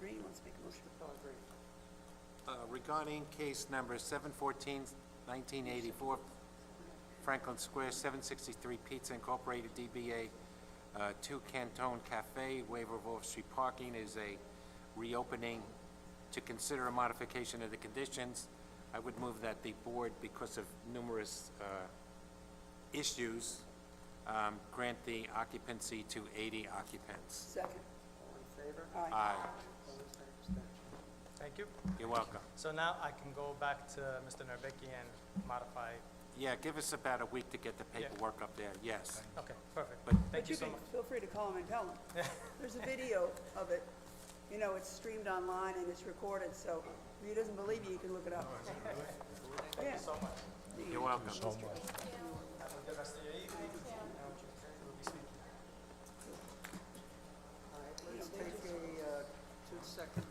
Green wants to make a motion. Regarding case number 714, 1984, Franklin Square, 763 Pizza Incorporated, DBA 2 Canton Cafe, waiver of off-street parking is a reopening to consider a modification of the conditions. I would move that the board, because of numerous issues, grant the occupancy to 80 occupants. Second. All in favor? Aye. Opposed, same abstention. Thank you. You're welcome. So now I can go back to Mr. Nervicki and modify. Yeah, give us about a week to get the paperwork up there, yes. Okay, perfect. But- Thank But you you so can, much. feel free to call him and tell him. There's a video of it. You know, it's streamed online and it's recorded, so if he doesn't believe you, you can look it up. Thank Yeah. you so much. You're welcome. Have a good rest of your evening. We'll be speaking. All right, let's take a 2-second.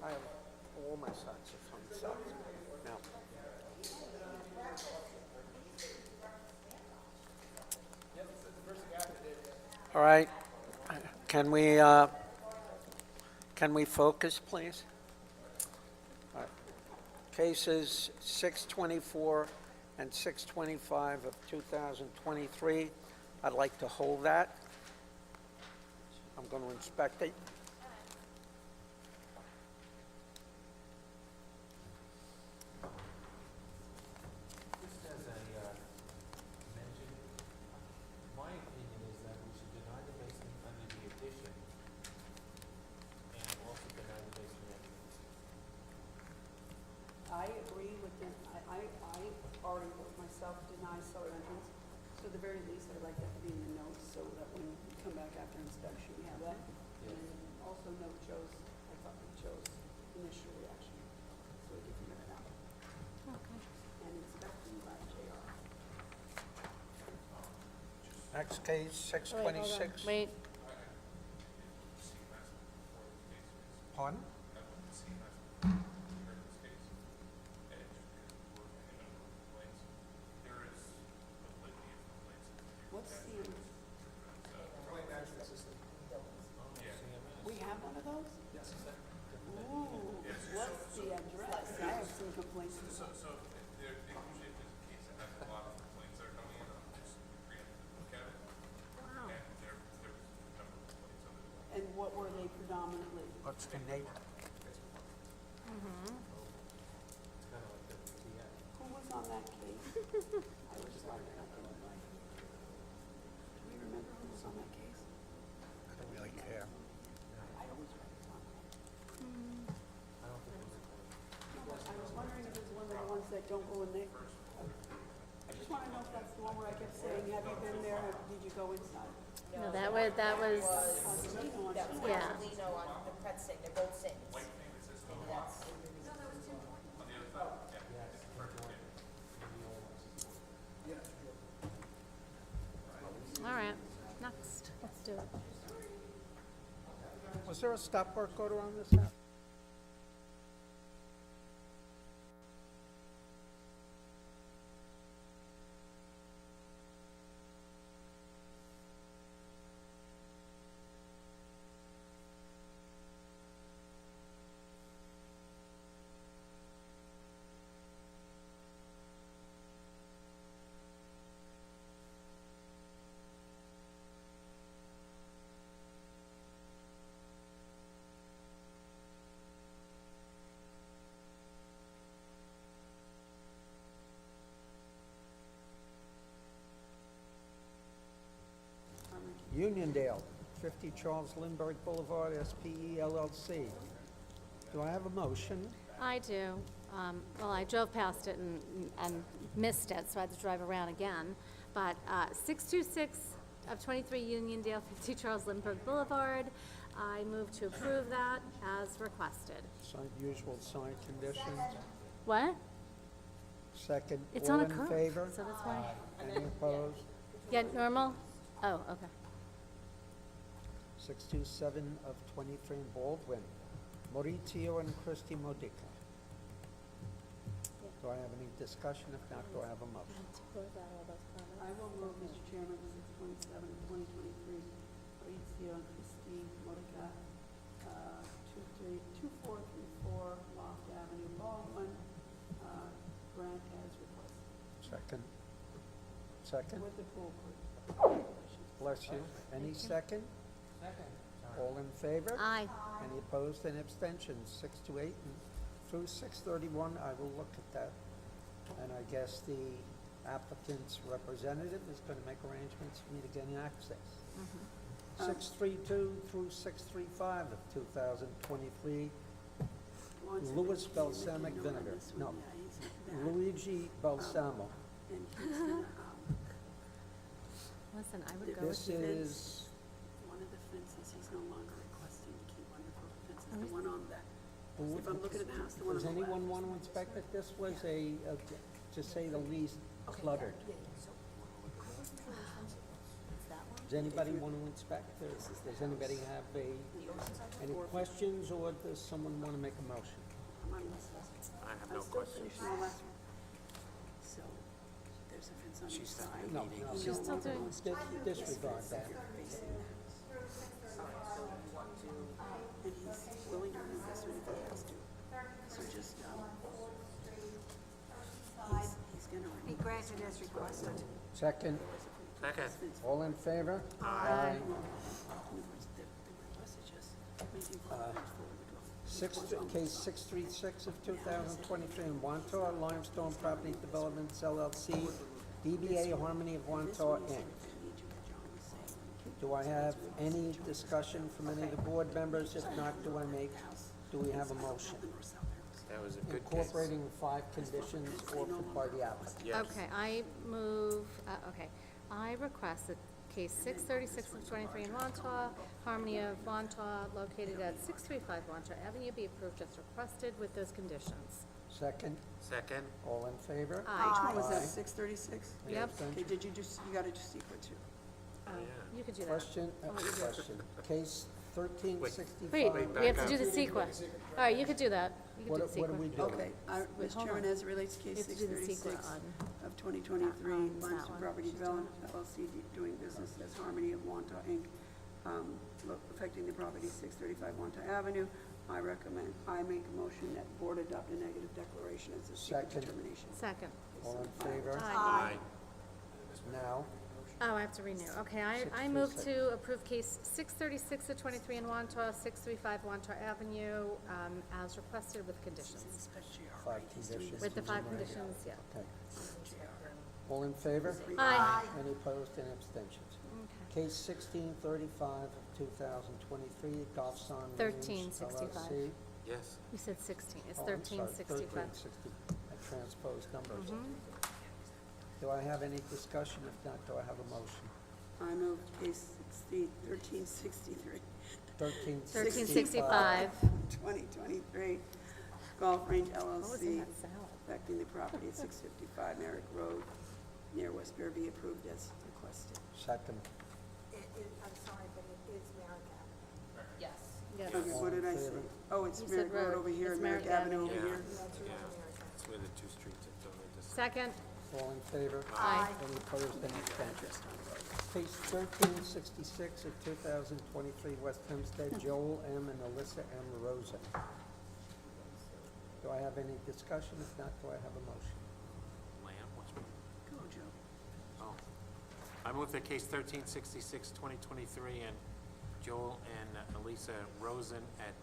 I have all my sides of fun sides. Now, all right, can we focus, please? All right. Cases 624 and 625 of 2023, I'd like to hold that. I'm going to inspect it. Just as a mention, my opinion is that we should deny the basement under the addition and also deny the basement entrance. I agree with the, I already wrote myself deny cellar entrance. So at the very least, I'd like that to be in the notes so that when we come back after inspection, we have that. And also note Joe's, I thought Joe's initial reaction. So we can figure that out. Okay. And inspection by JR. Next case, 626. Wait, Pardon? What's the, we have one of those? Yes. Ooh, what's the address? I have some complaints. So there usually if there's a case that has a lot of complaints that are coming in, I'll just look at it. Wow. And there was a number of complaints on it. And what were they predominantly? What's the name? Who was on that case? I was like, I didn't like. Do we remember who was on that case? I don't really care. I always write it on. No, but I was wondering if it's one of the ones that don't go in there. I just want to know if that's the one where I kept saying, have you been there? Did you go inside? No, that was, Lino on Tuesday. yeah. Lino on the Pret Sing, they're both Sings. Maybe that's. All right, next. Let's do it. Was there a stop work order on this house? Uniondale, 50 Charles Lindbergh Boulevard, SPE LLC. Do I have a motion? I do. Well, I drove past it and missed it, so I had to drive around again. But 626 of 23 Uniondale, 50 Charles Lindbergh Boulevard. I move to approve that as requested. Usual sign conditions. What? Second, It's all on a in curve, favor? so that's why. Any opposed? Yeah, normal? Oh, okay. 627 of 23 in Baldwin, Maurizio and Christy Modica. Do I have any discussion? If not, do I have a motion? I will move, Mr. Chairman, 627 of 2023, Maurizio and Christine Modica, 2434 Loft Avenue, Baldwin, grant as requested. Second? With the pool Bless you. Any second? Second. All in favor? Aye. Any opposed and abstentions? 628 through 631, I will look at that. And I guess the applicant's representative is going to make arrangements for me to gain access. 632 through 635 of 2023, Louis Balsamic Vinegar. No, Luigi Balsamo. And he's gonna, Listen, I would go This with you. is, one of the fences, he's no longer requesting to keep one of the fences, the one on that. If I'm looking at the house, the one on does the left. anyone want to inspect it? This was to say the least, cluttered. Does anybody want to inspect, or does anybody have any questions, or does someone want to make a motion? I'm on this list. I have I'm no still questions. finishing the last one. So, there's a fence on each side. No, He no still longer doing- wants to keep this disregard fence that. facing the house. And he's willing to remove this one if he has to. So just, he's gonna He remove. granted as requested. Second, Second. all in favor? Aye. In other words, the request is just making the fence forward the dwelling. Case 636 of 2023 in Wantor Limestone Property Developments LLC, DBA Harmony of Wantor, Inc. Do I have any discussion from any of the board members? If not, do we have a motion? That was a good case. Incorporating 5 conditions offered by the applicant. Yes. Okay, I move, okay, I request that case 636 of 23 in Wantaw, Harmony of Wantaw, located at 635 Wantaw Avenue, be approved as requested with those conditions. Second, Second. all in favor? Which one was that, Aye. 636? Yep. Okay, did you just, you gotta do secret too. You could do that. Question, I'll let you do it. question. Case 1365. Wait, we have to do the CEQA. All right, you could do that. You could do the What do we CEQA. do? Okay, Wait, Mr. hold Chairman, on. as it relates to We case have to do the CEQA 636 on of 2023, that Limestone one. Property Development LLC doing business as Harmony of Wanta Inc., affecting the property 635 Wanta Avenue. I make a motion that the board adopt a negative declaration as a secret Second. determination. Second. All in favor? Aye. Now, Oh, I have to renew. Okay, I move to approve case 636 of 23 in Wantagh, 635 Wantagh Avenue, as requested with conditions. 5 conditions. With the 5 Right. conditions, yeah. Okay. All in favor? Aye. Any opposed, any abstentions? Case 1635 of 2023, Golfson Range 1365. LLC. Yes. You said 16, it's Oh, I'm sorry, 1365. 1360. I transposed numbers. Mm-hmm. Do I have any discussion? If not, do I have a motion? I move case 1363. 1365. 2023, Golf Range What was in LLC, that salad? affecting the property at 655 Merrick Road, near Westbury, be approved as requested. Second. I'm sorry, but it is Merrick Yes. Yes. Okay, what did I say? Favor? Oh, it's You said Merrick Road road. over here, It's and Merrick Merrick Avenue over Avenue. here. It's where the two streets are done. Second. All in favor? Aye. Any opposed, any abstentions? Case 1366 of 2023, West Hempstead, Joel M. and Alyssa M. Rosen. Do I have any discussion? If not, do I have a motion? Lamb, what's wrong? Go, Joe. Oh. I move that case 1366, 2023, and Joel and Elisa Rosen at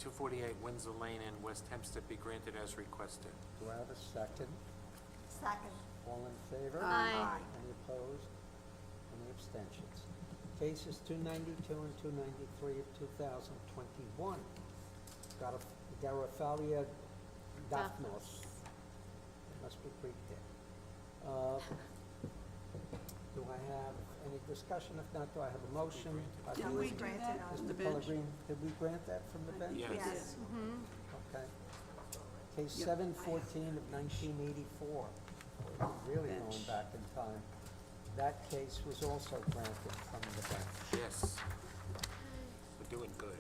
248 Windsor Lane in West Hempstead be granted as requested. Do I have a second? Second. All in favor? Aye. Any opposed? Any abstentions? Cases 292 and 293 of 2021. Garofallia Daphnos. It must be Greek there. Do I have any discussion? If not, do I have a motion? I Did believe we grant that from the Mr. bench? Pellegrini, did we grant that from the bench? Yes. Okay. Case 714 of 1984. We're really going Bench. back in time. That case was also granted from the bench. Yes. We're doing good.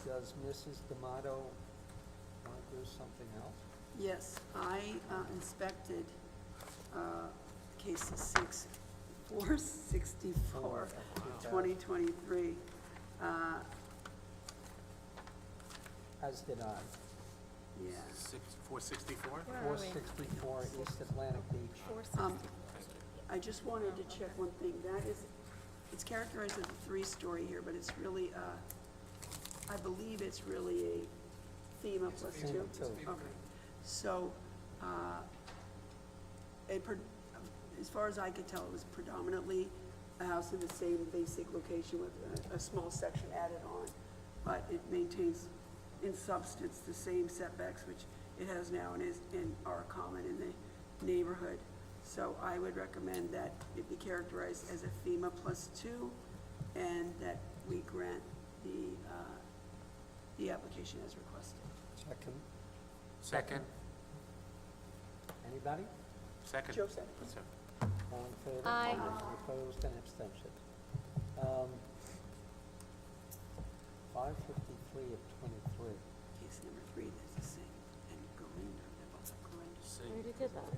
Does Mrs. D'Amato want to do something else? Yes, I inspected cases 464, 2023. As did I. Yeah. 464? Where are we? 464 East Atlantic Beach. 460. I just wanted to check one thing. That is, it's characterized as a 3-story here, but it's really, I believe it's really a FEMA plus 2. FEMA 2. Okay. So, as far as I could tell, it was predominantly a house in the same basic location with a small section added on, but it maintains in substance the same setbacks which it has now and are common in the neighborhood. So I would recommend that it be characterized as a FEMA plus 2 and that we grant the application as requested. Second. Second? Anybody? Second? Joe second. What's up? All in favor? Aye. Any opposed? Any abstentions? 553 of 23. Case number 3, that's the same. And Galindo, they're both at Galindo. We already did that.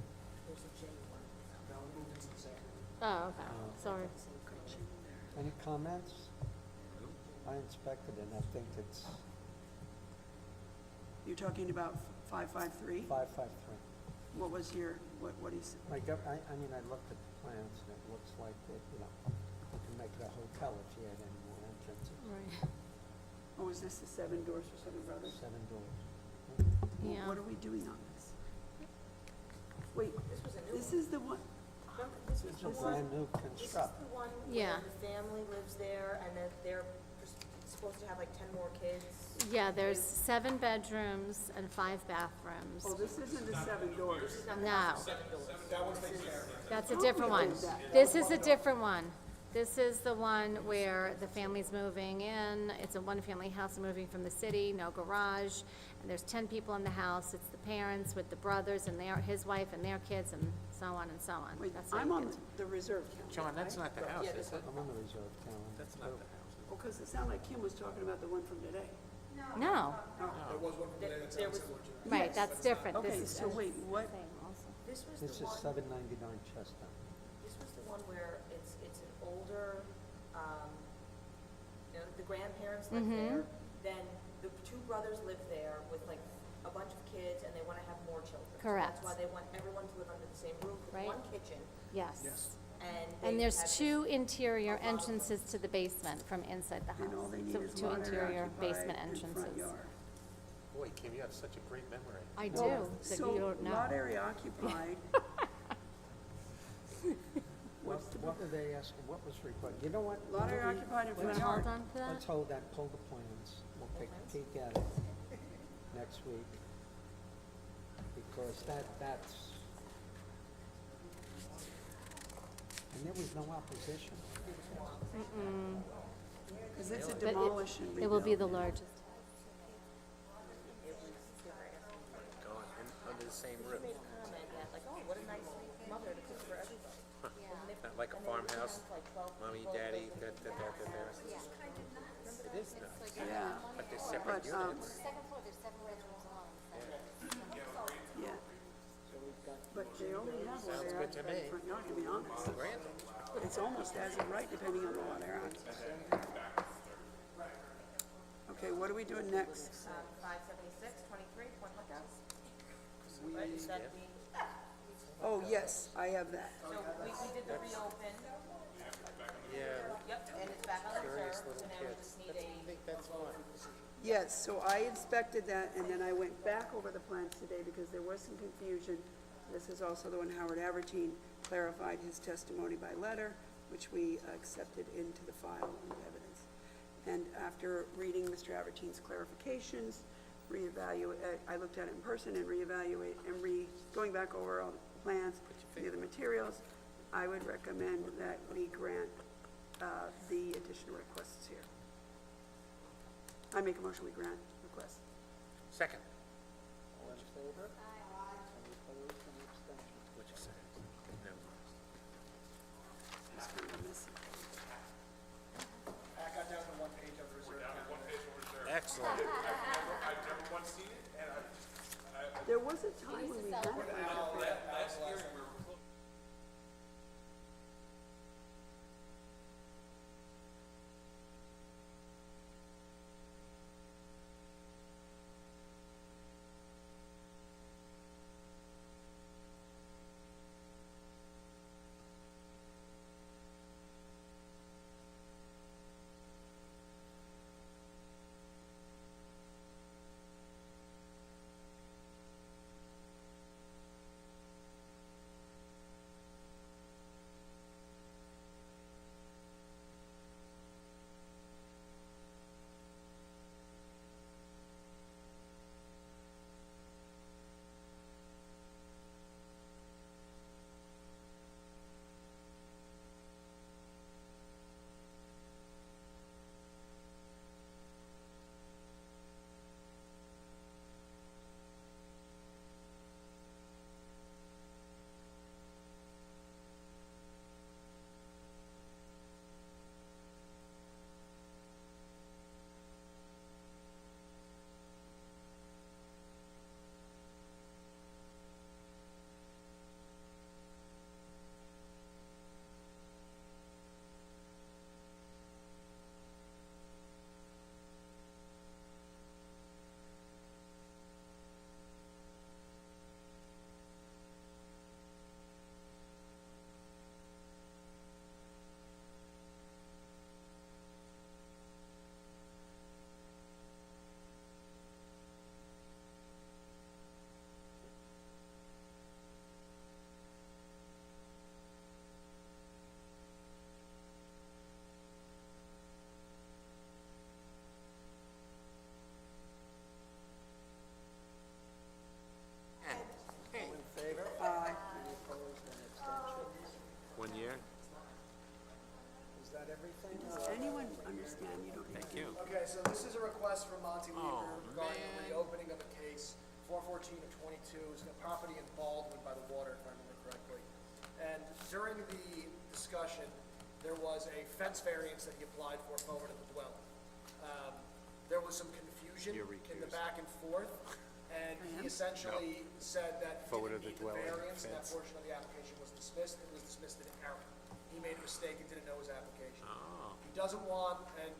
Oh, okay, sorry. Any comments? I inspected it, and I think it's You're talking about 553? 553. What was your, what is, I mean, I looked at the plans, and it looks like that, you can make it a hotel if you had any more entrances. Right. oh, is this the 7 doors for 7 Brothers? 7 doors. Yeah. What are we doing on this? Wait, this is the one, This was It's the a one, brand new this is construct. the one Yeah. where the family lives there and that they're supposed to have like 10 more kids. Yeah, there's 7 bedrooms and 5 bathrooms. oh, this isn't the 7 doors. No. That's a different one. This is a different one. This is the one where the family's moving in. It's a one-family house moving from the city, no garage. And there's 10 people in the house. It's the parents with the brothers and his wife and their kids and so on and so on. Wait, That's how I'm you on get to- the reserve calendar. John, that's not the house, Yeah, is it? I'm on the reserve calendar. That's not the house. Well, because it sounded like Kim was talking about the one from today. No, There was, right, Yes. that's different. Okay, This is so wait, what? this was This the is one, 799 Chestnut. this was the one where it's an older, the grandparents live there, then the two brothers live there with like a bunch of kids, and they want to have more children. So Correct. that's why they want everyone to live under the same roof with Right. one kitchen, Yes. and And they there's have two this- interior entrances to the basement from inside the And all they house. need So is two water interior occupied basement and front entrances. yard. Boy, Kim, you have such a great memory. I do, Well, that so you don't know. lot area occupied. What's the, What were they asking, what was required? You know what? lot area Maybe occupied and You front wanna hold yard. on to that? Let's hold that, pull the plans. We'll take a peek at it next week. Because that's, and there was no opposition. Because it's a But it- demolish and rebuild. It will be the largest. Gone, under the same roof. Comment that, like, oh, what a nice mother to cook for everybody. Not like a farmhouse, mommy, daddy, da. It is not, Yeah, but they're separate But, units. Second floor, there's 7 bedrooms alone. yeah. But they only have lot Sounds area good to occupied me. and front yard, to be honest. Granted. It's almost as of right, depending on the lot area occupied. Okay, what are we doing next? 576, 23, Point Lookout. Right, is that the, Oh, yes, I have that. so we did the reopen, Yeah, yep, and it's back on curious reserve, so little now we kids. just need I a, think that's fun. Yes, so I inspected that, and then I went back over the plans today because there was some confusion. This is also the one Howard Avertine clarified his testimony by letter, which we accepted into the file and evidence. And after reading Mr. Avertine's clarifications, I looked at it in person and going back over all the plans, the other materials, I would recommend that we grant the additional requests here. I make a motion, we grant request. Second. All in favor? Any opposed, any abstentions? What'd you say? No. It's kind of missing. I got down to one page of reserve. Excellent. I've never once seen it, and There was a time when we had it. last hearing, we were again, you don't need to. Okay, so this is a request from Monty Weaver regarding the reopening of a case, 414 of 22, is a property in Baldwin by the water, if I remember correctly. And during the discussion, there was a fence variance that he applied for forward of the dwelling. There was some confusion in the back and forth, and he essentially said that he didn't need the variance, and that portion of the application was dismissed. It was dismissed in error. He made a mistake and didn't know his application. He doesn't want, and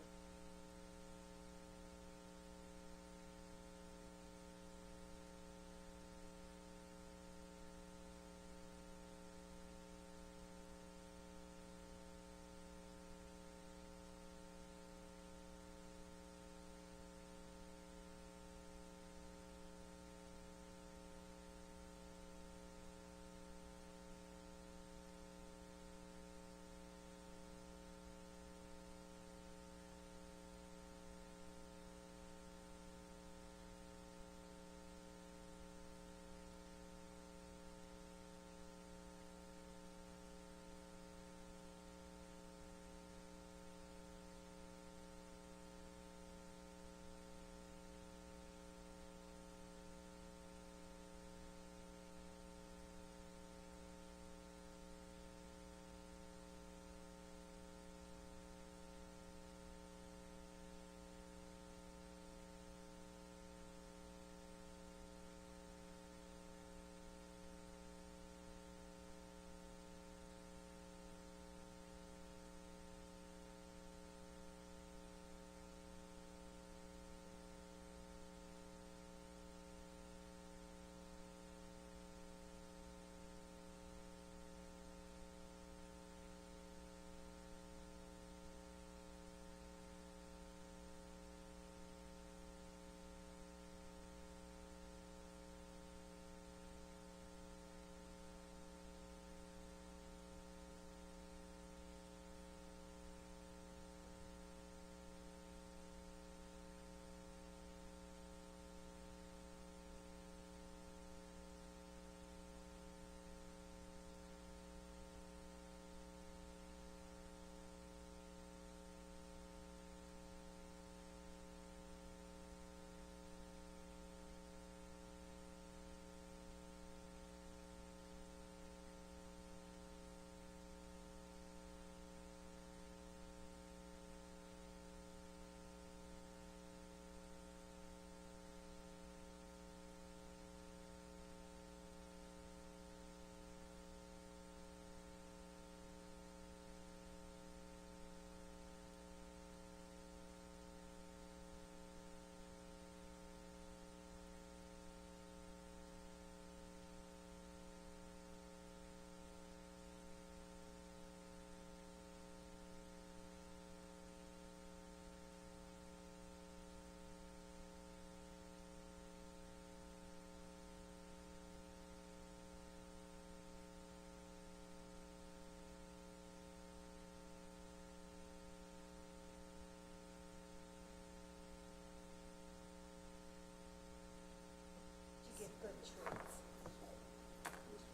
Mr.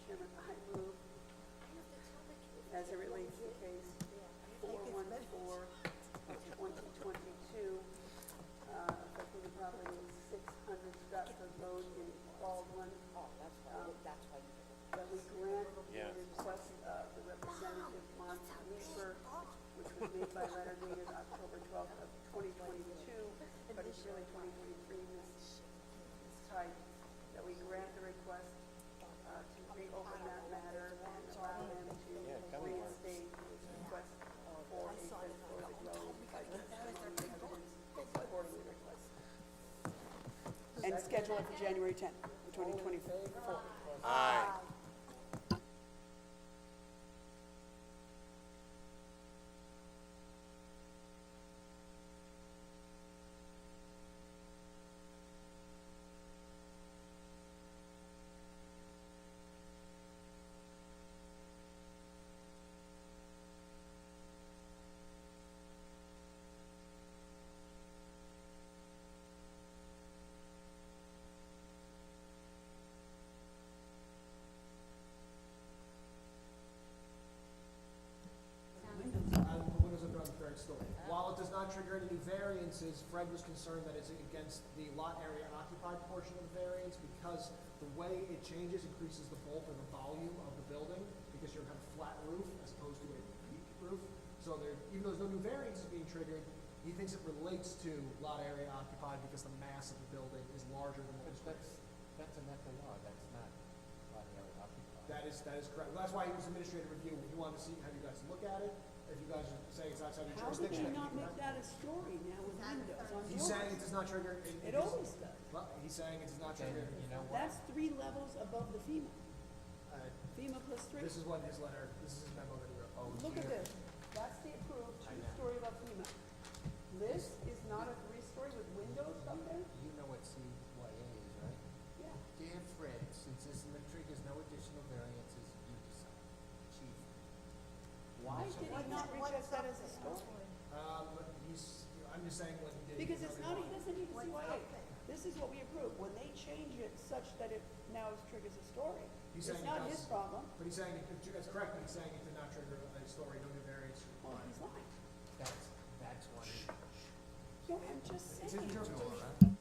Chairman, I move, as it relates to case 414 of 2022, affecting the property at 600 Stratford Road in Baldwin, that we grant the request of the representative Monty Weaver, which was made by letter dated October 12th of 2022, but it's really 2023 type, that we grant the request to reopen that matter and allow them to reinstate his request for a fence for the road by testimony evidence supporting the request. And schedule it for January 10th, 2024. Aye. variances, Fred was concerned that it's against the lot area occupied portion of the variance because the way it changes increases the bulk or the volume of the building because you're gonna have a flat roof as opposed to a peak roof. So there, even though there's no new variance is being triggered, he thinks it relates to lot area occupied because the mass of the building is larger than what was That's an FAR, that's not lot area occupied. That is correct. Well, that's why it was administrative review. He wanted to see, have you guys look at it. If you guys are saying it's outside your How did jurisdiction. he not make that a story now with windows on He's yours? saying it does not trigger. It always does. Well, he's saying it does not trigger. You know what? That's 3 levels above the FEMA. Uh, FEMA plus 3. This is what his letter, this is his memo that he wrote. Look at this. That's the approved 2-story above FEMA. This is not a 3-story with windows up there? You know what CYA is, right? Yeah. Dear Fred, since this triggers no additional variances, you decide. Chief. Why did he not reject that as a story? I'm just saying what he did. Because it's not, he doesn't need to CYA. This is what we approve. When they change it such that it now triggers a story, He's it's saying not it his does. problem. But he's saying, that's correct, but he's saying it did not trigger a story, no new variance. Well, he's lying. That's one. No, I'm just It's his saying. interpretation.